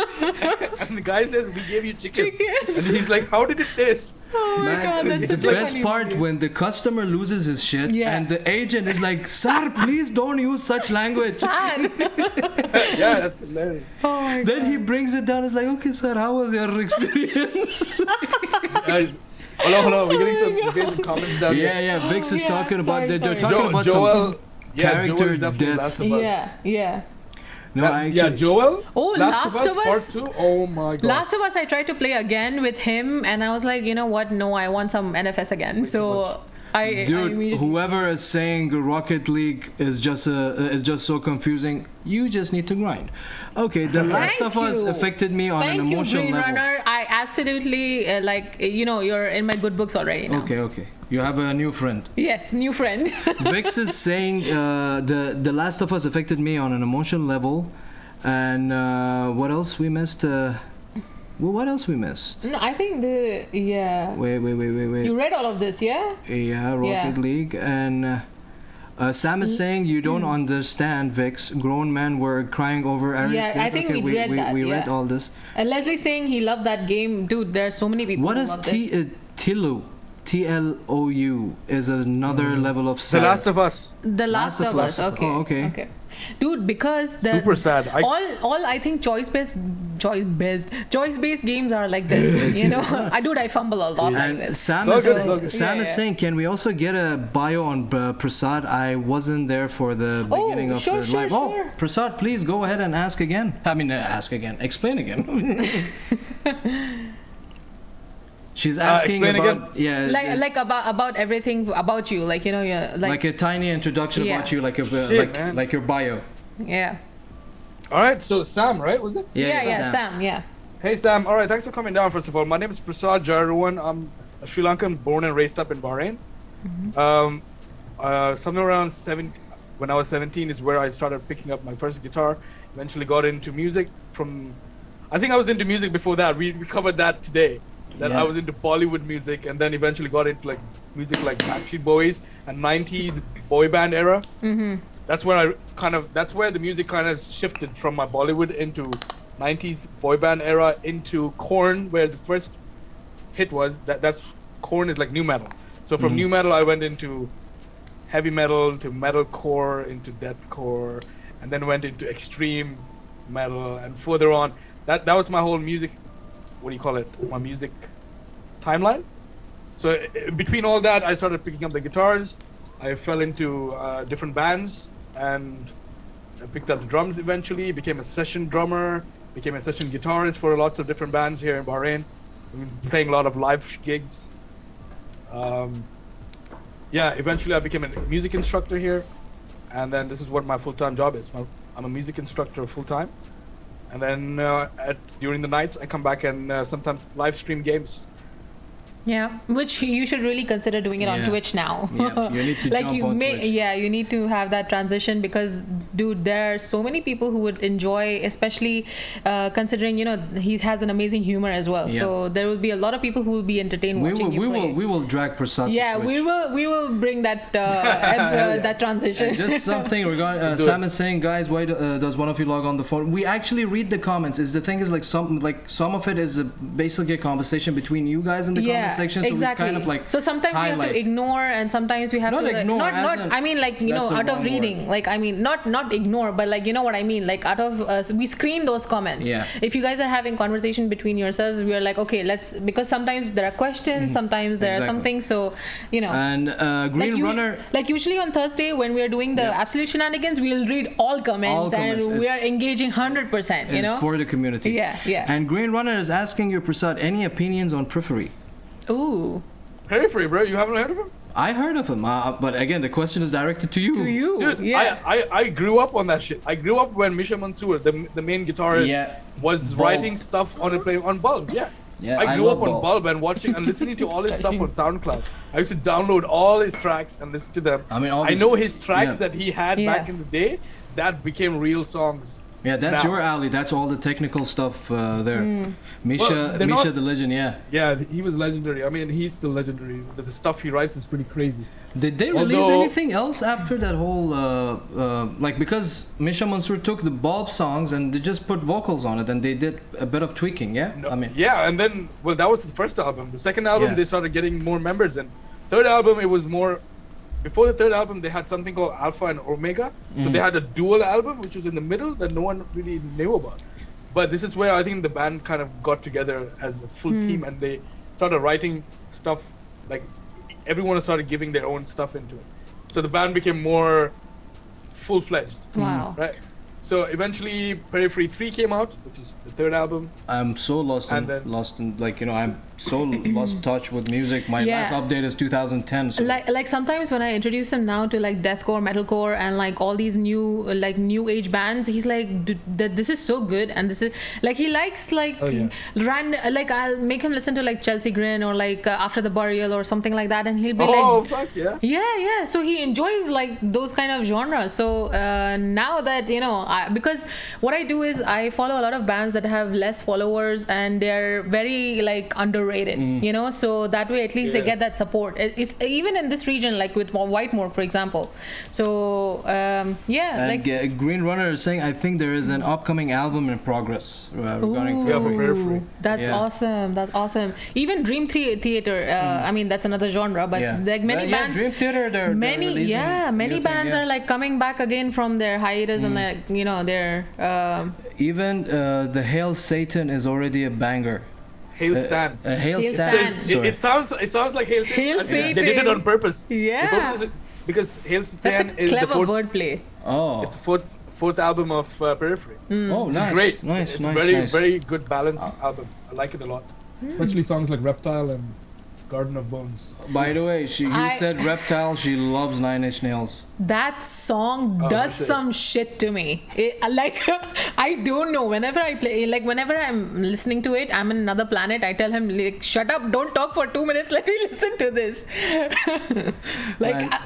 And the guy says, "We gave you chicken."
Chicken.
And he's like, "How did it taste?"
Oh my
Man,
god, that's
the
such a
best
funny
part
video.
when the customer loses his shit
Yeah.
and the agent is like, sir, please don't use such language.
Sad.
Yeah, that's hilarious.
Oh my
Then
god.
he brings it down. It's like, okay, sir, how was your experience?
Guys, hello. We're getting some comments down here.
yeah. Vix is
yeah,
talking about
sorry,
they're
sorry.
talking about
Joel,
some
Joel's
character
definitely
death.
Last of Us.
Yeah.
No, I
Yeah,
actually,
Joel.
Oh,
Last of Us Part 2. Oh my god.
Last of Us, I tried to play again with him, and I was like, you know what? No, I want some NFS again. So I
dude,
immediately.
whoever is saying Rocket League is just so confusing, you just need to grind. Okay, The Last
Thank
of Us
you.
affected me on an
Thank you,
emotional
Green
level.
Runner. I absolutely you're in my good books already now.
Okay. You have a new friend.
Yes, new friend.
Vix is saying the Last of Us affected me on an emotional level, and what else we missed? What else we missed?
No, I think
Wait.
You read all of this, yeah?
Yeah, Rocket League, and Sam is saying you don't understand, Vix. Grown men were crying over Ares.
Yeah, I think we read that,
We read
yeah.
all this.
And Leslie saying he loved that game, dude. There are so many people.
What
who
is
loved it.
Tilou? TLOU is another level of
The
sad.
Last of Us.
The Last of Us. Okay.
Oh, okay.
Dude, because the
Super sad.
all I think choice based games are like this. You know, I fumble a lot like
And
this.
Sam
So
is,
good, so good.
Sam
Yeah,
is
yeah.
saying, can we also get a bio on Prasad? I wasn't there for the
Oh,
beginning of
sure,
the
sure,
live.
sure.
Oh, Prasad, please go ahead and ask again. Explain again. She's asking
explain
about
Like about everything about you, like you know, you're
like a tiny introduction
Yeah.
about you, like
Shit, man.
like your bio.
yeah.
All right, so Sam, right? Was it?
Yeah, Sam, yeah.
Hey Sam. All right, thanks for coming down. First of all, my name is Prasad Jayaruwan. I'm a Sri Lankan, born and raised up in Bahrain. Somewhere around when I was 17 is where I started picking up my first guitar. Eventually got into music I think I was into music before that. We covered that today. That
Yeah.
I was into Bollywood music, and then eventually got into like music like Backstreet Boys and 90s boy band era. That's where that's where the music kind of shifted from my Bollywood into 90s boy band era into Korn, where the first hit was. That's Korn is like new metal. So from new metal I went into heavy metal to metalcore into deathcore, and then went into extreme metal, and further on. That was my whole music. What do you call it? My music timeline. So between all that, I started picking up the guitars. I fell into different bands, and I picked up the drums eventually. Became a session drummer. Became a session guitarist for lots of different bands here in Bahrain. I've been playing a lot of live gigs. Eventually I became a music instructor here, and then this is what my full-time job is. I'm a music instructor full-time. And then during the nights, I come back and sometimes live stream games.
Yeah, which you should really consider doing it on
Yeah.
Twitch now.
Yeah, you need to
like
jump
you
on
may,
Twitch.
yeah, you need to have that transition because, dude, there are so many people who would enjoy, especially considering he has an amazing humor as well.
Yeah.
So there will be a lot of people who will be entertained watching you play.
We will drag Prasad.
Yeah,
to
we
Twitch.
will bring that that transition.
And just something regarding Sam is saying, guys, why does one of you log on the phone? We actually read the comments. Is the thing is like some of it is basically a conversation between you guys in the comment section. So
exactly.
we kind of like
so sometimes we have to ignore, and sometimes we have
Not
to
ignore,
not I mean like out of reading
word.
like I mean not ignore, but like you know what I mean, like out of we screen those comments.
Yeah.
If you guys are having conversation between yourselves, we are like, okay, let's, because sometimes there are questions, sometimes there are something, so
and Green Runner
like usually on Thursday when we are doing the absolute shenanigans, we'll read all comments, and we are engaging 100%, you know,
for the community.
Yeah.
And Green Runner is asking you, Prasad, any opinions on Periphery?
Ooh.
Periphery, bro. You haven't heard of him?
I heard of him, but again, the question is directed to you.
Dude,
yeah.
I grew up on that shit. I grew up when Misha Mansoor, the main guitarist, was writing stuff on Bulb. Yeah. I grew up on Bulb and watching and listening to all his stuff on SoundCloud. I used to download all his tracks and listen to them.
I mean,
I know his tracks that he had back in the day that became real songs.
Yeah, that's your alley. That's all the technical stuff there. Misha the legend,
Yeah, he was legendary. I mean, he's still legendary. The stuff he writes is pretty crazy.
Did they release anything else after that whole like, because Misha Mansoor took the Bulb songs and they just put vocals on it and they did a bit of tweaking,
and then that was the first album. The second album they started getting more members, and third album it was more. Before the third album, they had something called Alpha and Omega. So they had a dual album, which was in the middle that no one really knew about. But this is where I think the band kind of got together as a full team, and they started writing stuff, like everyone started giving their own stuff into it. So the band became more full-fledged.
Wow.
Right? So eventually Periphery 3 came out, which is the third album.
I'm so lost in like, I'm so lost touch with music. My last update is 2010. So.
Like sometimes when I introduce him now to like deathcore, metalcore, and like all these new age bands, he's like, this is so good, and this is like, he likes like like I'll make him listen to like Chelsea Grin or like After the Burial or something like that, and he'll be
fuck yeah.
Yeah. So he enjoys like those kind of genres. So now that because what I do is I follow a lot of bands that have less followers and they're very like underrated, so that way at least they get that support. It's even in this region, like with Whitemore, for example. So
and Green Runner is saying, I think there is an upcoming album in progress regarding
Periphery.
That's awesome. Even Dream Theater, I mean that's another genre, but like many bands,
Dream Theater,
many bands are like coming back again from their hiatus and like they're
even the Hail Satan is already a banger.
Hail Stan.
Hail Stan.
It sounds like Hail Satan.
Hail Satan.
They did it on purpose.
Yeah.
Because Hail Stan
is the clever wordplay.
Oh.
It's fourth album of Periphery.
Oh, nice.
It's great.
Nice.
It's very good balanced album. I like it a lot. Especially songs like Reptile and Garden of Bones.
By the way, you said Reptile, she loves Nine Inch Nails.
That song does some shit to me. I don't know. Whenever I play, like whenever I'm listening to it, I'm in another planet. I tell him, like, shut up, don't talk for 2 minutes. Let me listen to this.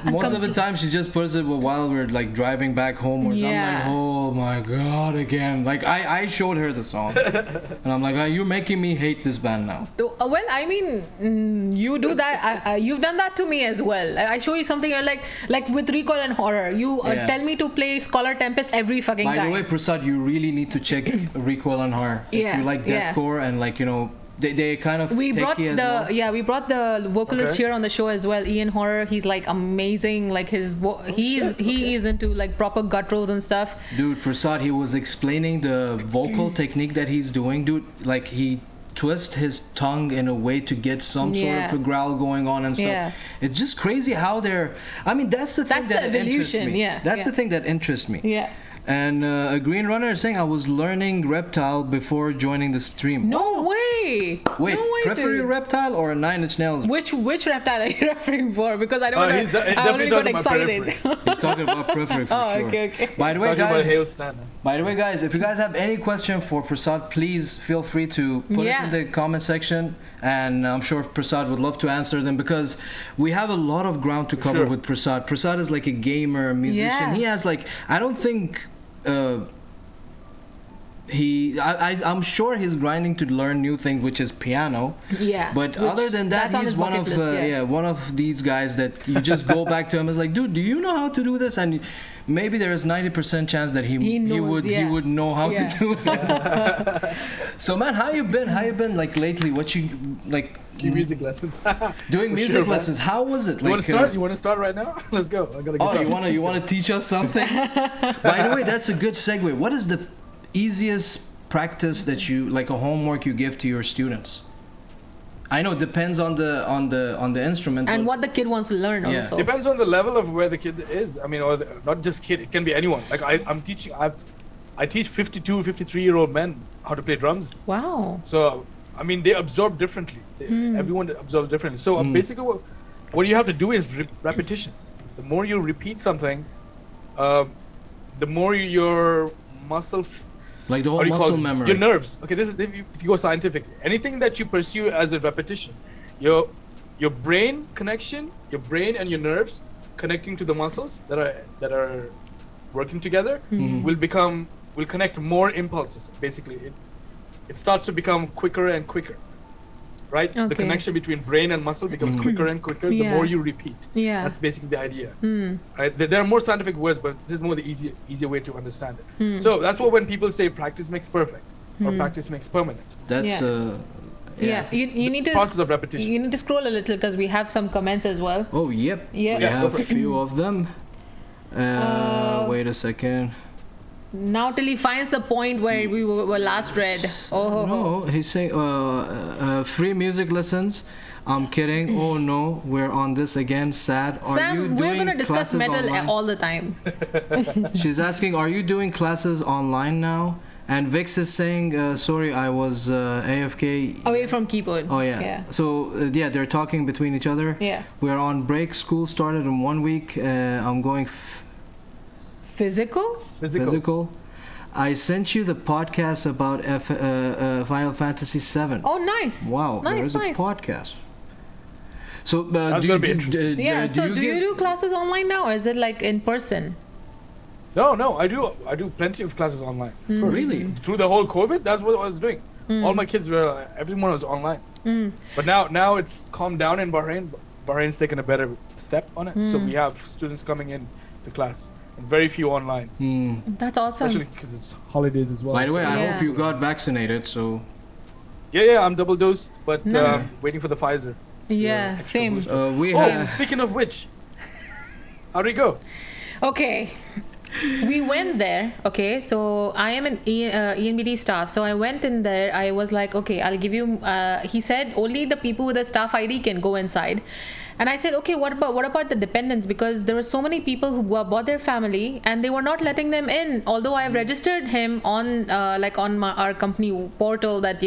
Most of the time, she just puts it while we're like driving back home or something. Like, oh my god, again. Like I showed her the song, and I'm like, you're making me hate this band now.
Well, I mean, you do that. You've done that to me as well. I show you something, you're like with Recoil and Horror. You tell me to play Scholar Tempest every fucking time.
By the way, Prasad, you really need to check Recoil and Horror. If you like deathcore and like, they kind of
we brought the vocalist here on the show as well, Ian Horror. He's like amazing, like he is into like proper gutturals and stuff.
Dude, Prasad, he was explaining the vocal technique that he's doing, dude. Like he twist his tongue in a way to get some sort of a growl going on and stuff. It's just crazy how they're, I mean, that's the thing that interests me. That's the thing that interests me. And a Green Runner is saying, I was learning Reptile before joining the stream.
No way! way.
Wait,
No way,
preferably
dude.
reptile or a 9 Inch Nails?
Which reptile are you referring for? Because I don't want
he's
to. I
definitely
already got
talking about
excited.
periphery.
He's talking about preferably for
Oh,
sure.
okay.
By the way,
Talking about
guys.
hail stand.
By the way, guys, if you guys have any question for Prasad, please feel free to put it in the comment section, and I'm sure Prasad would love to answer them because we have a lot of ground to cover with Prasad. Prasad is like a gamer, musician.
Yeah.
He has like, I don't think I'm sure he's grinding to learn new things, which is piano.
Yeah.
But
Which-
other than that,
that's on
he's
his
one
bucket
of
list,
one of these guys that you just go back to him is like, dude, do you know how to do this? And maybe there is 90% chance that he
knows,
would know how to do it. So man, how you been like lately? What you like?
Music lessons.
Doing music lessons. How was it?
You want to start? You want to start right now? Let's go. I gotta get
you want to teach us something? By the way, that's a good segue. What is the easiest practice that you like, a homework you give to your students? I know it depends on the instrument
and what the kid wants to learn also.
Depends on the level of where the kid is. I mean, not just kid. It can be anyone. Like I'm teaching. I teach 52, 53-year-old men how to play drums.
Wow.
So I mean, they absorb differently. Everyone absorbs differently. So basically, what you have to do is repetition. The more you repeat something, the more your muscle.
Like the whole muscle memory.
Your nerves. Okay, this is if you go scientific. Anything that you pursue as a repetition, your brain connection, your brain and your nerves connecting to the muscles that are working together will connect more impulses. Basically, it starts to become quicker and quicker. Right?
Okay.
The connection between brain and muscle becomes quicker and quicker the more you repeat.
Yeah.
That's basically the idea. Right? There are more scientific words, but this is more the easier way to understand it. So that's what when people say practice makes perfect or practice makes permanent.
That's
You need to
process of repetition.
You need to scroll a little because we have some comments as well.
Oh, yep.
Yeah.
We have a few of them. Wait a second.
Now till he finds the point where we were last read.
No, he's saying free music lessons. I'm kidding. Oh no, we're on this again. Sad.
Sam, we're gonna discuss metal all the time.
She's asking, are you doing classes online now? And Vix is saying, sorry, I was AFK.
Away from keyboard.
Oh yeah. So they're talking between each other.
Yeah.
We're on break. School started in 1 week. I'm going. Physical. I sent you the podcast about Final Fantasy VII.
Oh, nice.
Wow,
nice.
there's a podcast. So
that's gonna be interesting.
Do you do classes online now, or is it like in person?
No, I do plenty of classes online.
Really?
Through the whole COVID, that's what I was doing. All my kids were, everyone was online. But now it's calmed down in Bahrain. Bahrain's taken a better step on it, so we have students coming in to class. And very few online.
That's awesome.
Especially because it's holidays as well.
By the way, I hope you got vaccinated. So.
Yeah, I'm double dosed, but waiting for the Pfizer.
Yeah, same.
Speaking of which, how'd it go?
Okay. We went there, okay, so I am an ENBD staff, so I went in there. I was like, okay, I'll give you, he said only the people with a staff ID can go inside. And I said, okay, what about the dependents? Because there were so many people who brought their family and they were not letting them in. Although I have registered him on our company portal that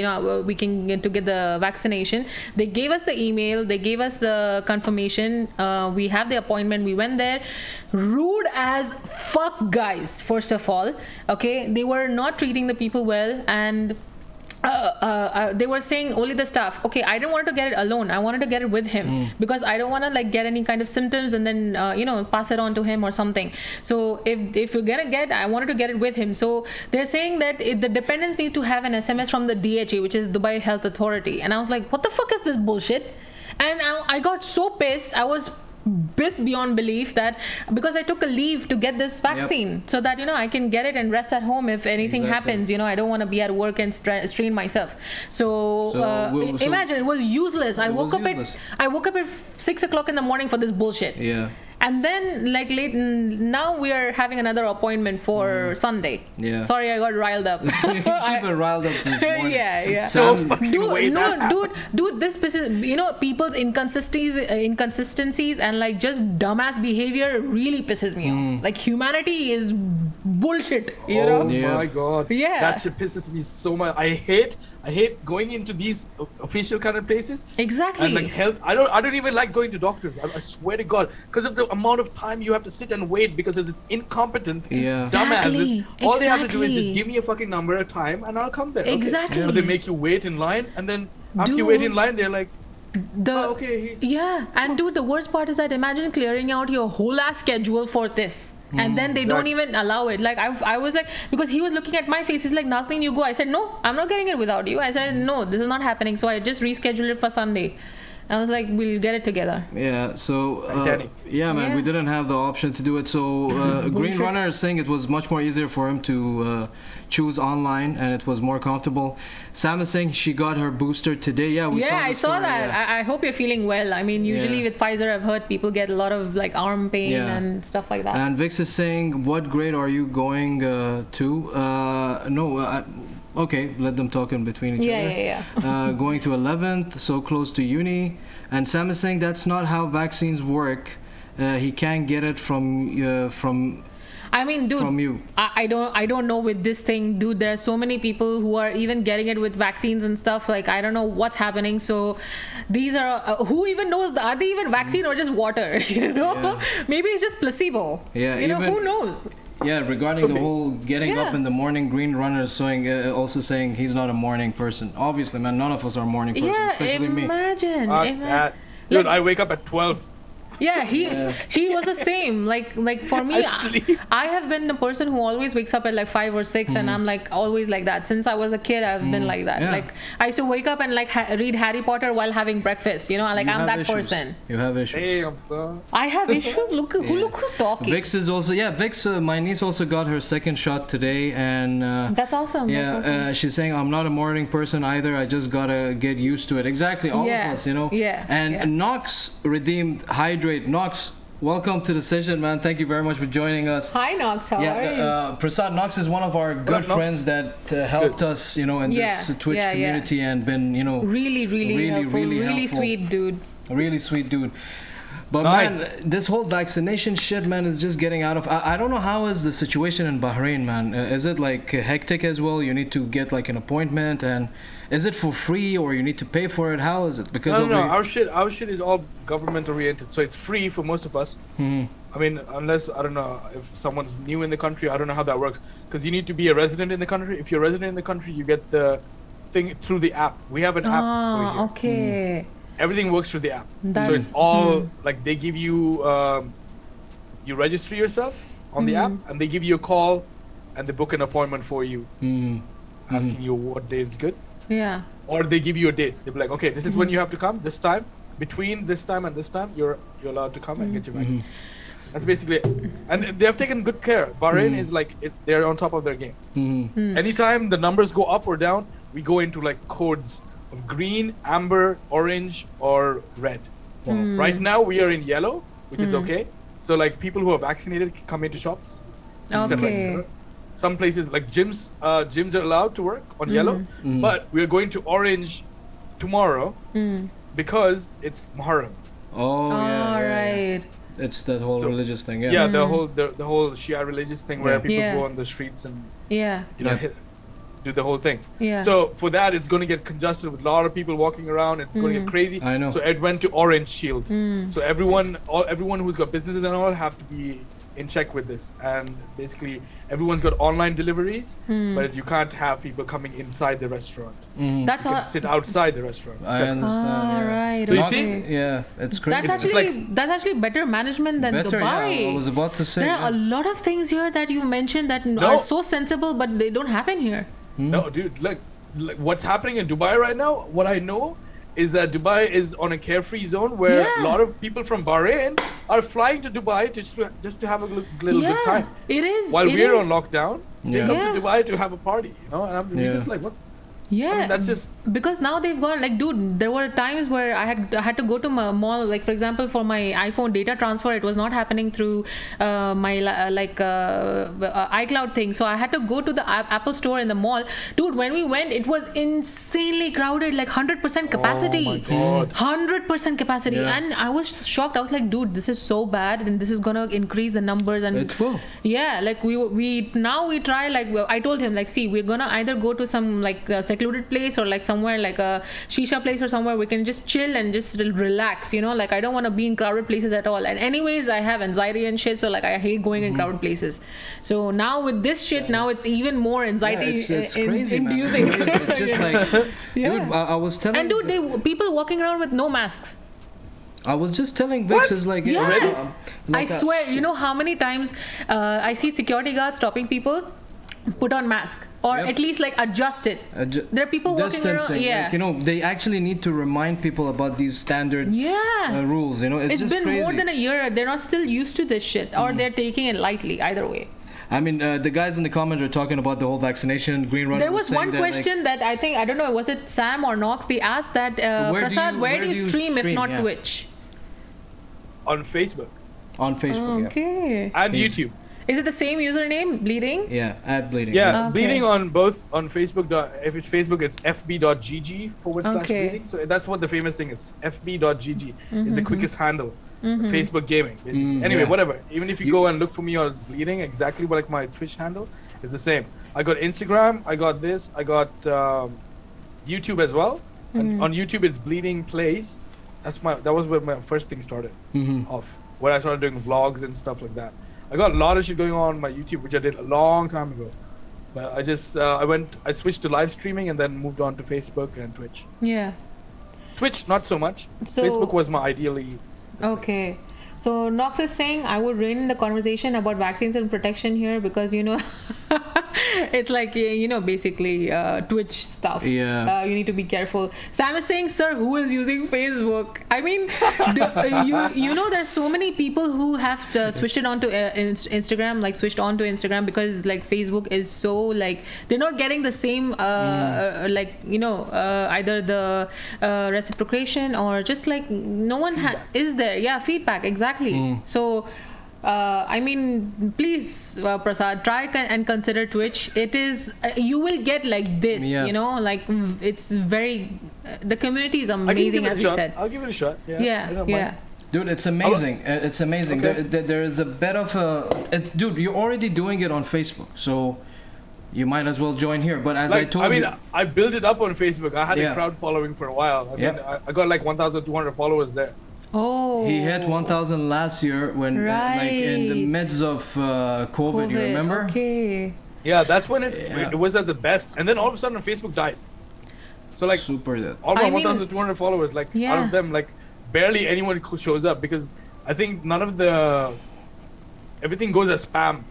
we can get the vaccination. They gave us the email, they gave us the confirmation. We have the appointment. We went there. Rude as fuck, guys. First of all, okay, they were not treating the people well and. They were saying only the staff. Okay, I didn't want to get it alone. I wanted to get it with him because I don't want to get any kind of symptoms and then pass it on to him or something. So if you're gonna I wanted to get it with him. So they're saying that the dependents need to have an SMS from the DHA, which is Dubai Health Authority. And I was like, what the fuck is this bullshit? And I got so pissed. I was pissed beyond belief that because I took a leave to get this vaccine so that I can get it and rest at home if anything happens. I don't want to be at work and strain myself. So imagine it was useless. I woke up at 6 o'clock in the morning for this bullshit.
Yeah.
And then now we are having another appointment for Sunday.
Yeah.
Sorry, I got riled up.
You've been riled up since morning.
Yeah.
So fucking
dude, this pisses, people's inconsistencies and just dumbass behavior really pisses me off. Humanity is bullshit, you
Oh
know?
Yeah.
my god.
Yeah.
That shit pisses me so much. I hate going into these official kind of places.
Exactly.
And like health, I don't even like going to doctors. I swear to God, because of the amount of time you have to sit and wait because of this incompetent
Yeah.
dumbasses. All they have to do is just
Exactly.
give me a fucking number, a time, and I'll come there. Okay.
Exactly.
But they make you wait in line, and then after you wait
Dude.
in line, they're like,
The
oh, okay.
yeah, and dude, the worst part is that imagine clearing out your whole ass schedule for this, and then they don't
Exactly.
even allow it. Like I was like, because he was looking at my face, he's like, Naslin, you go. I said, no, I'm not getting it without you. I said, no, this is not happening. So I just rescheduled it for Sunday. I was like, we'll get it together.
Yeah, so
Titanic.
yeah, man,
Yeah.
we didn't have the option to do it. So Green
Bullshit.
Runner is saying it was much more easier for him to choose online, and it was more comfortable. Sam is saying she got her booster today. Yeah, we saw
Yeah,
the
I saw
story,
that.
yeah.
I hope you're feeling well. I mean, usually
Yeah.
with Pfizer, I've heard people get a lot of like arm pain
Yeah.
and stuff like that.
And Vix is saying, what grade are you going to? Okay, let them talk in between each other.
Yeah.
Going to 11th, so close to uni. And Sam is saying that's not how vaccines work. He can't get it from
I mean, dude,
from you.
I don't know with this thing, dude. There are so many people who are even getting it with vaccines and stuff. Like, I don't know what's happening. So these are who even knows, are they even vaccine or just water? You know,
Yeah.
maybe it's just placebo.
Yeah,
you know,
even-
who knows?
Yeah, regarding the whole getting up
Yeah.
in the morning, Green Runner is also saying he's not a morning person. Obviously, man, none of us are morning person,
Yeah,
especially me.
imagine.
That. Dude,
Like-
I wake up at 12.
Yeah, he was the same. Like for me,
I sleep.
I have been the person who always wakes up at like 5 or 6, and I'm like always like that. Since I was a kid, I've been like that.
Yeah.
Like I used to wake up and like read Harry Potter while having breakfast. You know, like
You
I'm
have
that
issues.
person.
You have issues.
Damn, son.
I have issues. Look who's talking.
Vix is also Vix. My niece also got her second shot today, and
That's awesome. That's awesome.
she's saying I'm not a morning person either. I just gotta get used to it. Exactly, all
Yeah,
of us, you know.
yeah,
And
yeah.
Knox redeemed hydrate. Knox, welcome to the session, man. Thank you very much for joining us.
Hi Knox, how are you?
Prasad Knox is one of our good
Knox?
friends that helped us, you know, in this Twitch community and been, you know,
Really helpful. Really
helpful.
sweet dude.
A really sweet dude. But
Nice.
man, this whole vaccination shit, man, is just getting out of. I don't know how is the situation in Bahrain, man. Is it like hectic as well? You need to get like an appointment, and is it for free or you need to pay for it? How is it? Because
No,
over
our shit is all government oriented, so it's free for most of us.
Mhm.
I mean, unless I don't know if someone's new in the country, I don't know how that works. Because you need to be a resident in the country. If you're a resident in the country, you get the thing through the app. We have an app over here.
Okay.
Everything works through the app. So
That's-
it's all like they give you, you register yourself on the app, and they give you a call, and they book an appointment for you, asking you what day is good.
Yeah.
Or they give you a date. They'll be like, okay, this is when you have to come. This time, between this time and this time, you're allowed to come and get your vaccine. That's basically it. And they have taken good care. Bahrain is like they're on top of their game. Anytime the numbers go up or down, we go into like codes of green, amber, orange, or red. Right now we are in yellow, which is okay. So like people who are vaccinated can come into shops. Except like
Okay.
some places like gyms are allowed to work on yellow, but we're going to orange tomorrow because it's Muharram.
Oh yeah,
All
yeah, yeah.
right.
It's that whole
So-
religious thing.
Yeah, the whole Shia religious thing where
Yeah.
people
Yeah.
go on the streets and
Yeah.
Yeah.
do the whole thing.
Yeah.
So for that, it's going to get congested with a lot of people walking around. It's going to get crazy.
I know.
So it went to orange shield. So everyone who's got businesses and all have to be in check with this. And basically, everyone's got online deliveries, but you can't have people coming inside the restaurant.
That's
You
all.
can sit outside the restaurant.
I
Separate.
understand.
All
yeah.
right.
Do you
okay.
see?
Yeah, it's crazy.
That's
It's
actually
just
that's actually better management than
better.
Dubai.
Yeah, I was about to say.
There are a
yeah.
lot of things here that you mentioned that
No.
are so sensible, but they don't happen here.
No, dude, look, what's happening in Dubai right now, what I know is that Dubai is on a carefree zone where
Yeah.
a lot of people from Bahrain are flying to Dubai just to have a little good time.
It is.
While
it
we're
is.
on lockdown, they
Yeah.
come
Yeah.
to Dubai to have a party, you know? And we're
Yeah.
just like, what?
Yeah,
I mean, that's just
because now they've gone like, dude, there were times where I had to go to my mall, like for example for my iPhone data transfer, it was not happening through my iCloud thing, so I had to go to the Apple store in the mall. Dude, when we went, it was insanely crowded, like 100% capacity.
Oh my God.
100% capacity.
Yeah.
And I was shocked. I was like, dude, this is so bad, and this is gonna increase the numbers. And
It will.
yeah, like we try, like I told him, like, see, we're gonna either go to some like secluded place or like somewhere like a shisha place or somewhere we can just chill and just relax, you know, like I don't want to be in crowded places at all. And anyways, I have anxiety and shit, so like I hate going in crowded places. So now with this shit, now it's even more anxiety
it's crazy,
inducing.
man. It's just like,
Yeah.
dude, I was telling.
And dude, people walking around with no masks.
I was just telling Vix, is like,
Yeah.
already,
I swear, you know how many times I see security guards stopping people, put on mask or
Yep.
at least like adjust it. There are people walking around.
distancing.
Yeah.
Like, you know, they actually need to remind people about these standard
Yeah.
rules. You know, it's just
been
crazy.
more than a year. They're not still used to this shit, or they're taking it lightly. Either way.
I mean, the guys in the comment are talking about the whole vaccination. Green Runner.
There was
saying
one
that,
question that I think, I don't know, was it Sam or Knox? They asked that Prasad, where do you stream if not
yeah.
Twitch?
on Facebook
on Facebook.
Okay.
and
He's-
YouTube.
Is it the same username, Bleeding?
Yeah, ad bleeding.
Yeah,
Okay.
bleeding on both on Facebook. If it's Facebook, it's fb.gg/bleeding.
Okay.
So that's what the famous thing is. fb.gg is the quickest handle. Facebook gaming, basically. Anyway,
yeah.
whatever. Even if you go and look for me on bleeding, exactly like my Twitch handle is the same. I got Instagram. I got this. I got YouTube as well. And on YouTube, it's bleeding plays. That was where my first thing started off. Where I started doing vlogs and stuff like that. I got a lot of shit going on my YouTube, which I did a long time ago. But I just I switched to live streaming and then moved on to Facebook and Twitch.
Yeah.
Twitch, not so much.
So-
Facebook was my ideally.
Okay. So Knox is saying I would rein in the conversation about vaccines and protection here because, you know, it's like, you know, basically Twitch stuff.
Yeah.
You need to be careful. Sam is saying, sir, who is using Facebook? I mean, you know, there's so many people who have switched it onto Instagram, like switched on to Instagram because like Facebook is so like, they're not getting the same, like, you know, either the reciprocation or just like no one is there. Yeah, feedback, exactly. So I mean, please Prasad, try and consider Twitch. It is you will get like this, you know, like it's very the community is amazing, as we said.
I'll give it a shot. Yeah. I
Yeah,
don't
yeah.
mind.
Dude, it's amazing. It's amazing.
Okay.
There is a bit of a... dude, you're already doing it on Facebook, so you might as well join here. But as I told you...
I built it up on Facebook. I had
Yeah.
a crowd following for a while. I mean,
Yep.
I got like 1,200 followers there.
Oh,
He hit 1,000 last year when, like, in the
Right.
midst of COVID, you remember?
Okay.
Yeah, that's when it was at the best. And then all of a sudden, Facebook died. So like,
Super that.
all my
I mean-
1,200 followers, like out
Yeah.
of them, like barely anyone shows up because I think none of everything goes as spam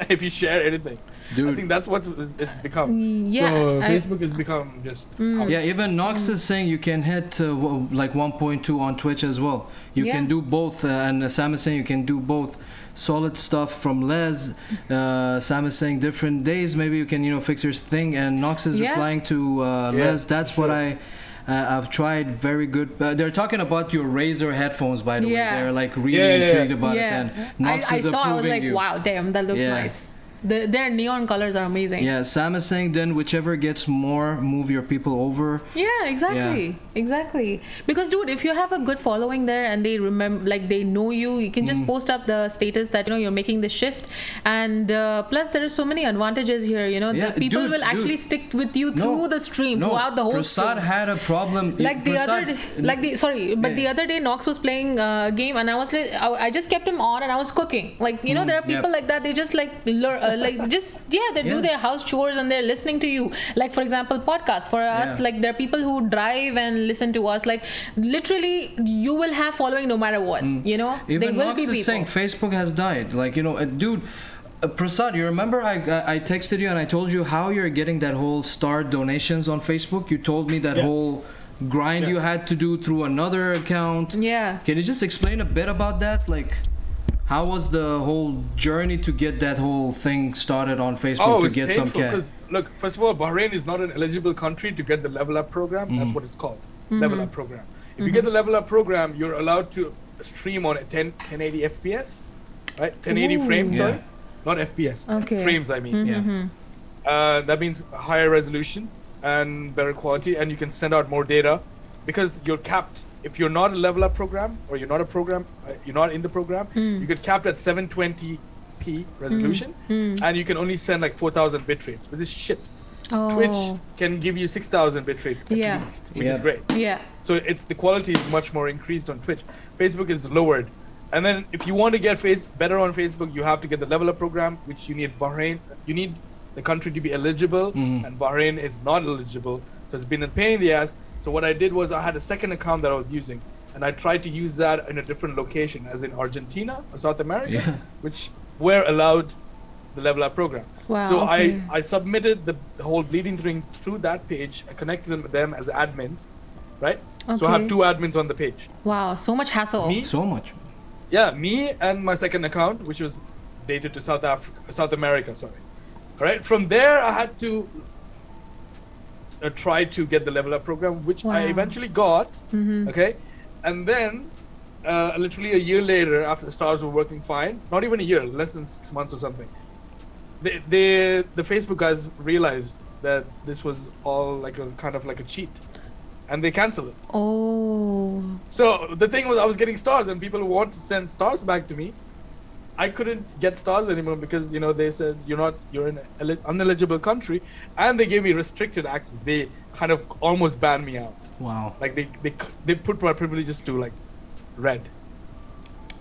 if you share anything.
Dude.
I think that's what it's become.
Yeah,
So
I-
Facebook has become just. out.
Yeah, even Knox is saying you can hit like 1.2 on Twitch as well. You
Yeah.
can do both, and Sam is saying you can do both. Solid stuff from Les. Sam is saying different days. Maybe you can, you know, fix your thing. And Knox is
Yeah.
replying to Les. That's what I've tried. Very good. They're talking about your Razer headphones, by the way.
Yeah.
They're like really
Yeah, yeah, yeah.
intrigued about it.
Yeah.
And Knox
I
is
saw, I was
approving
like,
you.
wow, damn, that looks
Yeah.
nice. Their neon colors are amazing.
Yeah, Sam is saying then whichever gets more, move your people over.
Yeah, exactly. Exactly. Because dude, if you have a good following there and they remember, like they know you, you can just post up the status that, you know, you're making the shift. And plus there are so many advantages here, you know,
Yeah,
the people
dude,
will actually stick with you through the stream, throughout the whole
Prasad
stream.
had a problem.
Like the other day, the other day Knox was playing a game and I was like, I just kept him on and I was cooking. Like, you know, there are people like that, they just like they do their house chores and they're listening to you. Like for example, podcasts for us, like there are people who drive and listen to us. Like literally, you will have following no matter what. You know,
Even
there will
Knox
be
is
people.
saying Facebook has died. Like, you know, dude. Prasad, you remember I texted you and I told you how you're getting that whole start donations on Facebook? You told me that whole grind you had to do through another account.
Yeah.
Can you just explain a bit about that? Like, How was the whole journey to get that whole thing started on Facebook
Oh,
to
it's
get
painful
some cash?
because, look, first of all, Bahrain is not an eligible country to get the Level Up program. That's what it's called, Level Up program. If you get the Level Up program, you're allowed to stream on a 1080 FPS, right? 1080 frames,
Yeah.
sorry, not FPS.
Okay.
Frames, I mean.
Yeah.
That means higher resolution and better quality, and you can send out more data because you're capped. If you're not a Level Up program or you're not a program, you're not in the program, you get capped at 720p resolution, and you can only send like 4,000 bit rates, which is shit.
Oh.
Twitch can give you 6,000 bit rates at
Yeah.
least, which
Yeah.
is great.
Yeah.
So it's the quality is much more increased on Twitch. Facebook is lowered. And then if you want to get better on Facebook, you have to get the Level Up program, which you need Bahrain. You need the country to be eligible, and Bahrain is not eligible. So it's been a pain in the ass. So what I did was I had a second account that I was using, and I tried to use that in a different location, as in Argentina or South America,
Yeah.
which were allowed the Level Up program.
Wow,
So
okay.
I submitted the whole bleeding thing through that page. I connected them as admins, right? So I have
Okay.
2 admins on the page.
Wow, so much hassle.
Me?
So much.
Yeah, me and my second account, which was dated to South America, sorry. All right. From there, I had to try to get the Level Up program, which I
Wow.
eventually got. Okay, and then literally a year later, after the stars were working fine, not even a year, less than 6 months or something, the Facebook guys realized that this was all like a kind of like a cheat, and they canceled it.
Oh.
So the thing was, I was getting stars, and people wanted to send stars back to me. I couldn't get stars anymore because they said you're in an uneligible country, and they gave me restricted access. They kind of almost banned me out.
Wow.
Like they put my privileges to like red,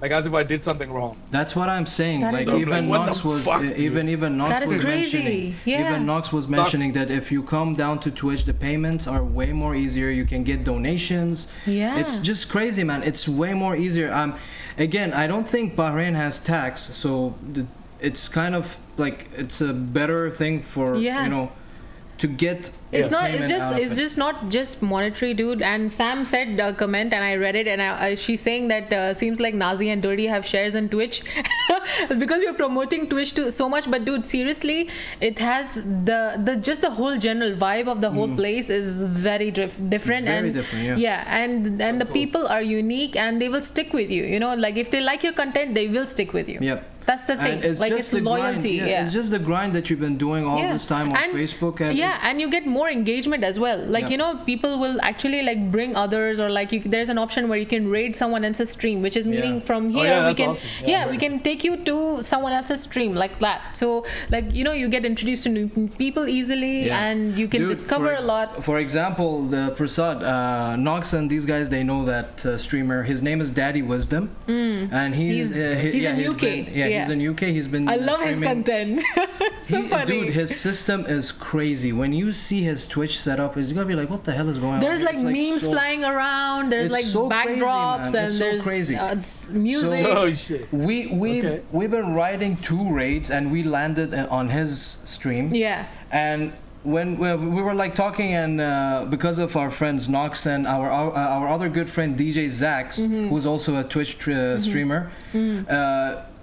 like as if I did something wrong.
That's what I'm saying.
That
Like
is
even
insane. What the
Knox was
fuck, dude?
even Knox
That is
was
crazy.
mentioning.
Yeah.
Even Knox was mentioning that if you come down to Twitch, the payments are way more easier. You can get donations.
Yeah.
It's just crazy, man. It's way more easier. Again, I don't think Bahrain has tax, so it's kind of like it's a better thing for
Yeah.
to get.
It's not.
payment out of
It's
it.
just not just monetary, dude. And Sam said a comment, and I read it, and she's saying that seems like Nazi and Dirty have shares in Twitch because we're promoting Twitch to so much. But dude, seriously, it has the just the whole general vibe of the whole place is very different.
Very
and
different, yeah.
and the people are unique, and they will stick with you. Like if they like your content, they will stick with you.
Yep.
That's the thing.
And
Like it's
the
loyalty.
Grind. It's just the grind that you've been doing all this time on Facebook. And
and you get more engagement as well. Like people will actually like bring others, or like there's an option where you can raid someone else's stream, which is meaning from here we
that's
can
awesome. Yeah,
we can take you to someone else's stream like that. So like you get introduced to new people easily, and you can
Dude,
discover a lot.
For example, the Prasad, Knox and these guys, they know that streamer. His name is Daddy Wisdom, and he's
in UK.
He's in UK. He's been.
I love his
streaming.
content. So funny.
Dude, his system is crazy. When you see his Twitch setup, you're gonna be like, "What the hell is going
There's
on?"
like memes flying around. There's
it's
like
so crazy,
backdrops,
man.
and
It's so
there's
crazy.
it's music.
Oh shit.
We've been riding 2 raids, and we landed on his stream.
Yeah.
And when we were like talking, and because of our friends Knox and our other good friend DJ Zax, who's also a Twitch streamer,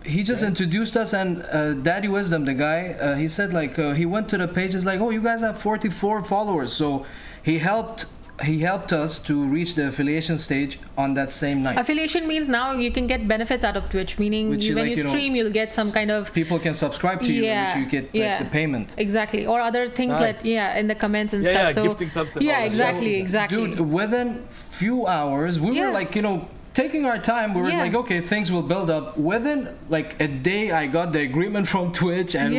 he just introduced us, and Daddy Wisdom, the guy, he said like he went to the page, is like, oh, you guys have 44 followers, so he helped us to reach the affiliation stage on that same night.
Affiliation means now you can get benefits out of Twitch, meaning
Which is
when
like,
you stream, you'll get some kind of
People can subscribe to you, which you get like, the payment.
Exactly, or other things
Nice.
that in the comments and stuff.
Yeah,
So
gifting subs and all that.
exactly.
Dude, within few hours, we were like, taking our time. We were like, okay, things will build up. Within like a day, I got the agreement from Twitch, and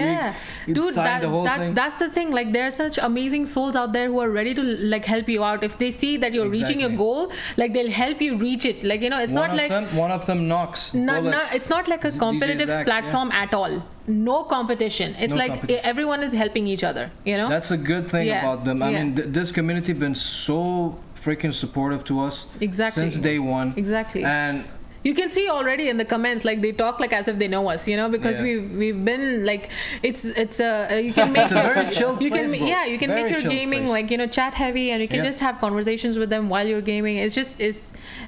we
dude,
signed the whole thing.
that's the thing. Like, there are such amazing souls out there who are ready to like help you out. If they see that you're reaching your goal, like they'll help you reach it. Like it's not like
one of them knocks.
it's not like a competitive
Zax,
platform at all. No competition. It's
No
like
competition.
everyone is helping each other.
That's a good thing about them. I mean, this community been so freaking supportive to us since day one.
Exactly.
And
you can see already in the comments, like they talk like as if they know us, because we've been like it's you can make
it's a very chill
you
place,
can
bro.
you can
Very
make your
chill
gaming
place.
like chat heavy, and you can just have conversations with them while you're gaming. It's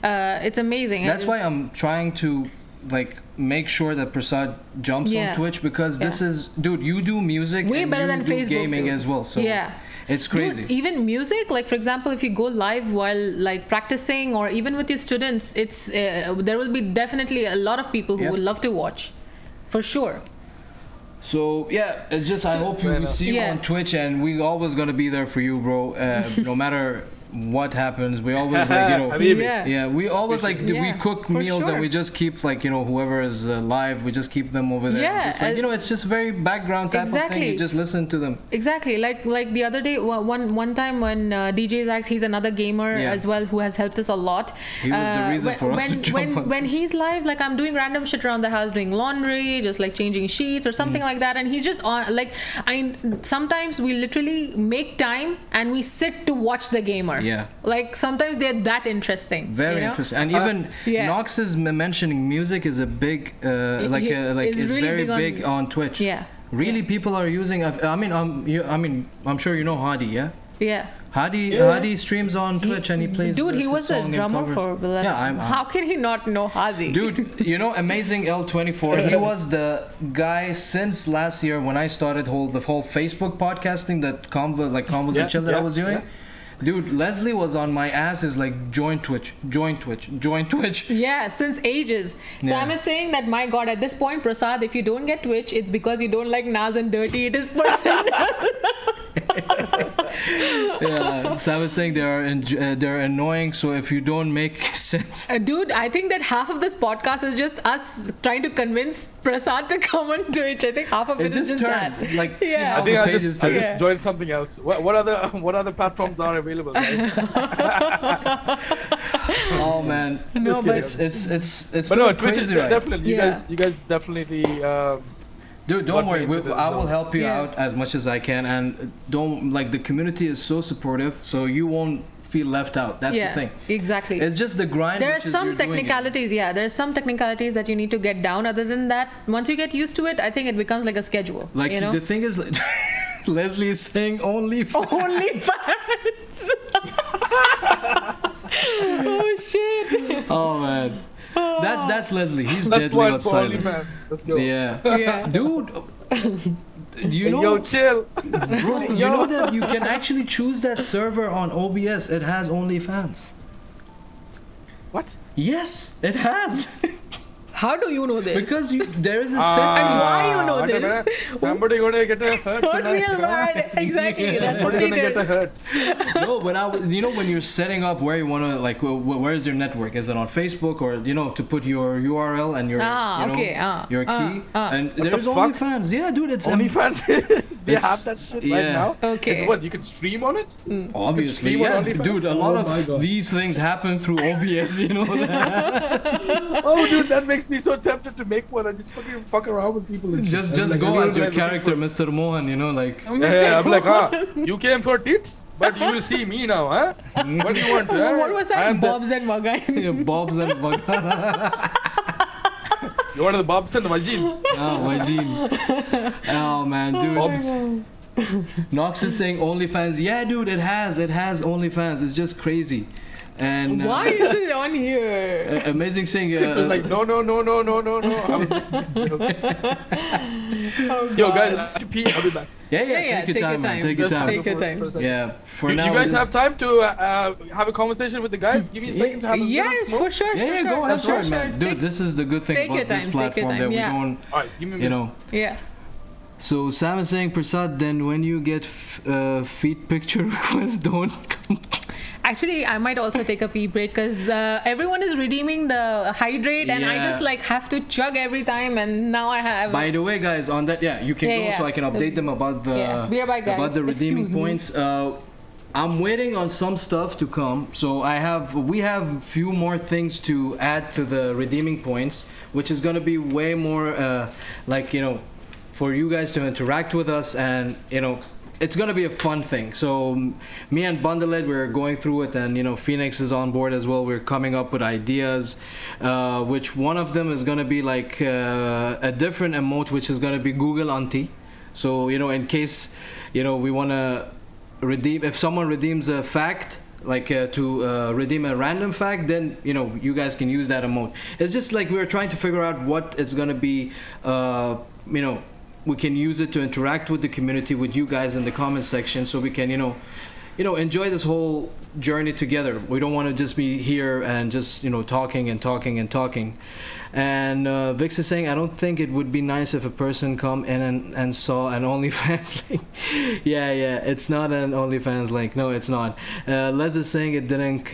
amazing.
That's why I'm trying to like make sure that Prasad jumps on Twitch, because this is, dude, you do music
way
and
better
you
than
do
Facebook
gaming as well. So it's crazy.
Dude, even music, like for example, if you go live while like practicing or even with your students, it's there will be definitely a lot of people who would love to watch, for sure.
So it's just I hope we see you on Twitch, and we always gonna be there for you, bro. No matter what happens, we always like, you know, we always like we cook meals and we just keep like, you know, whoever is live, we just keep them over there. Just like, you know, it's just very background type of thing. You just listen to them.
Exactly. Like the other day, one time when DJ Zax, he's another gamer as well who has helped us a lot.
He was the reason for us to jump on.
When he's live, like I'm doing random shit around the house, doing laundry, just like changing sheets or something like that, and he's just on. Like sometimes we literally make time and we sit to watch the gamer.
Yeah.
Like sometimes they're that interesting.
Very interesting. And even Nox is mentioning music is a big, it's really very big on Twitch.
Yeah.
Really, people are using. I'm sure you know Hadi. Yeah.
Yeah.
Hadi streams on Twitch and he plays.
Dude, he was a drummer for. How can he not know Hadi?
Dude, you know, Amazing L24. He was the guy since last year when I started the whole Facebook podcasting, that combos and chill that I was doing. Dude, Leslie was on my ass, is like, join Twitch.
Yeah, since ages. Sam is saying that, my God, at this point, Prasad, if you don't get Twitch, it's because you don't like Naz and Dirty. It is personal.
Sam is saying they're annoying, so if you don't make sense.
Dude, I think that half of this podcast is just us trying to convince Prasad to come on Twitch. I think half of it is just that.
Like,
I think I just joined something else. What other platforms are available, guys?
Oh man,
no, but
it's
but no, Twitch
crazy,
is
right?
definitely you guys definitely.
Dude, don't worry. I will help you out as much as I can, and the community is so supportive, so you won't feel left out. That's the thing.
Exactly.
It's just the grind.
There are some technicalities. There's some technicalities that you need to get down. Other than that, once you get used to it, I think it becomes like a schedule.
Like, you know? The thing is, Leslie is saying OnlyFans.
OnlyFans. Oh shit.
Oh man. That's Leslie. He's
That's
deadly
one for
silent.
OnlyFans. Let's go.
Yeah. Dude. You know,
yo, chill.
Bro, you know that you can actually choose that server on OBS. It has OnlyFans.
What?
Yes, it has.
How do you know this?
Because there is a set.
And why you know this?
Somebody gonna get a hurt tonight.
Real bad. Exactly. That's what
Somebody
they
gonna get a hurt.
No, when you're setting up where you want to, like, where is your network? Is it on Facebook, or to put your URL and your your key? And there's OnlyFans. Yeah, dude, it's
OnlyFans. They have that shit right now.
Okay.
It's what you can stream on it.
Obviously, yeah, dude. A lot of these things happen through OBS. You know that.
Oh, dude, that makes me so tempted to make one and just fucking fuck around with people. And
just
like,
go as your character, Mr. Mohan. Like.
Yeah, I'm like, you came for tits, but you will see me now, huh? What do you want?
What was that? Bobs and Vagine.
Yeah, Bobs and Vagine.
You wanted the Bobs and the Vagine.
Oh, Vagine. Oh man, dude.
Bobs.
Nox is saying OnlyFans. Yeah, dude, it has OnlyFans. It's just crazy. And
why is it on here?
Amazing saying.
It was like no. I was yo, guys, I have to pee. I'll be back.
Yeah. Take your time, man. Take your time. Yeah. For now.
You guys have time to have a conversation with the guys? Give me a second to have a
yes,
smoke.
for sure.
Yeah, go ahead. That's right, man. Dude, this is the good thing about this platform that we don't.
All right, give me a minute.
Yeah.
So Sam is saying, Prasad, then when you get feet picture requests, don't come.
Actually, I might also take a pee break because everyone is redeeming the hydrate, and I just have to chug every time, and now I have.
By the way, guys, on that, you can go so I can update them about the redeeming points. I'm waiting on some stuff to come, so we have few more things to add to the redeeming points, which is gonna be way more for you guys to interact with us, and it's gonna be a fun thing. So me and Bundlehead, we're going through it, and Phoenix is on board as well. We're coming up with ideas, which one of them is gonna be like a different emote, which is gonna be Google Auntie. So in case we wanna redeem, if someone redeems a fact, to redeem a random fact, then you guys can use that emote. It's just like we're trying to figure out what it's gonna be. We can use it to interact with the community, with you guys in the comment section, so we can enjoy this whole journey together. We don't want to just be here and just talking and talking and talking. And Vix is saying, I don't think it would be nice if a person come in and saw an OnlyFans link. yeah, it's not an OnlyFans link. No, it's not. Les is saying it didn't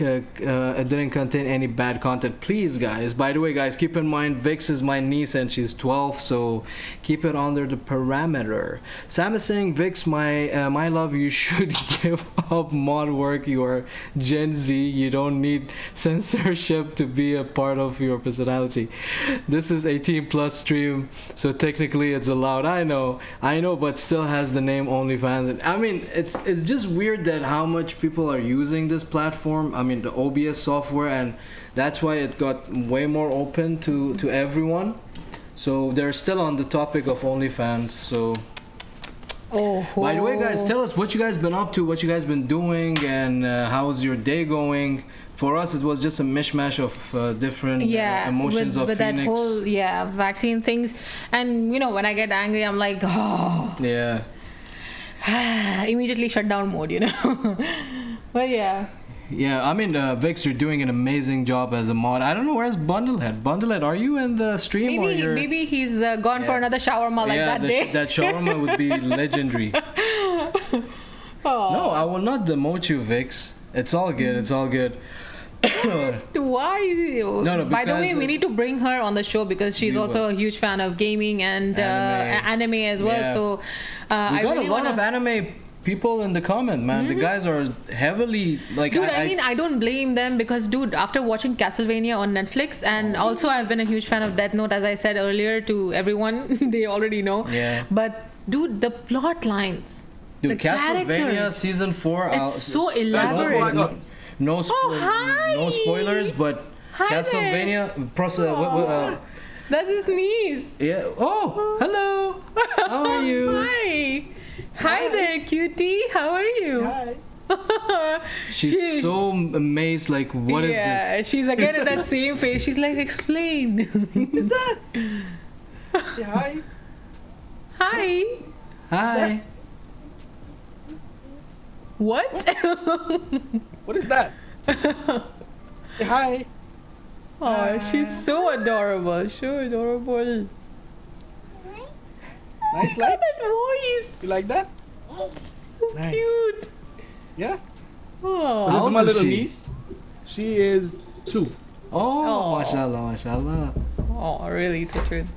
contain any bad content. Please, guys. By the way, guys, keep in mind Vix is my niece and she's 12, so keep it under the parameter. Sam is saying, Vix, my love, you should give up mod work. You are Gen Z. You don't need censorship to be a part of your personality. This is 18 plus stream, so technically it's allowed. I know, but still has the name OnlyFans. And I mean, it's just weird that how much people are using this platform. I mean, the OBS software, and that's why it got way more open to everyone. So they're still on the topic of OnlyFans. So.
Oh.
By the way, guys, tell us what you guys been up to, what you guys been doing, and how's your day going. For us, it was just a mishmash of different emotions of
with
Phoenix.
that whole vaccine things. And when I get angry, I'm like, immediately shut down mode, But yeah.
Yeah, I mean, Vix, you're doing an amazing job as a mod. I don't know, where's Bundlehead? Bundlehead, are you in the stream?
Maybe he's gone for another shawarma that day.
That shawarma would be legendary. No, I will not demote you, Vix. It's all good. It's all good.
Why?
No,
by the way, we need to bring her on the show because she's also a huge fan of gaming and anime as well.
Yeah.
So
we got a lot of anime people in the comment, man. The guys are heavily like.
Dude, I mean, I don't blame them because, dude, after watching Castlevania on Netflix, and also I've been a huge fan of Death Note, as I said earlier to everyone. They already know.
Yeah.
But dude, the plot lines.
Dude,
the
Castlevania
characters,
season 4.
It's so elaborate.
No spoilers, but
Hi
Castlevania. Prasad.
That's his niece.
Yeah. Oh, hello. How are you?
Hi there, cutie. How are you?
Hi.
She's so amazed. Like, what is this?
Yeah, she's again in that same face. She's like, explain.
Who's that? Say hi.
Hi.
Hi.
What?
What is that? Say hi.
Oh, she's so adorable. So adorable.
Nice
Look at
lights.
that voice.
You like that?
So
Nice.
cute.
Yeah.
Oh.
This
How
is my
old is
little
she?
niece. She is 2.
Oh, mashallah, mashallah.
Oh, really, the truth.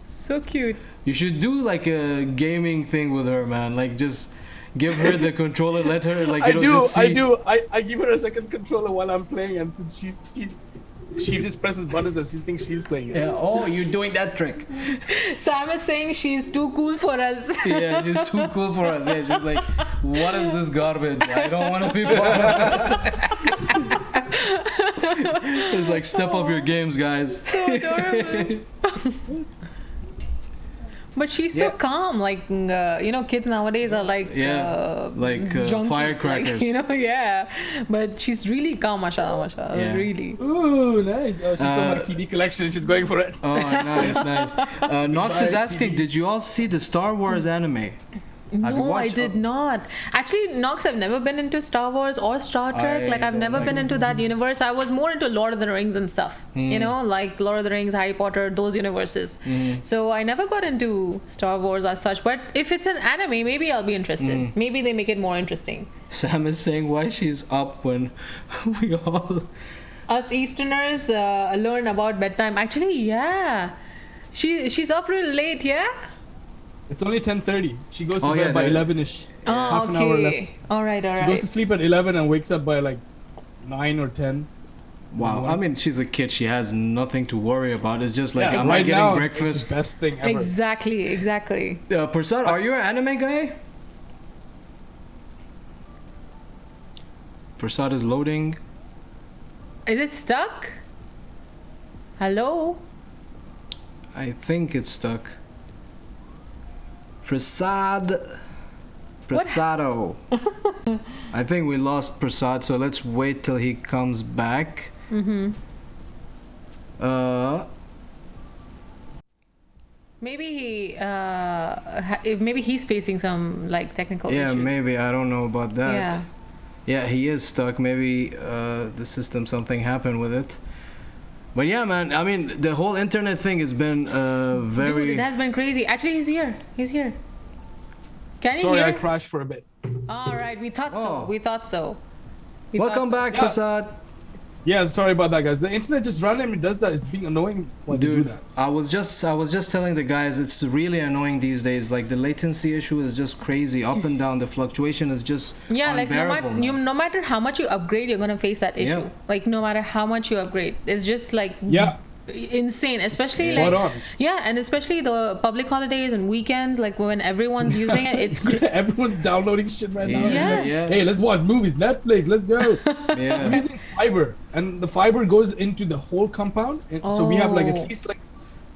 So cute.
You should do like a gaming thing with her, man. Like, just give her the controller, let her like.
I
just see.
do. I give her a second controller while I'm playing, and she just presses buttons and she thinks she's playing it.
Yeah. Oh, you're doing that trick.
Sam is saying she's too cool for us.
Yeah, she's too cool for us. Yeah, she's like, what is this garbage? I don't want to be part of it. It's like, step up your games, guys.
So adorable. But she's so calm. Like, kids nowadays are like junkies,
firecrackers.
Like, But she's really calm, mashallah,
Yeah.
really.
Ooh, nice. Oh, she's on my CD collection. She's going for it.
Oh, nice. Nox is asking, did you all see the Star Wars anime? Have you
No, I
watched-
did not. Actually, Nox, I've never been into Star Wars or Star Trek. I've never been into that universe. I was more into Lord of the Rings and stuff. Like Lord of the Rings, Harry Potter, those universes. So I never got into Star Wars as such. But if it's an anime, maybe I'll be interested. Maybe they make it more interesting.
Sam is saying why she's up when we all...
Us Easterners learn about bedtime. Actually, yeah. She's up real late, yeah?
It's only 10:30. She goes to
Oh,
bed
yeah,
by
there-
11ish.
Oh,
Half an hour left.
All right.
She goes to sleep at 11 and wakes up by like 9 or 10.
Wow, I mean, she's a kid. She has nothing to worry about. It's just like,
Yeah,
am
right
I getting
now,
breakfast?
It's the best thing ever.
Exactly.
Prasad, are you an anime guy? Prasad is loading.
Is it stuck? Hello?
I think it's stuck. Prasad Prasado. I think we lost Prasad, so let's wait till he comes back.
Maybe maybe he's facing some like technical issues.
Yeah, maybe. I don't know about that.
Yeah.
Yeah, he is stuck. Maybe the system, something happened with it. But yeah, man, I mean, the whole internet thing has been very...
Dude, it has been crazy. Actually, he's here. He's here. Can you
Sorry,
hear?
I crashed for a bit.
All right, we thought so.
Oh.
We thought so. We
Welcome
thought so.
back, Prasad.
Yeah, sorry about that, guys. The internet just randomly does that. It's being annoying when they do
Dude,
that.
I was just telling the guys, it's really annoying these days. Like, the latency issue is just crazy. Up and down, the fluctuation is just unbearable.
No matter how much you upgrade, you're gonna face that issue.
Yeah.
Like, no matter how much you upgrade, it's just like insane. Especially
Spot
like
on.
and especially the public holidays and weekends, like when everyone's using it, it's
Yeah, everyone's downloading shit right now.
Yeah.
Hey, let's watch movies, Netflix, let's go.
Yeah.
I'm using fiber, and the fiber goes into the whole compound, and so we have like at least like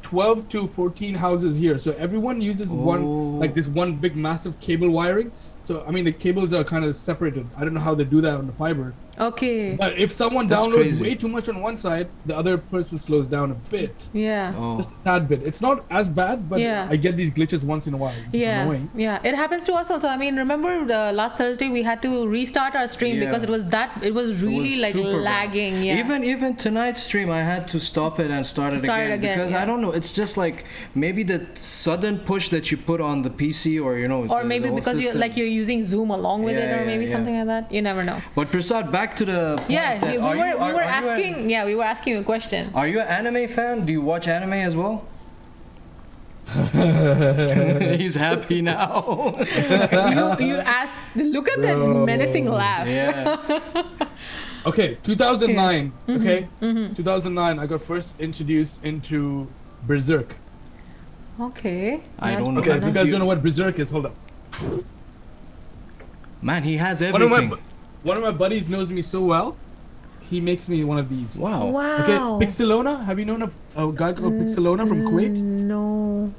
12 to 14 houses here. So everyone uses this one big massive cable wiring. So I mean the cables are kind of separated. I don't know how they do that on the fiber.
Okay.
But if someone
That's
downloads
crazy.
way too much on one side, the other person slows down a bit.
Yeah.
Oh.
Just a tad bit. It's not as bad, but
Yeah.
I get these glitches once in a while. It's annoying.
Yeah, it happens to us also. I mean, remember last Thursday we had to restart our stream
Yeah.
because it was really like
super bad.
lagging. Yeah.
Even tonight's stream, I had to stop it and start it again because
yeah.
I don't know. It's just like maybe the sudden push that you put on the PC, or
or maybe because you're using Zoom along with it, or maybe something like that. You never know.
But Prasad, back to the point that
we were asking. We were asking you a question.
Are you an anime fan? Do you watch anime as well? He's happy now.
you asked. Look at that menacing laugh.
Yeah.
Okay, 2009. Okay, 2009. I got first introduced into Berserk.
Okay.
I don't know.
Okay, if you guys don't know what Berserk is, hold up.
Man, he has everything.
One of my buddies knows me so well. He makes me one of these.
Wow.
Wow.
Okay, Pixelona. Have you known of a guy called Pixelona from Kuwait?
No.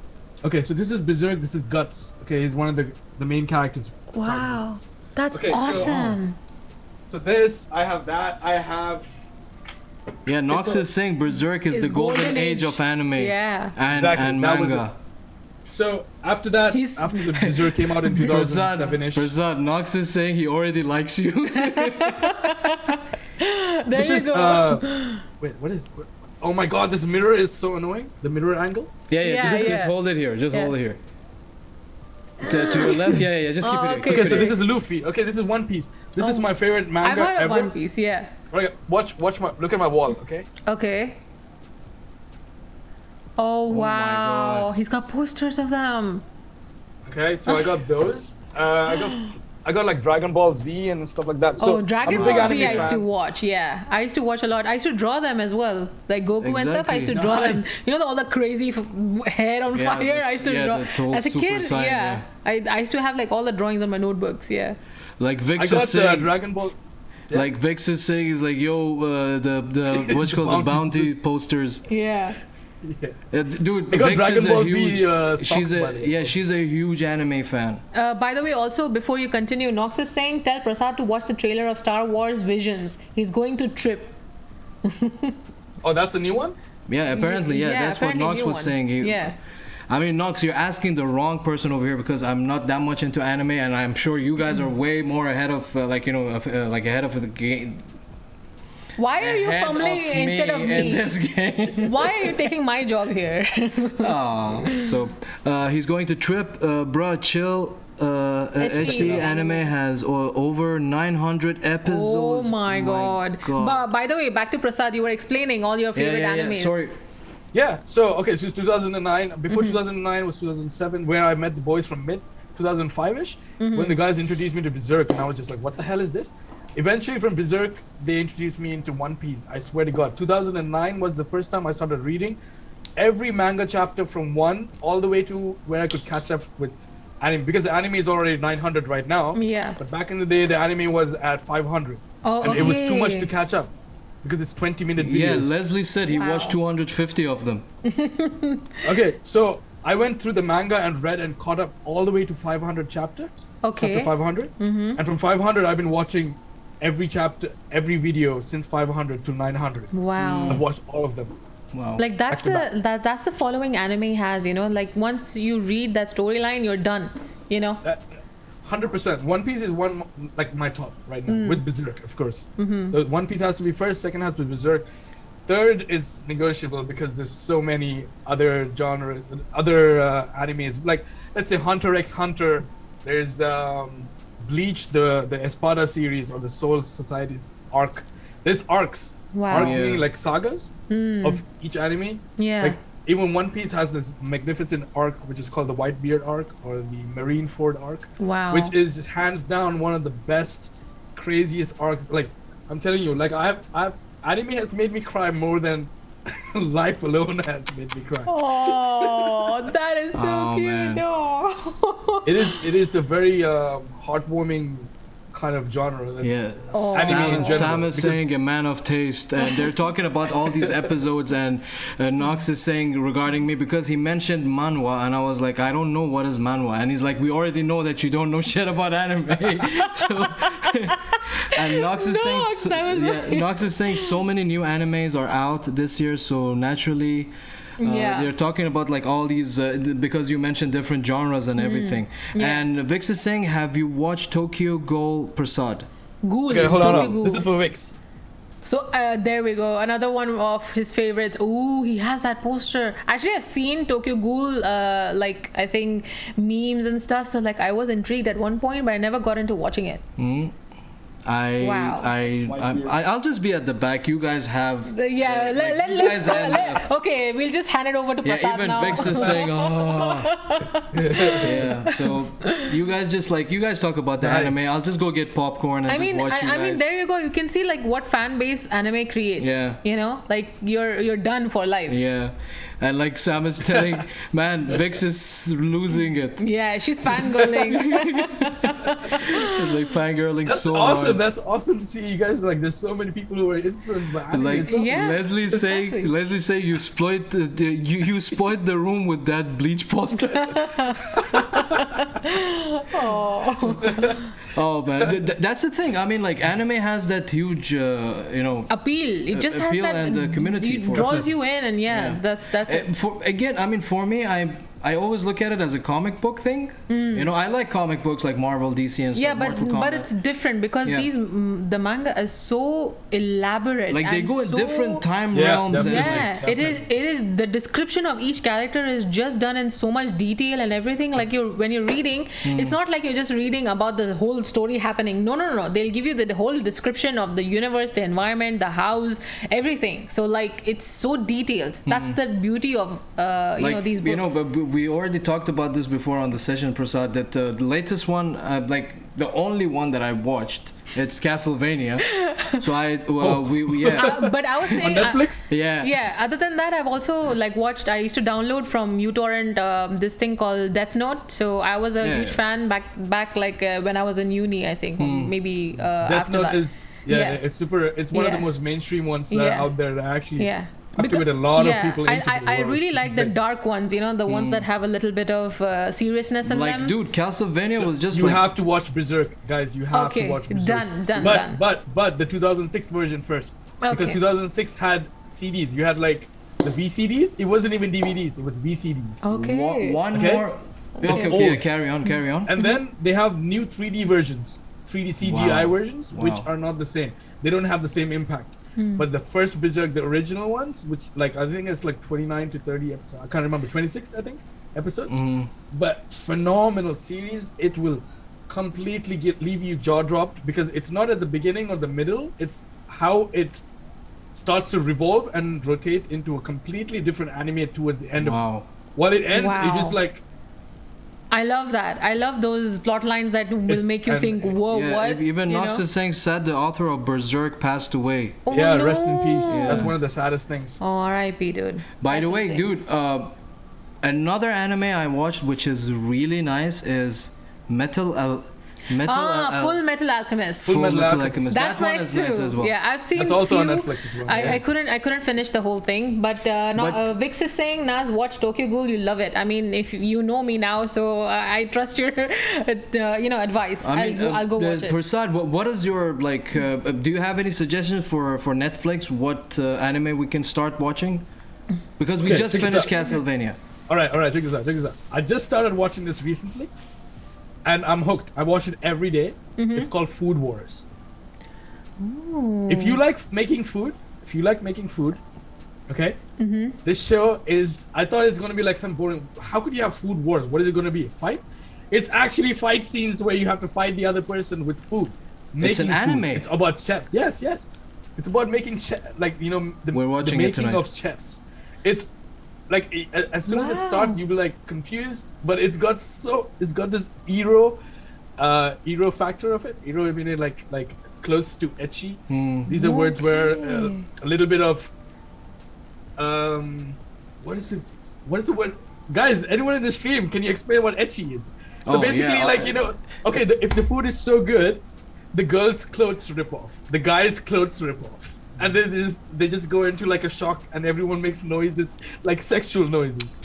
Okay, so this is Berserk. This is Guts. Okay, he's one of the main characters.
Wow.
protagonists.
That's
Okay, so,
awesome.
So this, I have that. I have.
Yeah, Nox is saying Berserk is
It's
the golden
golden
age
age.
of anime
Yeah.
and
That was
manga.
So after that,
He's-
after the Berserk came out in 2007-ish.
Prasad, Nox is saying he already likes you.
There
This
you
is
go.
wait, what is? Oh my God, this mirror is so annoying. The mirror angle.
Yeah, just hold it here. Just hold it here. To your left, yeah. Just keep it here.
Okay.
Okay, so this is Luffy. Okay, this is One Piece. This is my favorite
I've
manga
heard of
ever.
One Piece. Yeah.
Okay, watch my look at my wall. Okay.
Okay. Oh
my
wow,
God.
he's got posters of them.
Okay, so I got those. I got like Dragon Ball Z and stuff like that. So
Dragon
I'm a big
Ball Z
anime
I used to
fan.
watch. Yeah, I used to watch a lot. I used to draw them as well, like Goku and stuff. I used to draw them.
Nice.
You know, all the crazy hair on
Yeah,
fire. I used to draw
the whole
as a
Super
kid.
Saiyan,
Yeah, I used to have like all the drawings on my notebooks. Yeah.
Like
I
Vix is
got
saying,
Dragon Ball. Yeah.
like Vix is saying, is like, yo, the what's called the bounty posters.
Yeah.
Yeah.
Dude,
I got
Vix
Dragon
is
Ball
a huge.
Z, socks, by the way.
She's a huge anime fan.
By the way, also before you continue, Nox is saying tell Prasad to watch the trailer of Star Wars Visions. He's going to trip.
Oh, that's the new one.
Yeah, apparently, that's what
apparently
Nox
new
was
one.
saying.
Yeah.
I mean, Nox, you're asking the wrong person over here because I'm not that much into anime, and I'm sure you guys are way more ahead of, ahead of the game.
Why are you
Ahead
fumbling
of
instead of
in
me?
this game.
Why are you taking my job here?
So he's going to trip, bruh, chill. HD anime has over 900 episodes.
Oh my god. By the way, back to Prasad, you were explaining all your favorite animes.
Sorry.
Yeah. So okay, so 2009. Before 2009 was 2007, where I met the boys from Myth. 2005-ish, when the guys introduced me to Berserk, and I was just like, what the hell is this? Eventually from Berserk, they introduced me into One Piece. I swear to God, 2009 was the first time I started reading every manga chapter from 1 all the way to where I could catch up with anime, because the anime is already 900 right now.
Yeah.
But back in the day, the anime was at 500.
Oh,
and it was too much
okay.
to catch up because it's 20-minute
Yeah,
videos.
Leslie said he
Wow.
watched 250 of them.
Okay, so I went through the manga and read and caught up all the way to 500 chapter.
Okay.
Chapter 500. And from 500, I've been watching every chapter, every video since 500 to 900.
Wow.
I've watched all of them.
Wow.
Like that's
Back to
that's the following anime has, you know, like once you read that storyline, you're done, you know.
100%. One Piece is like my top right now, with Berserk, of course. The One Piece has to be first, second has to be Berserk. Third is negotiable because there's so many other genres, other animes. Like, let's say Hunter x Hunter. There's Bleach, the Espada series or the Soul Society's arc. There's arcs.
Wow.
Arcs
Yeah.
meaning like sagas of each anime.
Yeah.
Like even One Piece has this magnificent arc which is called the Whitebeard arc or the Marineford arc.
Wow.
Which is hands down one of the best, craziest arcs. Like I'm telling you, like anime has made me cry more than life alone has made me cry.
Oh, that is so
Oh,
cute.
man.
Oh.
It is a very heartwarming kind of genre. That
Yeah,
Anime in general,
Sam is
because-
saying a man of taste, and they're talking about all these episodes. And Nox is saying regarding me because he mentioned manhwa, and I was like, I don't know what is manhwa, and he's like, we already know that you don't know shit about anime. So, and Nox is saying,
Nox, that was
Nox is saying so many new animes are out this year, so naturally.
Yeah.
They're talking about like all these because you mentioned different genres and everything.
Yeah.
And Vix is saying, have you watched Tokyo Ghoul Prasad?
Ghoul.
Okay, hold
Tokyo
on.
Ghoul.
This is for Vix.
So there we go. Another one of his favorites. Ooh, he has that poster. Actually, I've seen Tokyo Ghoul, like I think memes and stuff. So like I was intrigued at one point, but I never got into watching it. Wow.
I'll just be at the back. You guys have.
Yeah.
you guys have-
Okay, we'll just hand it over to
Yeah,
Prasad
even
now.
Vix is saying, oh. Yeah, so you guys just like, you guys talk about the
Nice.
anime. I'll just go get popcorn and
I mean,
just watch you
I
guys.
mean, there you go. You can see like what fan base anime creates.
Yeah.
You know, like you're done for life.
Yeah. And like Sam is telling, man, Vix is losing it.
Yeah, she's fangirling.
It's like fangirling
That's
so
awesome.
hard.
That's awesome to see you guys. Like, there's so many people who are influenced by anime.
Like
It's so-
Yeah,
Leslie saying,
exactly.
you spoiled you spoiled the room with that Bleach poster. Oh man, that's the thing. I mean, like anime has that huge,
Appeal. It just has
appeal
that.
and the community
it
for it.
draws you in, and that's it.
For me, I always look at it as a comic book thing. You know, I like comic books like Marvel, DC, and stuff.
Yeah,
Mortal Kombat.
but it's different because
Yeah.
the manga is so elaborate.
Like they
and
go in
so,
different time
Yeah,
realms. And
definitely.
Yeah, it is the description of each character is just done in so much detail and everything. Like when you're reading, it's not like you're just reading about the whole story happening. No. They'll give you the whole description of the universe, the environment, the house, everything. So like it's so detailed. That's the beauty of these books.
You know, but we already talked about this before on the session, Prasad, that the latest one, like the only one that I watched, it's Castlevania. So
But I was saying
On Netflix?
yeah, other than that, I've also like watched. I used to download from uTorrent this thing called Death Note. So I was a huge fan back like when I was in uni, I think, maybe
Death
after
Note
that.
is it's super. It's one of the most mainstream ones that are out there that actually captivate a lot of people.
I really like the dark ones. You know, the ones that have a little bit of seriousness in them.
like, dude, Castlevania was just
You
like,
have to watch Berserk, guys. You have to watch Berserk.
Done.
But the 2006 version first, because
Okay.
2006 had CDs. You had like the VCDs. It wasn't even DVDs. It was VCDs.
Okay.
one
Okay.
more. Okay,
old.
carry on.
And then they have new 3D versions, 3D CGI
Wow.
versions, which
Wow.
are not the same. They don't have the same impact. But the first Berserk, the original ones, which like I think it's like 29 to 30 episodes. I can't remember, 26 I think episodes. But phenomenal series. It will completely leave you jaw dropped because it's not at the beginning or the middle. It's how it starts to revolve and rotate into a completely different anime towards the end of it. While it ends,
Wow.
it just like
I love that. I love those plot lines that will make you think, whoa, what?
Even
You
Nox
know?
is saying, sad the author of Berserk passed away.
Oh,
yeah,
no.
rest in peace. That's one of the saddest things.
Oh, R.I.P. dude.
By the
That's
way,
insane.
dude, another anime I watched which is really nice is
Full Metal Alchemist.
Full Metal
Alchemist.
That's
That one
nice
is
too.
nice as well.
Yeah, I've seen.
That's also
few.
on Netflix as well.
I couldn't finish the whole thing, but Vix is saying, Naz, watch Tokyo Ghoul. You love it. I mean, if you know me now, so I trust your advice. I'll go watch it.
Prasad, what is your like? Do you have any suggestions for Netflix? What anime we can start watching? Because we just finished Castlevania.
All right. Check this out. I just started watching this recently, and I'm hooked. I watch it every day. It's called Food Wars.
Ooh.
If you like making food, okay, this show is. I thought it's gonna be like some boring. How could you have food wars? What is it gonna be? A fight? It's actually fight scenes where you have to fight the other person with food.
It's an anime.
It's about chess. Yes. It's about making the making of chess. It's like as soon as it starts, you'll be like confused, but it's got this ero factor of it. Ero meaning like close to ecchi. These are words where a little bit of what is the word? Guys, anyone in the stream, can you explain what ecchi is? So basically, if the food is so good, the girls' clothes rip off, the guys' clothes rip off. And then they just go into like a shock, and everyone makes noises, like sexual noises.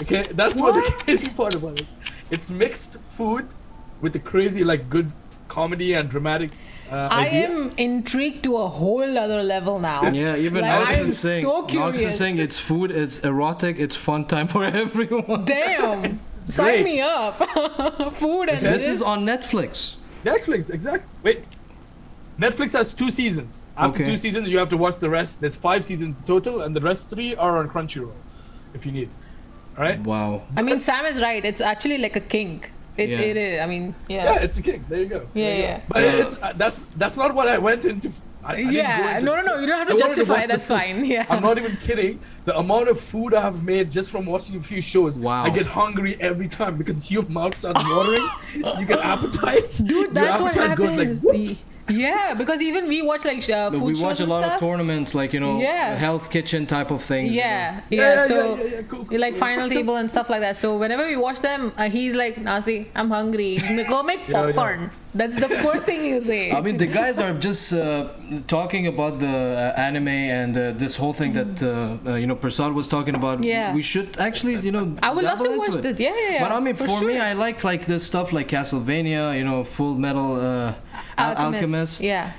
Okay, that's what the crazy part about it. It's mixed food with the crazy, like, good comedy and dramatic.
I am intrigued to a whole other level now.
Yeah, even
I am
saying,
so curious.
Nox is saying it's food, it's erotic, it's fun time for everyone.
Damn,
it's
sign
great.
me up. Food and
This is on Netflix.
Netflix, exactly. Wait. Netflix has 2 seasons. After 2 seasons, you have to watch the rest. There's 5 seasons total, and the rest 3 are on Crunchyroll, if you need. All right.
Wow.
I mean, Sam is right. It's actually like a kink. It is. I mean,
Yeah, it's a kick. There you go.
Yeah.
But it's that's not what I went into. I didn't go into
No. You don't have to justify. That's fine. Yeah.
I'm not even kidding. The amount of food I have made just from watching a few shows.
Wow.
I get hungry every time because your mouth starts watering. You get appetites.
Dude, that's what happens.
Goes like,
yeah, because even we watch like food
we
shows
watch a
and
lot
stuff.
of tournaments, like Hell's Kitchen type of things.
Yeah.
Cool,
like Final Table and stuff like that. So whenever we watch them, he's like, Nasi, I'm hungry. Go make popcorn. That's the first thing he'll say.
I mean, the guys are just talking about the anime and this whole thing that Prasad was talking about.
Yeah.
We should actually,
I would love to watch
it.
that. Yeah.
But I mean, for
sure.
me, I like this stuff like Castlevania, Full Metal Alchemist.
Yeah.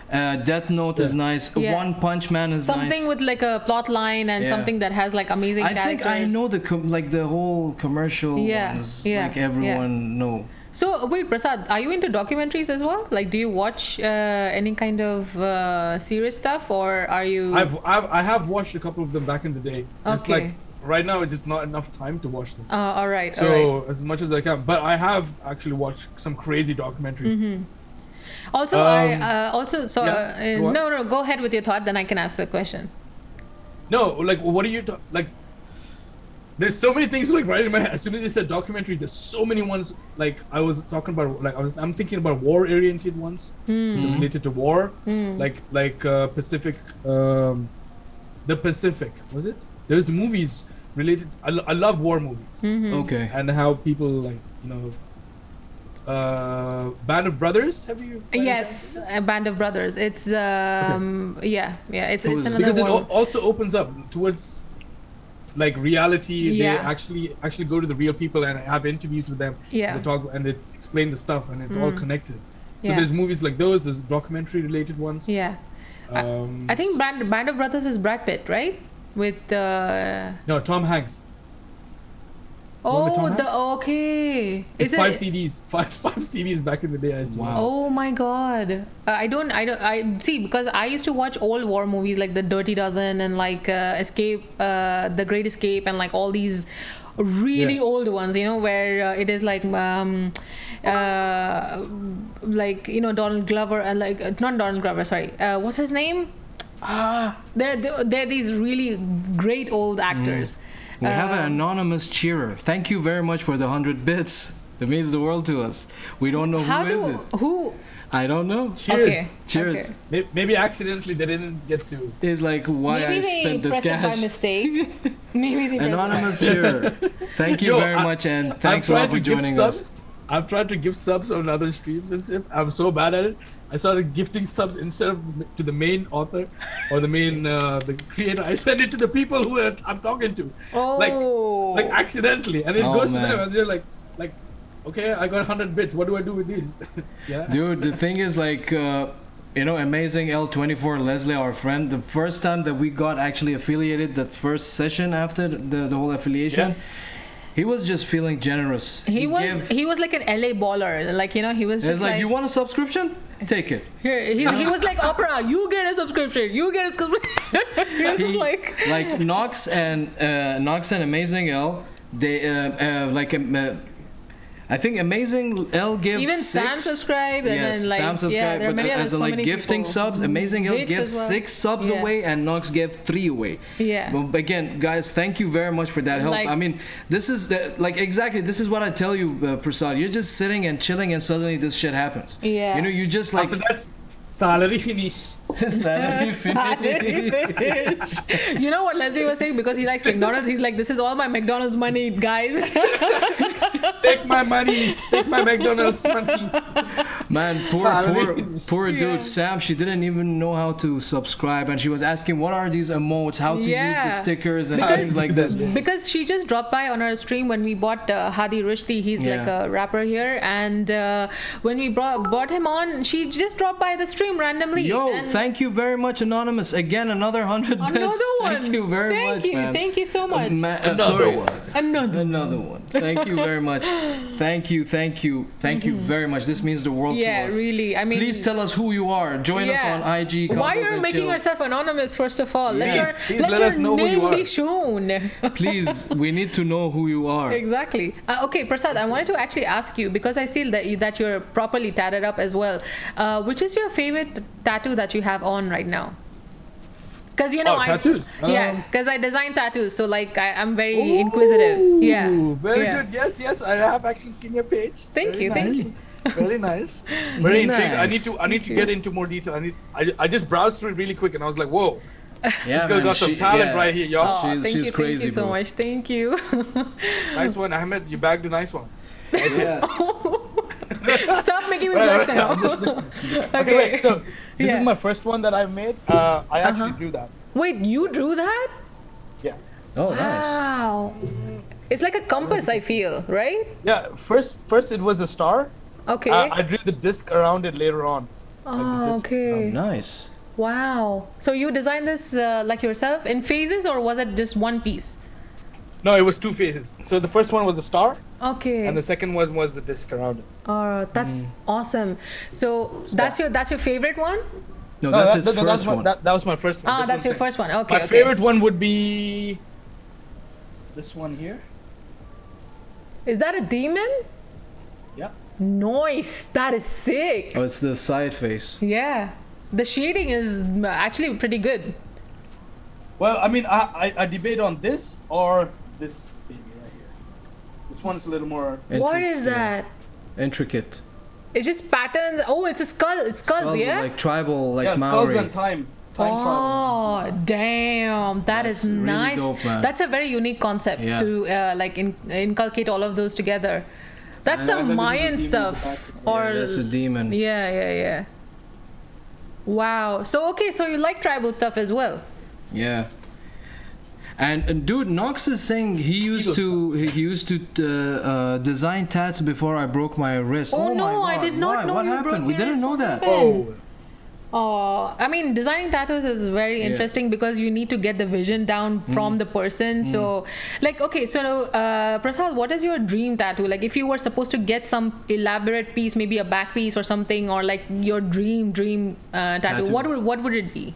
Death Note is nice.
Yeah.
One Punch Man is nice.
Something with like a plot line and something that has like amazing characters.
I think I know the whole commercial ones. Like everyone know.
So wait, Prasad, are you into documentaries as well? Like, do you watch any kind of serious stuff, or are you?
I have watched a couple of them back in the day. Just like right now, it's just not enough time to watch them.
All right.
So as much as I can, but I have actually watched some crazy documentaries.
Also, no, go ahead with your thought. Then I can ask the question.
No, like, what are you like? There's so many things like right in my head. As soon as you said documentaries, there's so many ones. Like I was talking about, like I'm thinking about war-oriented ones related to war, like Pacific, the Pacific. Was it? There's movies related. I love war movies.
Okay.
And how people like Band of Brothers. Have you?
Yes, Band of Brothers. It's It's another
because it
one.
also opens up towards like reality. They actually go to the real people and have interviews with them.
Yeah.
They talk and they explain the stuff, and it's all connected. So there's movies like those. There's documentary related ones.
Yeah. I think Band of Brothers is Brad Pitt, right? With
no, Tom Hanks.
Okay.
It's 5 CDs, five CDs back in the day. I used to watch.
Oh my God. I see, because I used to watch old war movies like The Dirty Dozen and like Escape, The Great Escape, and like all these really old ones, where it is like Donald Glover and like not Donald Glover, sorry, what's his name? They're these really great old actors.
We have an anonymous cheerer. Thank you very much for the 100 bits. It means the world to us. We don't know
Who?
I don't know.
Cheers.
Okay.
Cheers.
Okay. Maybe accidentally they didn't get to.
Is like why
Maybe
I spent this
pressed it by
cash.
mistake. Maybe they
Anonymous cheerer. Thank you very much, and thanks a lot for joining us.
I've tried to give subs on other streams and stuff. I'm so bad at it. I started gifting subs instead of to the main author or the main the creator. I send it to the people who I'm talking to, like accidentally, and it goes to them, and they're like, okay, I got 100 bits. What do I do with these? Yeah,
dude. The thing is, like, Amazing L24 Leslie, our friend. The first time that we got actually affiliated, the first session after the whole affiliation. Yeah. He was just feeling generous.
He was like an LA baller. Like, he was just
like, you want a subscription? Take it.
Here, he was like, Opera, you get a subscription. You get a subscription. He was just like
Nox and Amazing L, they I think Amazing L gives
even
6.
Sam subscribed, and then
Sam subscribed,
yeah, there are
but
many
as
so
like
many
gifting
people.
subs, Amazing L gives 6 subs away, and Nox gave 3 away.
Yeah.
But again, guys, thank you very much for that help. I mean, this is exactly this is what I tell you, Prasad. You're just sitting and chilling, and suddenly this shit happens.
Yeah.
You just like.
After that's salary finish.
Salary finish.
You know what Leslie was saying? Because he likes McDonald's, he's like, this is all my McDonald's money, guys.
Take my money. Take my McDonald's money.
Man, poor dude. Sam, she didn't even know how to subscribe, and she was asking what are these emotes, how to use the stickers and things like this.
Because she just dropped by on our stream when we bought Hadi Rushdie. He's like a rapper here, and when we brought him on, she just dropped by the stream randomly.
Thank you very much, Anonymous. Again, another 100 bits.
Another one.
Thank you very much, man.
Thank you so much.
Another one. Thank you very much. Thank you very much. This means the world to us.
Yeah, really. I mean,
please tell us who you are. Join us on IG.
Why are you making yourself anonymous? First of all,
let
your
us know
name
who you are.
be shown.
Please, we need to know who you are.
Exactly. Okay, Prasad, I wanted to actually ask you, because I see that you're properly tatted up as well. Which is your favorite tattoo that you have on right now? Because
tattoos.
Because I design tattoos, so like I'm very inquisitive. Yeah.
Very good. Yes. I have actually seen your page.
Thank you.
Very nice. Very intrigued. I need to get into more detail. I just browsed through it really quick, and I was like, whoa. This girl got some talent right here, y'all.
She's crazy.
Thank you so much. Thank you.
Nice one, Ahmed. You bagged a nice one.
Stop making me blush now.
Okay, wait. So this is my first one that I've made. I actually drew that.
Wait, you drew that?
Yeah.
Oh, nice.
Wow. It's like a compass, I feel, right?
Yeah. First it was a star.
Okay.
I drew the disc around it later on.
Oh, okay.
Nice.
Wow. So you designed this like yourself in phases, or was it just one piece?
No, it was 2 phases. So the first one was the star.
Okay.
And the second one was the disc around it.
Oh, that's awesome. So that's your favorite one?
No, that's his first one.
That was my first one.
Ah, that's your first one. Okay.
My favorite one would be this one here.
Is that a demon?
Yeah.
Nice. That is sick.
Oh, it's the side face.
Yeah. The shading is actually pretty good.
Well, I mean, I debate on this or this baby right here. This one is a little more.
What is that?
Intricate.
It's just patterns. Oh, it's a skull. It's skulls, yeah?
Like tribal, like Maori.
Skulls and time
Oh, damn. That's nice.
Really dope, man.
That's a very unique concept to inculcate all of those together. That's some Mayan stuff. Or
that's a demon.
Yeah. Wow. So you like tribal stuff as well?
Yeah. And dude, Nox is saying he used to design tats before I broke my wrist.
Oh, no,
my God.
I did not know
what
you
happened?
broke
We
your
didn't
wrist.
know that.
Oh, I mean, designing tattoos is very interesting because you need to get the vision down from the person. So, Prasad, what is your dream tattoo? Like, if you were supposed to get some elaborate piece, maybe a back piece or something, or like your dream tattoo, what would it be?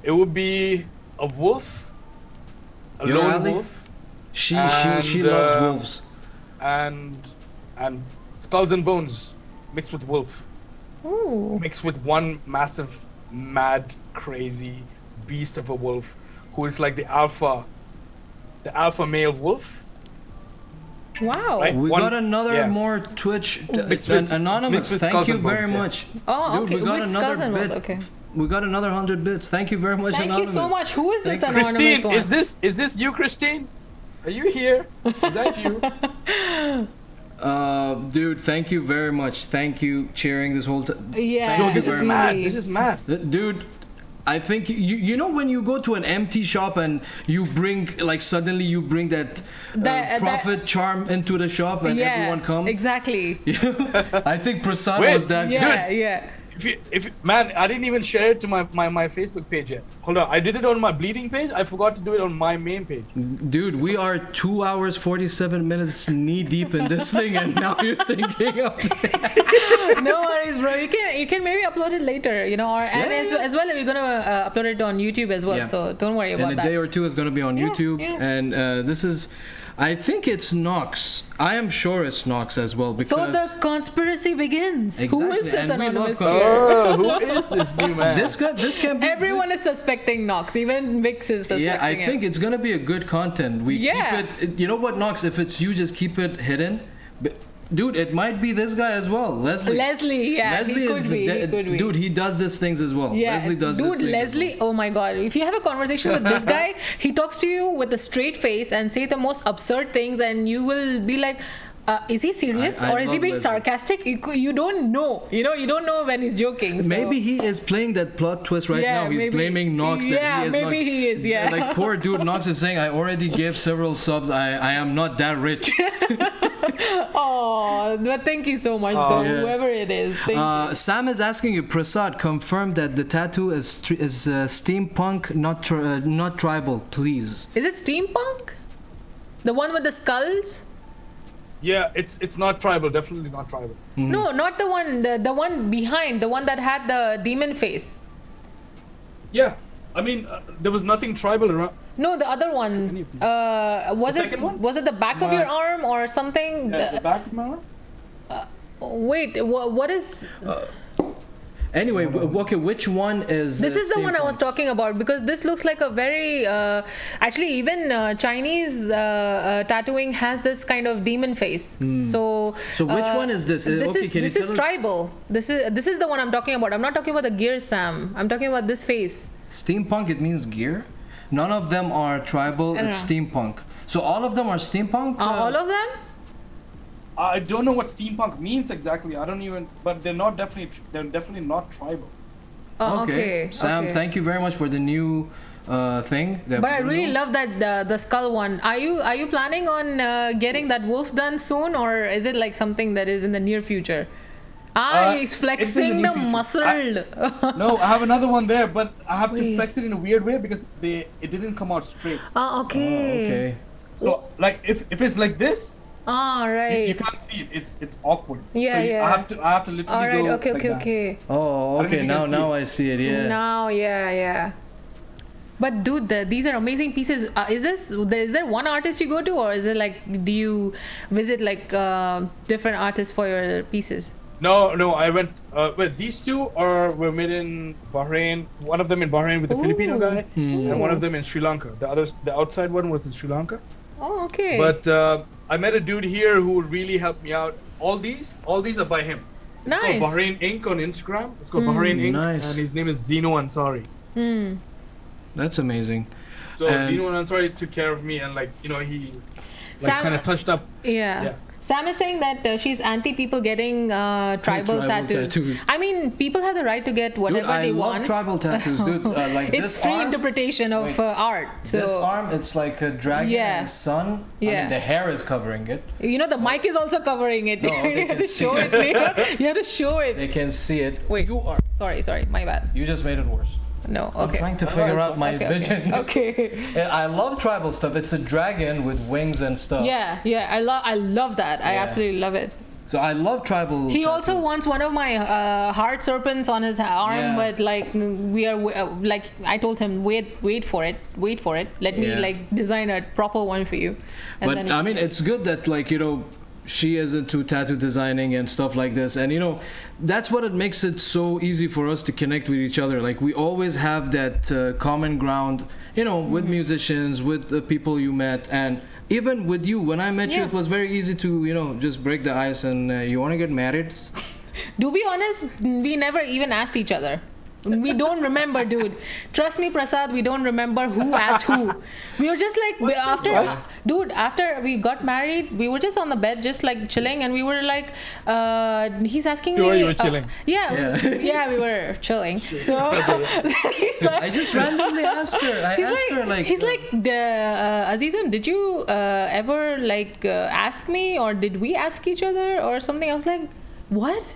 It would be a wolf, a lone wolf.
She loves wolves.
And skulls and bones mixed with wolf.
Ooh.
Mixed with one massive, mad, crazy beast of a wolf who is like the alpha male wolf.
Wow.
Right?
We got another more Twitch. Anonymous, thank you very much.
Oh, okay.
Dude, we got another bit.
Okay.
We got another 100 bits. Thank you very much, Anonymous.
Thank you so much. Who is this anonymous
Christine,
one?
is this you, Christine? Are you here? Is that you?
Dude, thank you very much. Thank you cheering this whole time.
Yeah.
No, this is
very
mad.
much.
This is mad.
Dude, I think you know when you go to an empty shop and you bring like suddenly you bring that prophet charm into the shop and everyone comes.
Exactly.
I think Prasad
Wait,
was that.
Yeah,
Dude.
yeah.
Man, I didn't even share it to my Facebook page yet. Hold on, I did it on my bleeding page. I forgot to do it on my main page.
Dude, we are 2 hours 47 minutes knee deep in this thing, and now you're thinking of.
No worries, bro. You can maybe upload it later, you know, or as well we're gonna upload it on YouTube as well.
Yeah.
So don't worry about
In a
that.
day or two, it's gonna be on YouTube,
yeah.
and this is. I think it's Nox. I am sure it's Nox as well because.
So the conspiracy begins. Who
Exactly,
is this
and we
anonymous
love
here?
Oh, who is this new man?
This can be.
Everyone is suspecting Nox. Even Vix is suspecting
Yeah, I think
him.
it's gonna be a good content. We
Yeah.
keep it. You know what, Nox? If it's you, just keep it hidden. But, dude, it might be this guy as well, Leslie.
Leslie, yeah,
Leslie
he could be.
Dude, he does these things as well.
Yeah,
Leslie does this
dude,
thing as
Leslie. Oh my God! If you have a conversation with this guy, he talks to you with a straight face and say the most absurd things, and you will be like, "Is he serious
I
or is he
love
being
Leslie.
sarcastic?" You don't know. You don't know when he's joking. So.
Maybe he is playing that plot twist right
Yeah,
now. He's
maybe.
blaming Nox that
Yeah,
he is
maybe
Nox.
he is, yeah.
Like poor dude, Nox is saying, "I already gave several subs. I am not that rich."
Oh, but thank you so much, though,
Yeah.
whoever it is. Thank you.
Sam is asking you, Prasad, confirm that the tattoo is steampunk, not tribal, please.
Is it steampunk? The one with the skulls?
Yeah, it's not tribal. Definitely not tribal.
No, not the one. The one behind, the one that had the demon face.
Yeah, I mean, there was nothing tribal around.
No, the other
Any
one.
of these.
Was
The
it
second one?
was it the back of your arm or something?
The back of my arm.
Wait, what is?
Anyway, okay, which one is?
This is the one I was
steampunks?
talking about because this looks like a very actually even Chinese tattooing has this kind of demon face. So
which one is this?
This
Okay,
is
can you
this is
tell us?
tribal. This is the one I'm talking about. I'm not talking about the gear, Sam. I'm talking about this face.
Steampunk, it means gear. None of them are tribal. It's steampunk. So all of them are steampunk.
All of them?
I don't know what steampunk means exactly. I don't even. But they're definitely not tribal.
Oh, okay.
Sam,
okay.
thank you very much for the new thing. That
But I
we
really
know.
love that the skull one. Are you planning on getting that wolf done soon, or is it like something that is in the near future? He's
it's in
flexing
the
the
near future.
muscle.
No, I have another one there, but I have to flex it in a weird way because it didn't come out straight.
Oh, okay.
Okay.
So like if it's like this,
Ah,
you
right.
can't see it. It's awkward.
Yeah,
so
yeah.
I have to literally
All right.
go
Okay.
like
Okay.
that.
Okay.
Oh,
I don't
okay.
think you can see
Now
it.
I see it. Yeah.
Now, yeah. But dude, these are amazing pieces. Is there one artist you go to, or is it like do you visit like different artists for your pieces?
No, I went. But these two were made in Bahrain. One of them in Bahrain with a Filipino guy, and one of them in Sri Lanka. The outside one was in Sri Lanka.
Oh, okay.
But I met a dude here who would really help me out. All these are by him. It's
Nice.
called Bahrain Ink on Instagram. It's called Bahrain Ink,
Nice.
and his name is Zeno Ansari.
That's amazing.
So
And-
Zeno Ansari took care of me, and he
Sam-
kind of touched up.
Yeah.
Yeah.
Sam is saying that she's anti people getting tribal tattoos. I mean, people have the right to get whatever
Dude, I
they
love
want.
tribal tattoos, dude. Like
It's
this
free
arm,
interpretation of
Wait.
art. So
this arm, it's like a dragon
Yeah.
and the sun. I
Yeah.
mean, the hair is covering it.
you know the mic is also covering it.
No, they
You have
can
to show
see
it later. You have to show it.
They can see it.
Wait.
You are.
Sorry, my bad.
You just made it worse.
No,
I'm
okay.
trying to figure out my
Okay,
vision.
Okay.
I love tribal stuff. It's a dragon with wings and stuff.
Yeah. I love that. I
Yeah.
absolutely love it.
So I love tribal.
He also
tattoos.
wants one of my heart serpents on his arm,
Yeah.
but like we are like I told him, wait for it. Let me
Yeah.
like design a proper one for you. And
But
then
I mean, it's good that she is into tattoo designing and stuff like this, and that's what it makes it so easy for us to connect with each other. Like we always have that common ground, with musicians, with the people you met, and even with you. When I met you,
Yeah.
it was very easy to just break the ice and you want to get married.
to be honest, we never even asked each other. We don't remember, dude. Trust me, Prasad, we don't remember who asked who. We were just like, after we got married, we were just on the bed, just like chilling, and we were like, he's asking me.
You were chilling.
Yeah, we were chilling. So
I just randomly asked her.
He's like, Azizam, did you ever like ask me, or did we ask each other or something? I was like, what?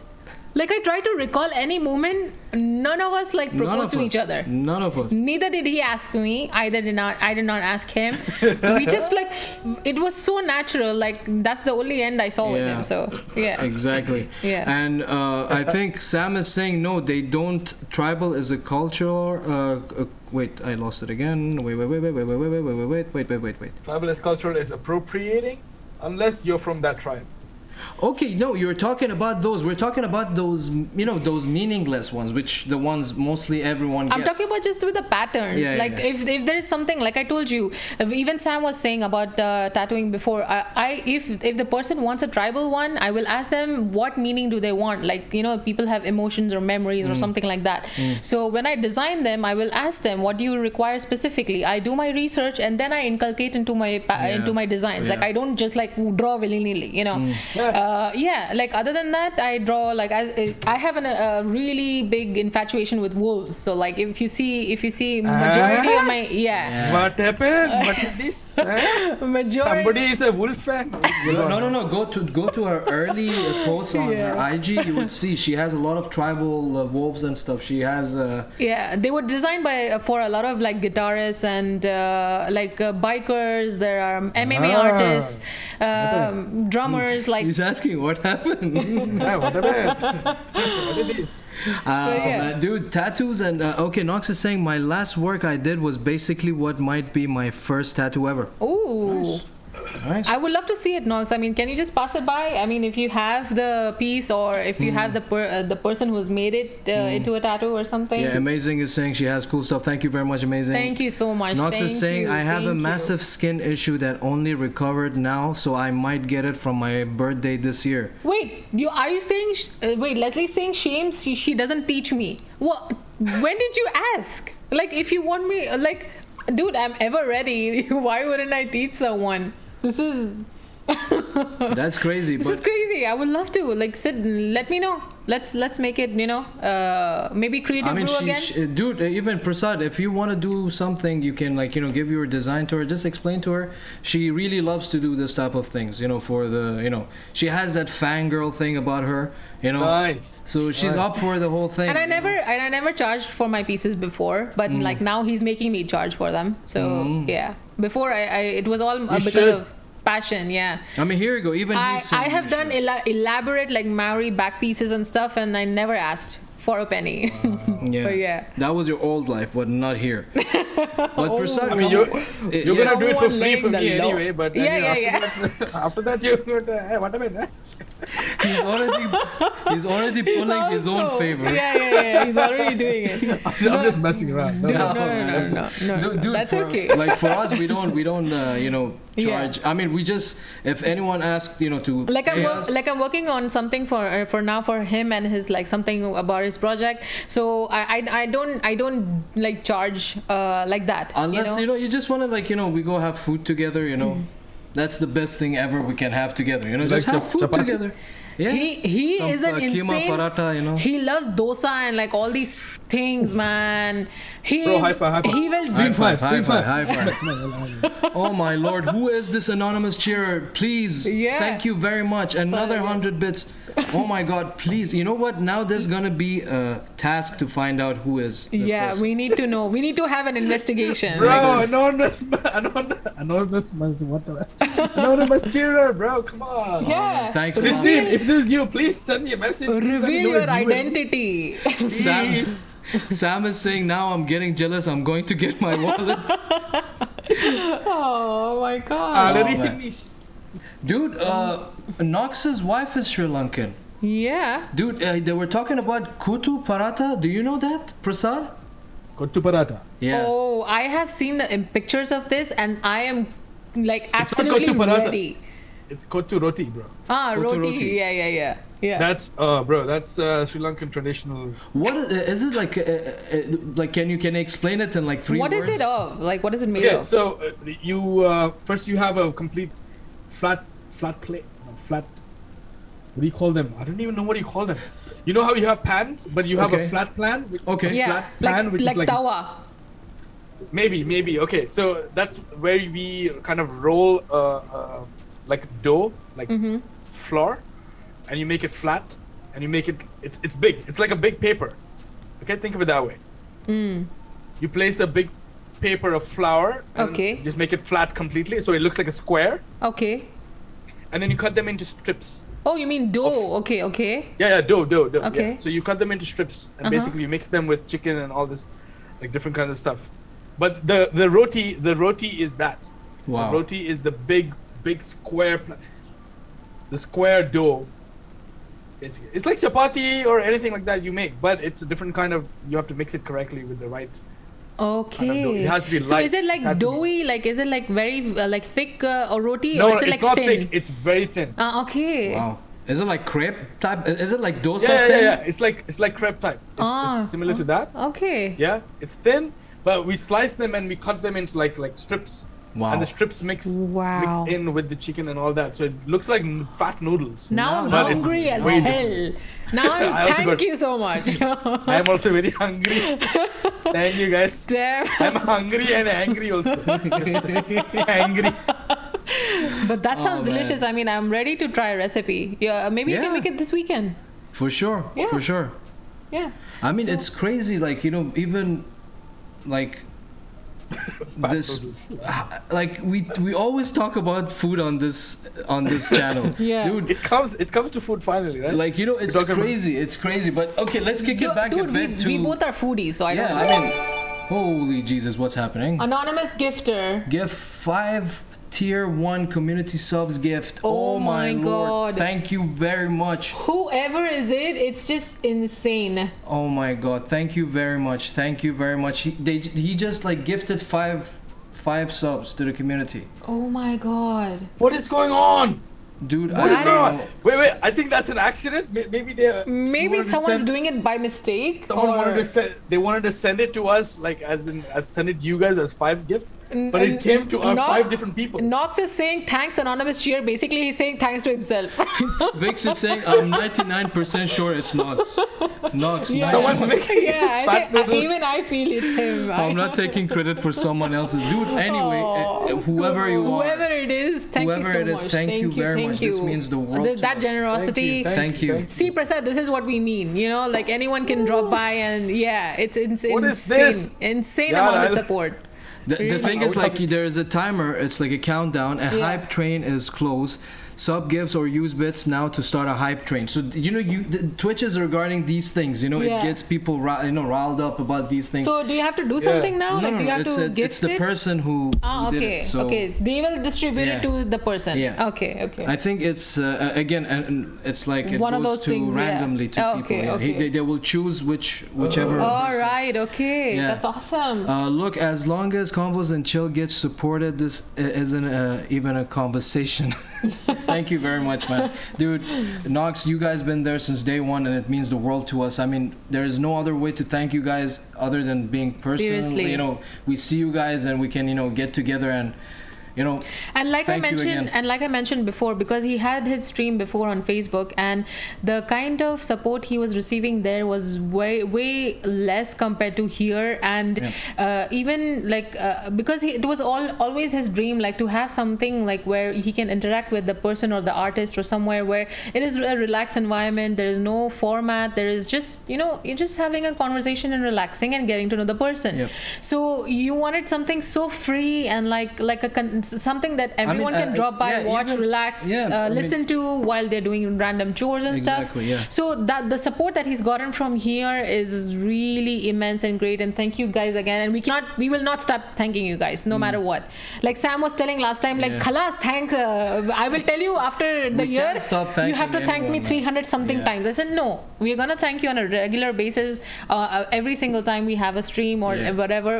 Like, I try to recall any moment. None of us like proposed to each other.
None of us.
Neither did he ask me. I did not ask him. We just like, it was so natural. Like, that's the only end I saw with him. So yeah.
Exactly.
Yeah.
And I think Sam is saying no. They don't. Tribal is a culture. Wait, I lost it again. Wait.
Tribal is cultural is appropriating, unless you're from that tribe.
Okay, no, you're talking about those. We're talking about those, those meaningless ones, which the ones mostly everyone gets.
I'm talking about just with the patterns. If there is something, like I told you, even Sam was saying about tattooing before. If the person wants a tribal one, I will ask them what meaning do they want. Like, people have emotions or memories or something like that. So when I design them, I will ask them, what do you require specifically? I do my research and then I inculcate into my designs. Like, I don't just like draw willy-nilly, like other than that, I draw like I have a really big infatuation with wolves. So like if you see majority of my
What happened? What is this?
Majority.
Somebody is a wolf fan.
No. Go to her early posts on her IG. You would see she has a lot of tribal wolves and stuff. She has.
They were designed for a lot of like guitarists and bikers. There are MMA artists, drummers. Like
he's asking what happened.
What happened? What is this?
Dude, tattoos and okay, Nox is saying my last work I did was basically what might be my first tattoo ever.
Ooh.
Nice.
I would love to see it, Nox. I mean, can you just pass it by? I mean, if you have the piece or if you have the person who's made it into a tattoo or something.
Yeah, Amazing is saying she has cool stuff. Thank you very much, Amazing.
Thank you so much.
Nox is saying I have a massive skin issue that only recovered now, so I might get it from my birthday this year.
Wait, are you saying? Leslie's saying she doesn't teach me. What? When did you ask? Like, if you want me, like, dude, I'm ever ready. Why wouldn't I teach someone? This is
that's crazy.
This is crazy. I would love to like sit. Let me know. Let's make it. Maybe creative brew again.
Dude, even Prasad, if you want to do something, you can give your design to her. Just explain to her. She really loves to do this type of things. For the she has that fangirl thing about her.
Nice.
So she's up for the whole thing.
And I never charged for my pieces before, but like now he's making me charge for them. So yeah. Before it was all because of passion. Yeah.
I mean, here you go. Even
I have done elaborate like Maori back pieces and stuff, and I never asked for a penny.
Yeah. That was your old life, but not here. But Prasad,
I mean, you're gonna do it for free for me anyway. But after that, you're gonna what happened?
He's already pulling his own favor.
Yeah. He's already doing it.
I'm just messing around.
No.
Dude,
that's okay.
Like for us, we don't charge. I mean, we just if anyone asks, to
I'm working on something for him and his like something about his project. So I don't like charge like that.
Unless you just want to we go have food together. That's the best thing ever we can have together. Just have food together. Yeah.
He is an insane.
Paratha,
He loves dosa and like all these things, man.
Bro, high five.
He will
high five. Oh my lord, who is this anonymous cheerer? Please, thank you very much. Another 100 bits. Oh my god, please. You know what? Now there's gonna be a task to find out who is this person.
We need to know. We need to have an investigation.
Bro, anonymous cheerer, bro. Come on.
Yeah.
Thanks,
Christine. If this is you, please send me a message.
Reveal your identity.
Sam is saying now I'm getting jealous. I'm going to get my wallet.
Oh my god.
Dude, Nox's wife is Sri Lankan.
Yeah.
Dude, they were talking about Kutu Paratha. Do you know that, Prasad?
Kutu Paratha.
Yeah.
Oh, I have seen the pictures of this and I am like absolutely ready.
It's Kotu Roti, bro.
Roti. Yeah. Yeah.
That's bro. That's Sri Lankan traditional.
What is it like? Like, can you explain it in like 3
What
words?
is it of? Like, what is it made
Yeah.
of?
So you first you have a complete flat plate, flat. What do you call them? I don't even know what you call them. You know how you have pans, but you have
Okay.
a flat plan.
Okay.
Yeah,
Flat pan, which
like
is like
tawa.
maybe. Okay, so that's where we kind of roll like dough, like flour, and you make it flat, and you make it. It's big. It's like a big paper. Okay, think of it that way. You place a big paper of flour. And
Okay.
Just make it flat completely, so it looks like a square,
Okay.
and then you cut them into strips.
Oh, you mean dough? Okay.
Yeah, dough.
Okay.
Yeah. So you cut them into strips, and basically you mix them with chicken and all this, like different kinds of stuff. But the roti is that.
Wow.
The roti is the big square, the square dough. Basically, it's like chapati or anything like that you make, but it's a different kind of. You have to mix it correctly with the right.
Okay.
It has to be
So
light.
is it like
It has to be-
doughy? Like, is it like very like thick or roti?
No,
or is it
it's
like
not
thin?
thick. It's very thin.
Okay.
Wow. Is it like crepe type? Is it like dosa?
Yeah.
thin?
It's like crepe type. It's similar to that.
Okay.
Yeah, it's thin, but we slice them and we cut them into like strips.
Wow.
And the strips mix
Wow.
in with the chicken and all that, so it looks like fat noodles.
Now I'm
But it's
hungry as
way
hell. Now
I also
thank
got-
you so much.
I am also very hungry. Thank you guys.
Damn.
I'm hungry and angry also. Angry.
But that sounds
Oh,
delicious.
man.
I mean, I'm ready to try a recipe. Yeah, maybe you
Yeah.
can make it this weekend.
For sure.
Yeah.
For sure.
Yeah.
I mean,
So-
it's crazy. Like, you know, even like
Fat
this,
noodles.
like we always talk about food on this channel.
Yeah.
Dude.
It comes to food finally, right?
Like, you know, it's
talking about-
crazy. It's crazy. But okay, let's kick it back
Dude,
a bit to.
we both are foodies, so I
yeah,
don't
I
know.
mean, holy Jesus, what's happening?
Anonymous gifter.
Give 5 tier 1 community subs gift.
Oh my
Lord.
God.
Thank you very much.
Whoever is it, it's just insane.
Oh my God. Thank you very much. Thank you very much. He just like gifted 5 subs to the community.
Oh my God.
What is going on?
Dude,
What is
That
going on?
is-
Wait. I think that's an accident. Maybe they.
Maybe someone's doing it by mistake.
Someone
or
wanted to send. They wanted to send it to us, like as send it to you guys as 5 gifts. But it came to our 5 different people.
Nox is saying thanks, Anonymous Cheer. Basically, he's saying thanks to himself.
Vix is saying I'm 99% sure it's Nox. Nox,
Yeah.
nice
Someone's
one.
making
Yeah,
fat noodles.
even I feel it's him.
I'm not taking credit for someone else's. Dude, anyway, whoever you are.
Whoever it is, thank
Whoever
you so
it is,
much.
thank you very much. This means the world to
That
us.
generosity.
Thank you.
See, Prasad, this is what we mean. You know, like anyone can drop by and yeah, it's insane.
What is this?
Insane
Yeah,
amount of
I-
support.
The
Really?
thing is, like, there is a timer. It's like a countdown. A
Yeah.
hype train is closed. Sub gives or use bits now to start a hype train. So you know, Twitch is regarding these things. You know,
Yeah.
it gets people riled up about these things.
So do you have to do something now?
no,
Like, do you have
it's
to gift
it's the
it?
person who did
Okay,
it. So
okay. They will distribute
Yeah.
it to the person.
Yeah.
Okay.
I think it's again, and it's like it
One of
goes
those
to
things, yeah.
randomly to
Oh,
people.
okay,
Yeah.
okay.
They will choose whichever.
All
person.
right. Okay.
Yeah.
That's awesome.
Look, as long as Convos and Chill gets supported, this isn't even a conversation. Thank you very much, man. Dude, Nox, you guys been there since day one, and it means the world to us. I mean, there is no other way to thank you guys other than being personal.
Seriously.
You know, we see you guys and we can, get together and,
And like
thank you again.
I mentioned before, because he had his stream before on Facebook, and the kind of support he was receiving there was way less compared to here, and even like because it was always his dream, like to have something like where he can interact with the person or the artist, or somewhere where it is a relaxed environment. There is no format. There is just you're just having a conversation and relaxing and getting to know the person.
Yep.
So you wanted something so free and like something that everyone can drop by, watch, relax, listen to while they're doing random chores and
Exactly,
stuff.
yeah.
So that the support that he's gotten from here is really immense and great. And thank you guys again. And we will not stop thanking you guys, no matter what. Like Sam was telling last time, like Khalas, thanks. I will tell you after the
We
year,
can't stop
you have to
thanking
thank me
anyone,
300 something
Yeah.
times. I said no. We are gonna thank you on a regular basis every single time we have a stream or
Yeah.
whatever.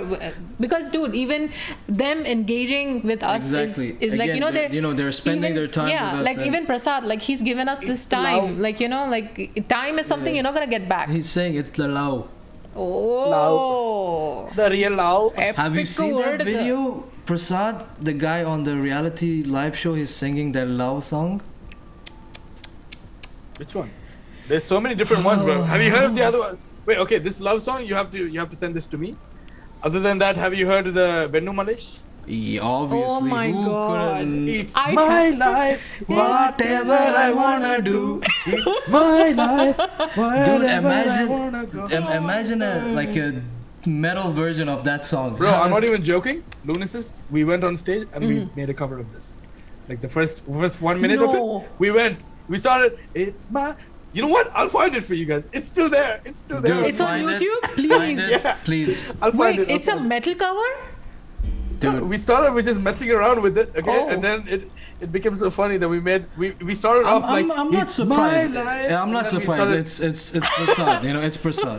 Because dude, even them engaging with us
exactly.
is like, you know,
they're spending their time with us.
like even Prasad, like he's given us this time. Like, you know, like time is something you're not gonna get back.
He's saying it's the love.
Oh,
The real love.
Have you seen that video? Prasad, the guy on the reality live show, he's singing that love song.
Which one? There's so many different ones, bro. Have you heard of the other one? Wait, okay, this love song, you have to send this to me. Other than that, have you heard of the Bennu Malish?
Yeah, obviously.
Oh my
Who
God.
couldn't-
It's my life, whatever I wanna do. It's my life, whatever I wanna go.
Imagine a metal version of that song.
Bro, I'm not even joking. Lunacyst, we went on stage and we made a cover of this. Like the first 1 minute of
No.
it, we started. It's my. You know what? I'll find it for you guys. It's still there. It's still there.
Dude,
It's on
find it.
YouTube?
Find
Please.
it,
Yeah.
please.
I'll find
Wait,
it. I'll
it's a
find it.
metal cover?
Dude.
We started with just messing around with it, okay,
Oh.
and then it became so funny that we started off like
I'm not
it's
surprised.
my life,
Yeah, I'm
and
not
then we
surprised.
started-
It's Prasad. You know, it's Prasad.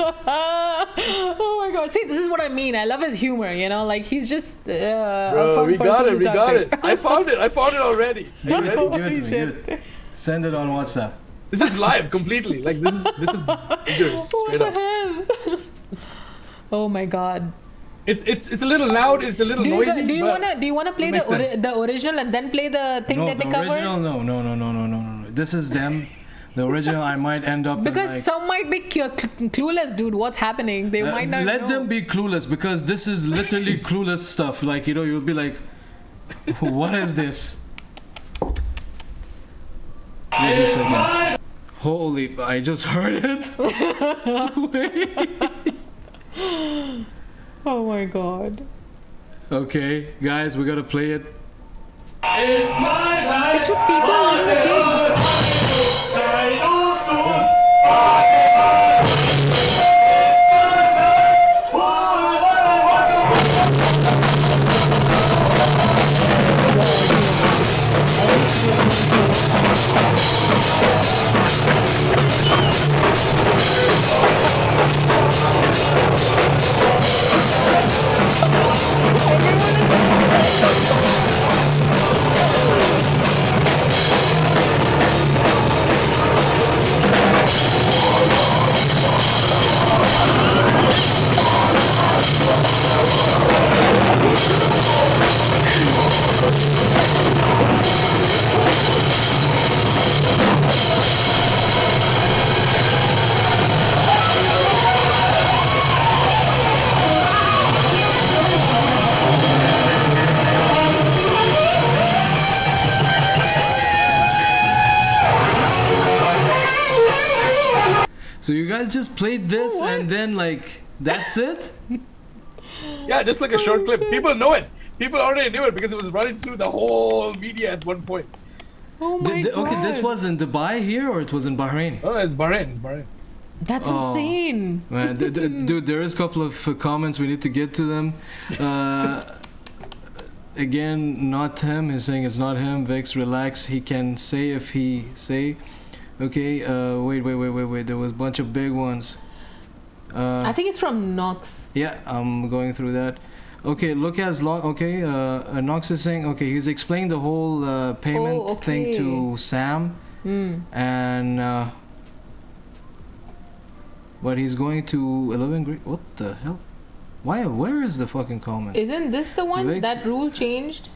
Oh my God. See, this is what I mean. I love his humor, you know, like he's just a
Bro,
fun
we got
person
it.
to
We
talk
got
to.
it. I found it already.
Give it, give it to
Holy
me.
shit.
Give it. Send it on WhatsApp.
This is live completely. Like this is yours,
What
straight
the
up.
hell? Oh my God.
It's a little loud. It's a little
Do
noisy.
you
but
wanna play
it makes sense.
the original and then play the thing
No,
that
the
they covered?
original. No. This is them. The original. I might end up
Because
in like,
some might be clueless, dude. What's happening? They might not
let
know.
them be clueless, because this is literally clueless stuff. Like, you know, you'll be like, what is this? Just a second. Holy, I just heard it. Wait.
Oh my God.
Okay, guys, we gotta play it.
It's what people in the game.
So you guys just played this and then like that's it?
Yeah, just like a short clip. People know it. People already knew it because it was running through the whole media at one point.
Oh my God.
Okay, this was in Dubai here, or it was in Bahrain?
Oh, it's Bahrain. It's Bahrain.
That's
Oh.
insane.
Man, dude, there is a couple of comments, we need to get to them. Again, not him. He's saying it's not him. Vex, relax. He can say if he say. Okay. Wait. There was a bunch of big ones.
I think it's from Nox.
Yeah, I'm going through that. Okay, look as long. Okay, Nox is saying. Okay, he's explaining the whole payment thing to Sam, and but he's going to 11 grade. What the hell? Why? Where is the fucking comment?
Isn't this the one
Vex?
that rule changed?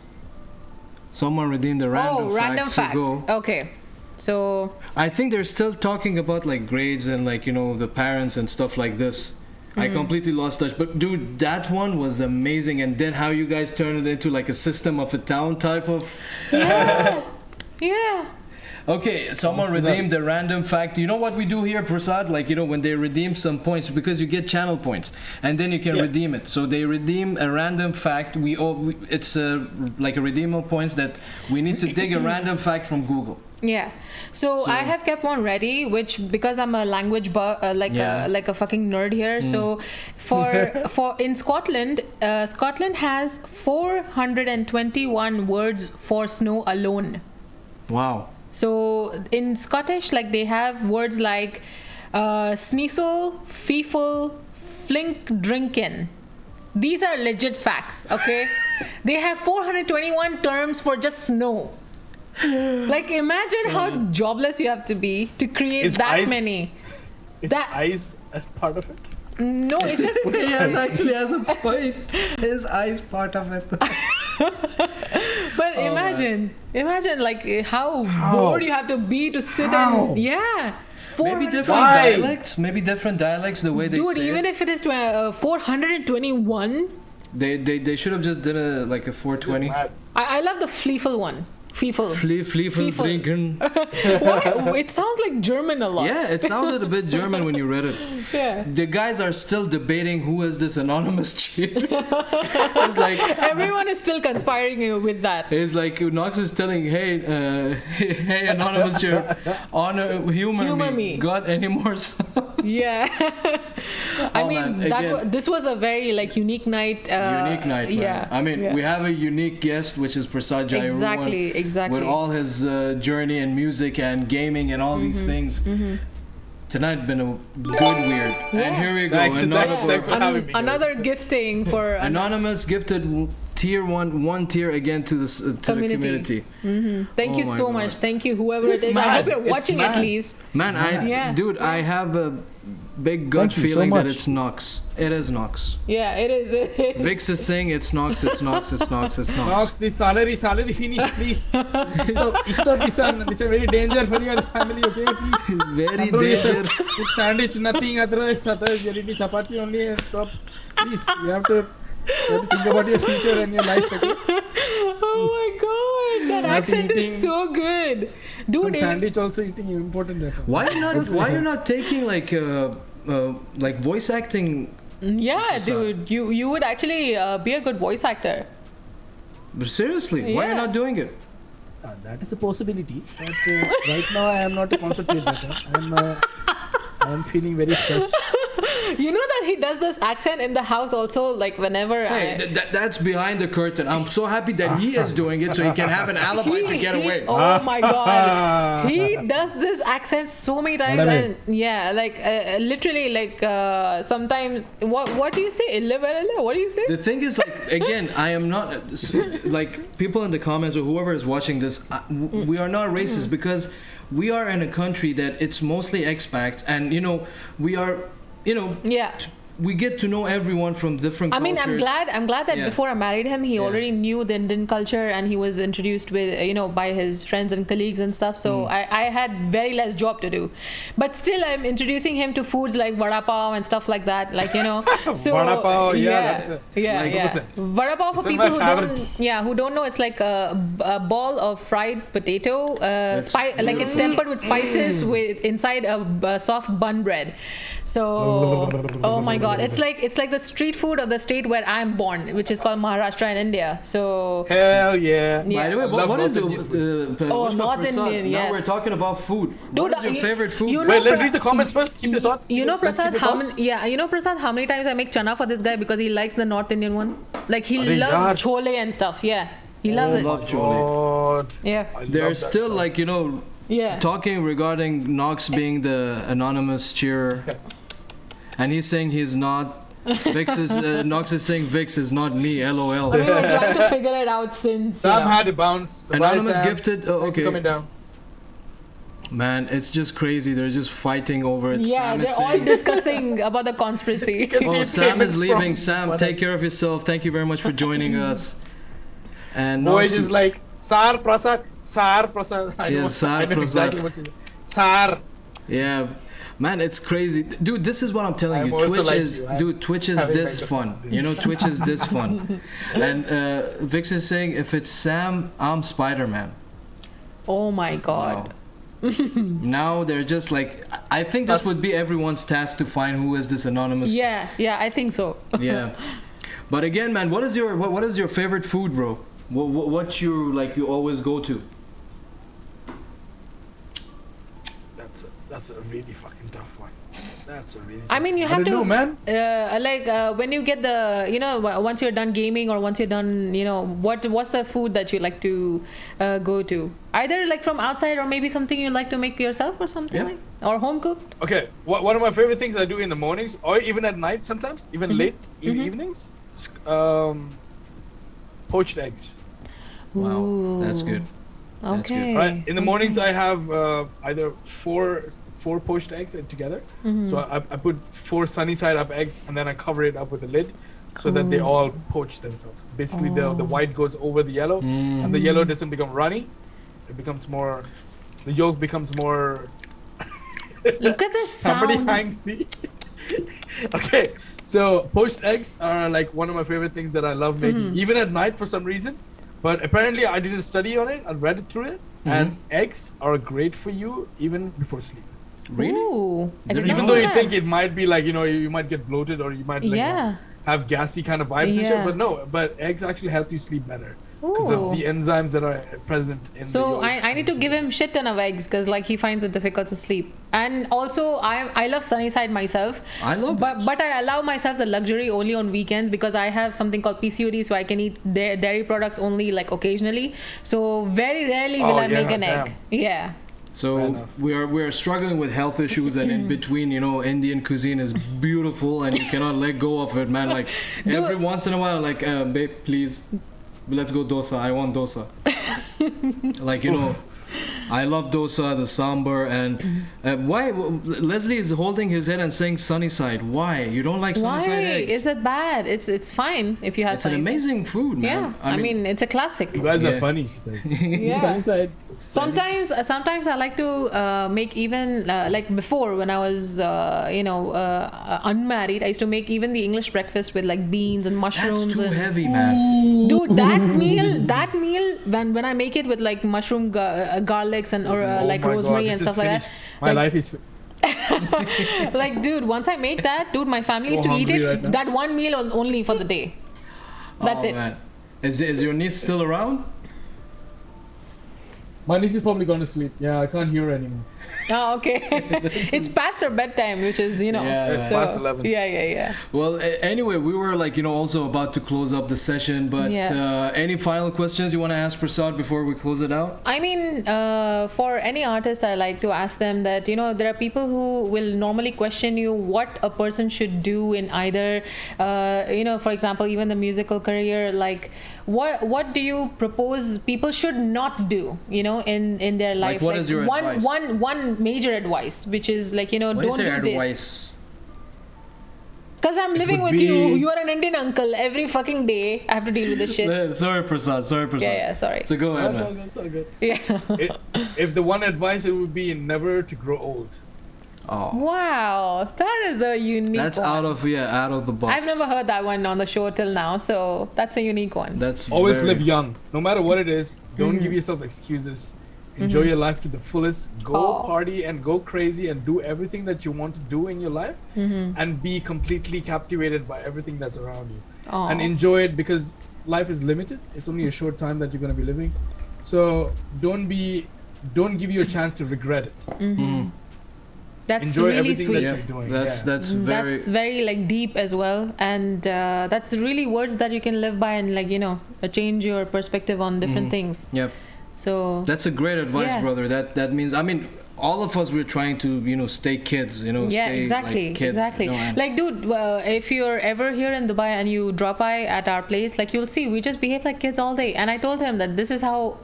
Someone redeemed the random fact. So go.
Okay, so
I think they're still talking about like grades and like, you know, the parents and stuff like this. I completely lost touch, but dude, that one was amazing. And then how you guys turned it into like a system of a town type of.
yeah.
Okay, someone redeemed the random fact. You know what we do here, Prasad? Like, you know, when they redeem some points, because you get channel points, and then you can redeem it. So they redeem a random fact. It's like a redeemable points that we need to dig a random fact from Google.
Yeah. So I have kept one ready, which because I'm a language like a fucking nerd here. So for in Scotland, Scotland has 421 words for snow alone.
Wow.
So in Scottish, like they have words like sneasel, feeful, flink, drinkin. These are legit facts, okay? They have 421 terms for just snow. Like, imagine how jobless you have to be to create
Is
that
ice-
many.
Is
That-
ice a part of it?
No, it's just
He actually has a point. His eyes part of it.
But imagine like how bored you have to be to sit and
Maybe
400
different
Why?
dialects. Maybe different dialects. The way they
Dude,
say
even
it.
if it is 421,
They should have just did a 420.
Mad.
I love the Fleefel one. Fleefel.
Fleefel trinken.
Why? It sounds like German a lot.
Yeah, it sounded a bit German when you read it.
Yeah.
The guys are still debating who is this anonymous cheer. It's like
Everyone is still conspiring with that.
it's like Knox is telling, hey anonymous cheer, honor humor me. Got any more songs?
Yeah. I
Oh,
mean,
man, again-
this was a very like unique night.
Unique night, man.
Yeah.
I mean,
yeah.
we have a unique guest, which is Prasad Jayaruwan.
Exactly.
With all his journey in music and gaming and all these things. Tonight been a good weird. And here we go.
Thanks for having me, guys.
Another gifting for
Anonymous gifted tier one tier again to the community.
Thank you
Oh my
so
God.
much. Thank you, whoever it is. I
mad.
hope you're
It's
watching at
mad.
least.
Man, I have a big gut
Thank you so
feeling that
much.
it's Knox. It is Knox.
Yeah, it is.
Vix is saying it's Knox. It's Knox. It's Knox. It's Knox.
Knox, the salary finish, please. Stop this one. This is very danger for your family, okay? Please.
Very
Control yourself.
danger.
This sandwich, nothing otherwise. You need chapati only and stop. Please, you have to think about your future and your life, okay?
Oh my god, that
have to
accent is
eating
so good,
And
dude.
sandwich also eating is important there.
Why you not taking like voice acting?
Yeah, dude, you would actually be a good voice actor.
But seriously, why are you
Yeah.
not doing it?
That is a possibility, but right now I am not a concentrate better. I am feeling very fresh.
You know that he does this accent in the house also, like whenever
Hey, that's behind the curtain. I'm so happy that he is doing it so he can have an alibi to get away.
Oh my god, he does this accent so many times,
What I
and literally, like sometimes. What do you say? What do you say?
The thing is, like, again, I am not like people in the comments or whoever is watching this. We are not racist because we are in a country that it's mostly expats, and we are,
Yeah.
we get to know everyone from different
I
cultures.
mean, I'm glad that
Yeah.
before I married him, he
Yeah.
already knew the Indian culture and he was introduced with, by his friends and colleagues and stuff. So I had very less job to do, but still I'm introducing him to foods like vada pav and stuff like that. Like, so
Vada pav,
yeah.
Like,
Vada pav for
This is
people
my favorite.
who don't know, it's like a ball of fried potato, like it's tempered with spices with inside a soft bun bread. So, oh my God, it's like the street food of the state where I'm born, which is called Maharashtra in India. So,
Hell yeah.
yeah.
By the way,
I love
what is
North
what's
North
Prasad?
Indian,
Now
yes.
we're talking about food.
Dude,
What is your favorite food?
you know-
Wait, let's read the comments first. Keep your thoughts.
Prasad, Prasad, how many times I make chana for this guy because he likes the North Indian one? Like, he
Arey
loves
yaar.
chole and stuff. Yeah, he loves it.
love chole.
God.
Yeah,
I
They're
love that
still
stuff.
like
yeah.
talking regarding Knox being the anonymous cheerer, and he's saying he's not. Knox is saying Vix is not me. LOL.
I mean, we're trying to figure it out since.
Sam had a bounce. Surprise,
Anonymous
Sam.
gifted. Oh,
Thanks for
okay.
coming down.
Man, it's just crazy. They're just fighting over it.
Yeah,
Sam is
they're all
saying,
discussing about the conspiracy.
oh,
See
Sam
payments
is leaving.
from-
Sam, take care of yourself. Thank you very much for joining us. And
Boy
Knox,
is like, Sar Prasad. I
Yeah,
know,
Sar
I know
Prasad.
exactly what you Sar.
yeah, man, it's crazy, dude. This is what I'm telling
I'm
you.
also
Twitch
like
is,
you. I'm
dude. Twitch is
having
this
mental
fun. Twitch is this fun. And Vix is saying, if it's Sam, I'm Spider-Man.
Oh my God.
Wow. Now they're just like, I think this would be everyone's task to find who is this anonymous.
Yeah, I think so.
Yeah. But again, man, what is your favorite food, bro? What you always go to?
That's a really fucking tough one. That's a really.
I mean, you have
don't know, man.
when you get the, once you're done gaming or once you're done, what's the food that you like to go to? Either like from outside or maybe something you like to make yourself or something
Yeah.
like, or home cooked.
Okay, one of my favorite things I do in the mornings or even at night sometimes, even late in the evenings, poached eggs.
Wow, that's good. That's
Okay.
good.
Right. In the mornings, I have either four poached eggs together. So I put 4 sunny side up eggs, and then I cover it up with a lid, so that they all poach themselves. Basically, the white goes over the yellow, and the yellow doesn't become runny. It becomes more. The yolk becomes more.
Look at the
Somebody
sounds.
hang me. Okay, so poached eggs are like one of my favorite things that I love making, even at night for some reason. But apparently, I did a study on it. I read it through it, and eggs are great for you even before sleep.
Really?
Ooh, I did
Even
not
Even
know
though you
that.
think it might be like, you might get bloated or you might like, have gassy kind of vibes and shit,
Yeah.
but no, but eggs actually help you sleep better because of the enzymes that are present in the
So
yolk.
I need to give him shit ton of eggs because like he finds it difficult to sleep. And also I love sunny side myself.
I love
but I allow myself the luxury only on weekends because I have something called PCOD, so I can eat dairy products only like occasionally. So very rarely will I make an egg. Yeah.
Fair
So
enough.
we are struggling with health issues, and in between, Indian cuisine is beautiful, and you cannot let go of it, man. Like every once in a while, like babe, please, let's go dosa. I want dosa. Like I love dosa, the sambar, and why Leslie is holding his head and saying sunny side. Why you don't like sunny
Why
side eggs?
is it bad? It's fine if you have
It's an
sunny side.
amazing food, man.
Yeah, I mean it's a classic.
You guys are
Yeah.
funny, she says.
Yeah.
Sunny side.
Sometimes I like to make even like before when I was unmarried, I used to make even the English breakfast with like beans and mushrooms.
That's too
and
heavy, man.
Dude, that meal when I make it with like mushroom garlics and or
Oh
like
my God,
rosemary
this
and
is
stuff like that.
finished. My life is.
Like dude, once I make that, dude, my family used to eat
hungry
it
right now.
that one meal only for the day. That's
Oh,
it.
man. Is your niece still around?
My niece is probably gone to sleep. Yeah, I can't hear her anymore.
Oh, okay. It's past her bedtime, which is
Yeah,
It's past 11.
Yeah.
Well, anyway, we were like, also about to close up the session, but any final questions you want to ask Prasad before we close it out?
I mean, for any artist, I like to ask them that, there are people who will normally question you what a person should do in either, for example, even the musical career, like what do you propose people should not do, in their life?
Like, what is your advice?
One major advice, which is like, don't
What is
do
your
this.
advice?
Because I'm living
would
with you.
be-
You are an Indian uncle. Every fucking day, I have to deal with this shit.
Sorry, Prasad.
Yeah, sorry.
So go ahead,
That's all
man.
good. That's all good.
Yeah.
If the one advice, it would be never to grow old.
Oh,
Wow, that is a unique
that's
one.
out of the box.
I've never heard that one on the show till now, so that's a unique one.
That's
Always
very-
live young. No matter what it is, don't give yourself excuses. Enjoy your life to the fullest. Go
Oh.
party and go crazy and do everything that you want to do in your life, and be completely captivated by everything that's around you.
Aw.
And enjoy it because life is limited. It's only a short time that you're going to be living. So don't give you a chance to regret it.
That's
Enjoy
really
everything
sweet.
that you're doing.
That's
That's
very.
very like deep as well, and that's really words that you can live by and like change your perspective on different things.
Yep.
So
That's a great advice,
Yeah.
brother. That means, I mean, all of us we're trying to stay kids.
yeah,
Stay,
exactly,
like, kids,
exactly.
and-
Like, dude, if you're ever here in Dubai and you drop by at our place, like you'll see we just behave like kids all day. And I told him that this is how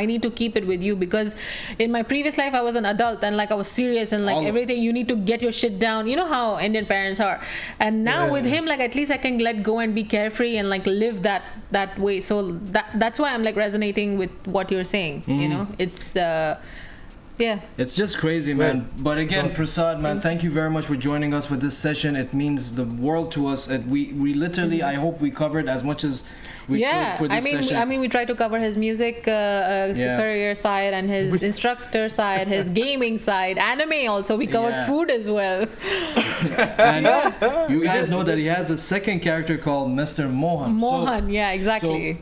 I need to keep it with you because in my previous life I was an adult and like I was serious and like
All of
everything. You need to get your shit down. You know how Indian parents are. And now
Yeah.
with him, like at least I can let go and be carefree and like live that way. So that's why I'm like resonating with what you're saying. It's. Yeah.
It's just crazy, man. But again,
Awesome.
Prasad, man, thank you very much for joining us for this session. It means the world to us. And we literally, I hope we covered as much as we could for this session.
I mean, we try to cover his music career side and his instructor side, his gaming side, anime also. We covered
Yeah.
food as well.
And you guys know that he has a second character called Mr. Mohan.
Mohan, yeah, exactly.
So,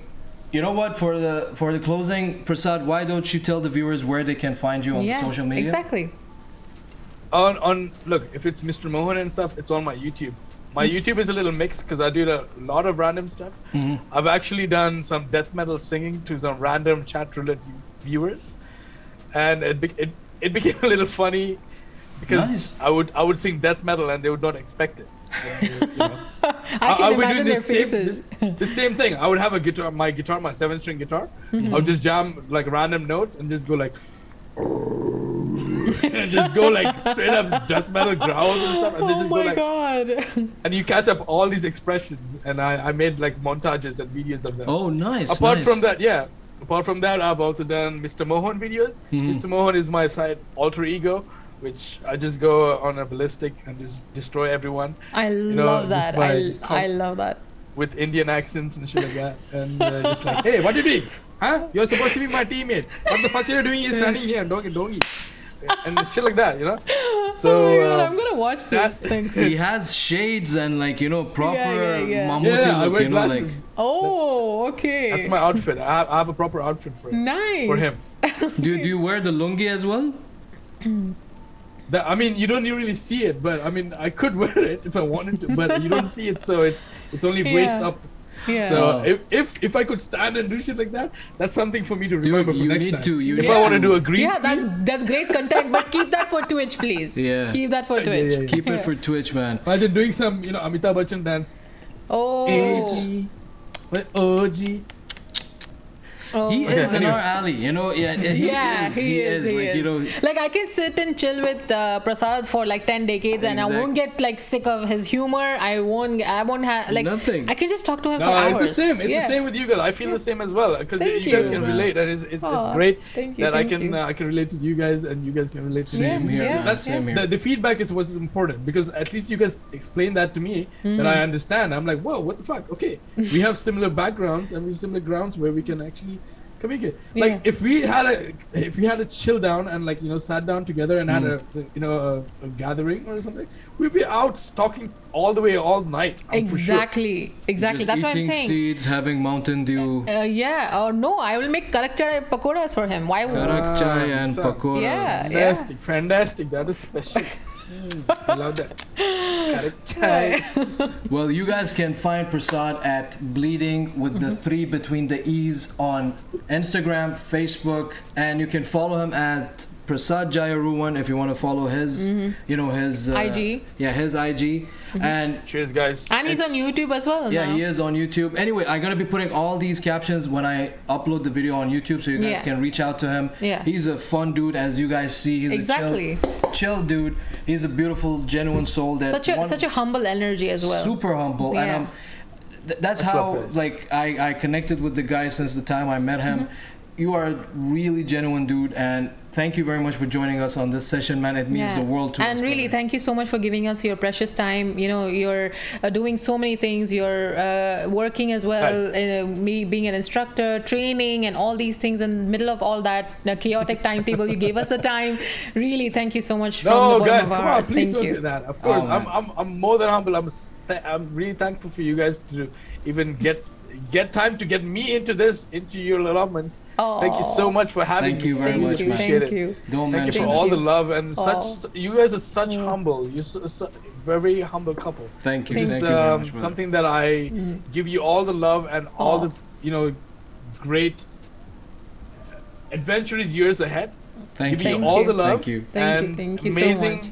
you know what? For the closing, Prasad, why don't you tell the viewers where they can find you on social media?
Exactly.
Look, if it's Mr. Mohan and stuff, it's on my YouTube. My YouTube is a little mixed because I do a lot of random stuff. I've actually done some death metal singing to some random chat roulette viewers, and it became a little funny because
Nice.
I would sing death metal and they would not expect it.
I can imagine their faces.
The same thing. I would have a guitar, my 7-string guitar. I would just jam like random notes and just go like, and just go like straight up death metal growls and stuff, and then just go like,
God.
and you catch up all these expressions, and I made like montages and videos of them.
Oh, nice.
Apart from that, I've also done Mr. Mohan videos. Mr. Mohan is my side alter ego, which I just go on a ballistic and just destroy everyone.
I love that. I love that.
With Indian accents and shit like that, and just like, hey, what are you doing? Huh? You're supposed to be my teammate. What the fuck are you doing? You're standing here, doggy. And shit like that, you know. So
oh my God, I'm gonna watch this. Thanks.
He has shades and like proper Mamuti
Yeah, I
look,
wear glasses.
like.
Oh, okay.
That's my outfit. I have a proper outfit for it.
Nice.
For him.
Do you wear the lungi as well?
I mean, you don't really see it, but I mean, I could wear it if I wanted to, but you don't see it, so it's only waist up.
Yeah.
So if I could stand and do shit like that, that's something for me to remember for
you
next
need
time.
to.
If I want to do a green screen.
Yeah, that's great content, but keep that for Twitch, please.
Yeah.
Keep that for Twitch.
Yeah.
Keep it for Twitch, man.
Imagine doing some, Amitabh Bachchan dance.
Oh.
AG, OG.
Oh.
He
Okay,
is in
anyway.
our alley, he is.
Like I can sit and chill with Prasad for like 10 decades, and I won't get like sick of his humor. I won't have like
nothing.
I can just talk to him for
No,
hours.
it's the same. It's the same with you guys. I feel the same as well, because
Thank
you guys
you.
can relate, and it's
Aw,
great
thank you,
that
thank you.
I can relate to you guys, and you guys can relate to
Same
me.
here,
Yeah,
man.
That's
Same here.
the feedback is what's important, because at least you guys explain that to me that I understand. I'm like, whoa, what the fuck? Okay, we have similar backgrounds and we have similar grounds where we can actually communicate. Like
Yeah.
if we had a chill down and like sat down together and had a gathering or something, we'd be out talking all the way all night.
Exactly.
Just
That's what I'm
eating
saying.
seeds, having Mountain Dew.
Yeah, or no, I will make karak chai pakoras for him. Why would
Karak chai and
so-
pakoras.
Yeah.
Fantastic. That is special. I love that. Correct. Chai.
Well, you guys can find Prasad at Bleeding with the 3 between the E's on Instagram, Facebook, and you can follow him at Prasad Jayaruwan if you want to follow his, his
IG.
Yeah, his IG. And
Cheers, guys.
And he's on YouTube as well.
yeah,
now.
he is on YouTube. Anyway, I'm gonna be putting all these captions when I upload the video on YouTube, so you guys
Yeah.
can reach out to him.
Yeah.
He's a fun dude, as you guys see. He's
Exactly.
a chill dude. He's a beautiful, genuine soul. That
Such a humble energy as well.
super humble,
Yeah.
and that's
What's
how
up, guys?
like I connected with the guy since the time I met him. You are a really genuine dude, and thank you very much for joining us on this session, man. It means the world to us.
And really,
brother.
thank you so much for giving us your precious time. You're doing so many things. You're working as well. Me being an instructor, training, and all these things. In the middle of all that, the chaotic timetable, you gave us the time. Really, thank you so much. From
No,
the bottom
guys,
of
come
our
on,
hearts.
please
Thank
don't
you.
say that. Of course,
man.
I'm more than humble. I'm really thankful for you guys to even get time to get me into your allotment. Thank you so much for having
Thank
me.
you very
Thank
much,
you.
man.
Appreciate
Thank
it.
you.
Don't
Thank you
mention
for
it.
all
you.
the love and
Oh.
you guys are such humble. You're very humble couple.
Thank you.
Which
Thank
is
you very much, brother.
something that I give you all the love and all the great adventurous years ahead.
Thank
Give
you.
you all the love.
Thank you.
And
Thank you so
amazing,
much.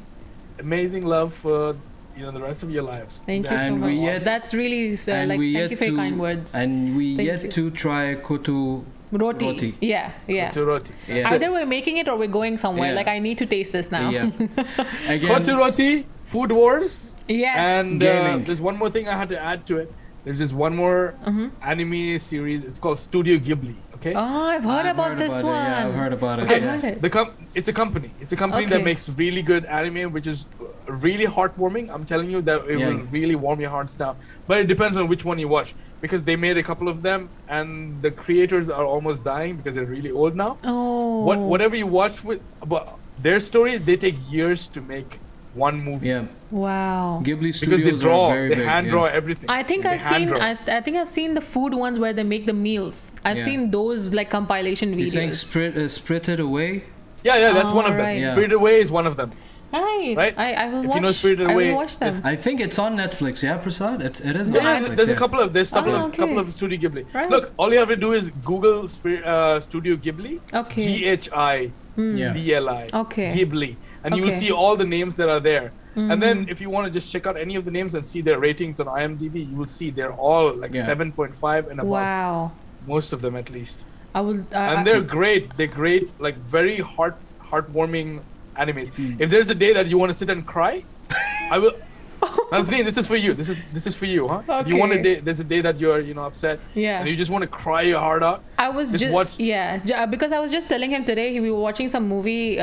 amazing love for the rest of your lives.
Thank you so
And
much.
we yet-
That's really
And
like
we
thank
yet
you for your
to-
kind words.
And we
Thank
yet
you.
to try kotu
Roti. Yeah.
Kotu roti.
Yeah.
Either we're making it or we're going somewhere.
Yeah.
Like I need to taste this now.
Yeah. Again,
Kotu roti, food wars,
Yes.
and
Gaming.
there's one more thing I had to add to it. There's just one more anime series. It's called Studio Ghibli. Okay.
Oh, I've heard about this
it.
one.
Yeah, I've heard about it.
Okay,
I've
yeah.
heard it.
It's a company. It's a company
Okay.
that makes really good anime, which is really heartwarming. I'm telling you that it
Yeah.
will really warm your hearts down. But it depends on which one you watch, because they made a couple of them, and the creators are almost dying because they're really old now.
Oh.
Whatever you watch with about their story, they take years to make one movie.
Yeah.
Wow.
Ghibli
Because
studios
they draw,
are very
they
big.
hand
yeah.
draw everything.
I think
They
I've
hand
seen.
draw.
I think I've seen the food ones where they make the meals. I've
Yeah.
seen those like compilation
You're saying
videos.
Spirited Away?
Yeah, that's one of them.
Alright.
Yeah.
Spirited Away is one of them.
Right.
Right?
I will
If
watch.
you know Spirited
I
Away,
will watch them.
I think it's on Netflix, yeah, Prasad? It is on
Yeah,
Netflix.
there's
yeah.
a couple of
okay.
couple of Studio Ghibli.
Right.
Look, all you have to do is Google Studio Ghibli.
Okay.
Yeah.
GHIBLI.
Okay.
Ghibli, and you will
Okay.
see all the names that are there. And then if you want to just check out any of the names and see their ratings on IMDb, you will see they're all like 7.5 and above.
Wow.
Most of them at least.
I will.
And they're great. They're great, like very heartwarming animes. If there's a day that you want to sit and cry, I will. Nazneen, this is for you. This is for you, huh?
Okay.
If you want a day, there's a day that you're upset, and you just want to cry your heart out.
I was just watch. Because I was just telling him today we were watching some movie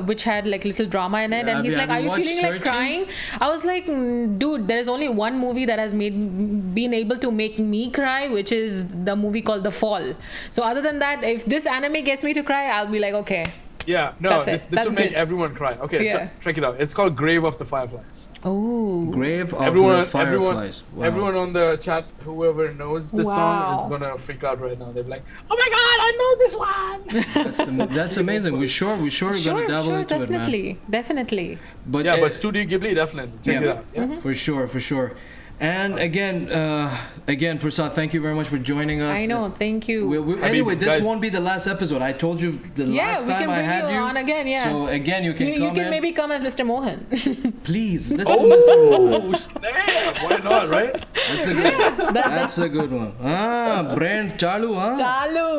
which had like little drama in it, and he's like, "Are you feeling like crying?" I was like, "Dude, there's only one movie that has been able to make me cry, which is the movie called The Fall. So other than that, if this anime gets me to cry, I'll be like, okay."
Yeah, no, this will make everyone cry. Okay, check it out. It's called Grave of the Fireflies.
Oh.
Grave of the Fireflies. Wow.
Everyone on the chat, whoever knows the song, is gonna freak out right now. They're like, "Oh my God, I know this one!"
That's amazing. We're sure gonna dabble into it, man.
Definitely.
But Studio Ghibli, definitely. Check it out. Yeah.
For sure. And again, Prasad, thank you very much for joining us.
I know, thank you.
Anyway, this won't be the last episode. I told you the last time I had you.
On again,
So again, you can come
You can maybe come as Mr. Mohan.
Please. Let's
Snap! Why not, right?
That's a good one. Brand Chalu, huh? Chalu.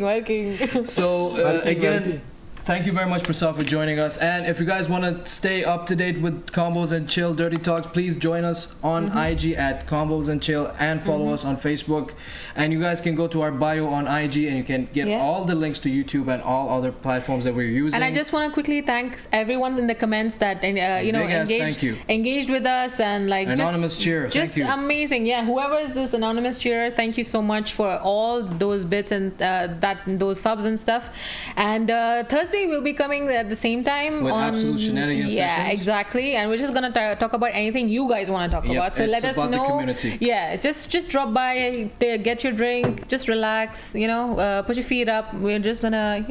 Working. So again. Thank you very much, Prasad, for joining us. And if you guys want to stay up to date with Combos and Chill Dirty Talks, please join us on IG at Combos and Chill and follow us on Facebook. And you guys can go to our bio on IG and you can get all the links to YouTube and all other platforms that we're using.
And I just want to quickly thank everyone in the comments that engaged with us and like
anonymous cheer.
Just amazing. Yeah, whoever is this anonymous cheerer, thank you so much for all those bits and those subs and stuff. And Thursday we'll be coming at the same time
with
on
Absolute Shenanigans sessions.
Exactly, and we're just gonna talk about anything you guys want to talk about. So let us know. The community. Yeah, just drop by, get your drink, just relax. Put your feet up. We're just gonna,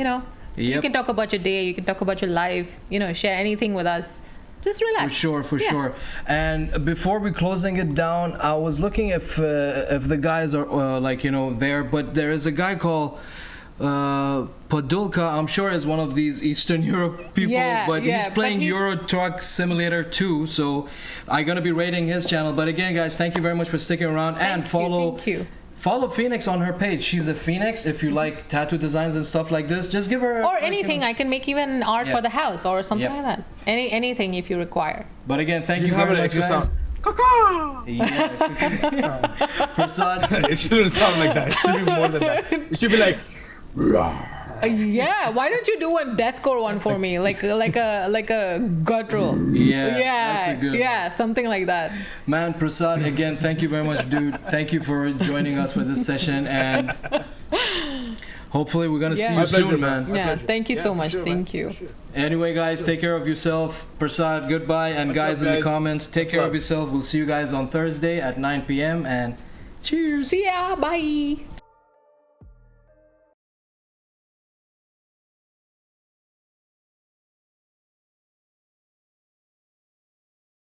you can talk about your day, you can talk about your life. Share anything with us. Just relax. For sure.
And before we closing it down, I was looking if the guys are there, but there is a guy called Podulka, I'm sure is one of these Eastern Europe people, but he's playing Euro Truck Simulator 2, so I'm gonna be rating his channel. But again, guys, thank you very much for sticking around and follow Phoenix on her page. She's a Phoenix. If you like tattoo designs and stuff like this, just give her
anything. I can make even art for the house or something like that. Anything if you require.
But again, thank you very much, guys. Prasad.
It shouldn't sound like that. It should be more than that. It should be like.
Why don't you do a deathcore one for me, like a guttural?
That's a good one.
Something like that.
Man, Prasad, again, thank you very much, dude. Thank you for joining us for this session, and hopefully we're gonna see you soon, man.
Thank you so much. Thank you.
Anyway, guys, take care of yourself. Prasad, goodbye, and guys in the comments, take care of yourself. We'll see you guys on Thursday at 9 p.m. and cheers.
See ya. Bye.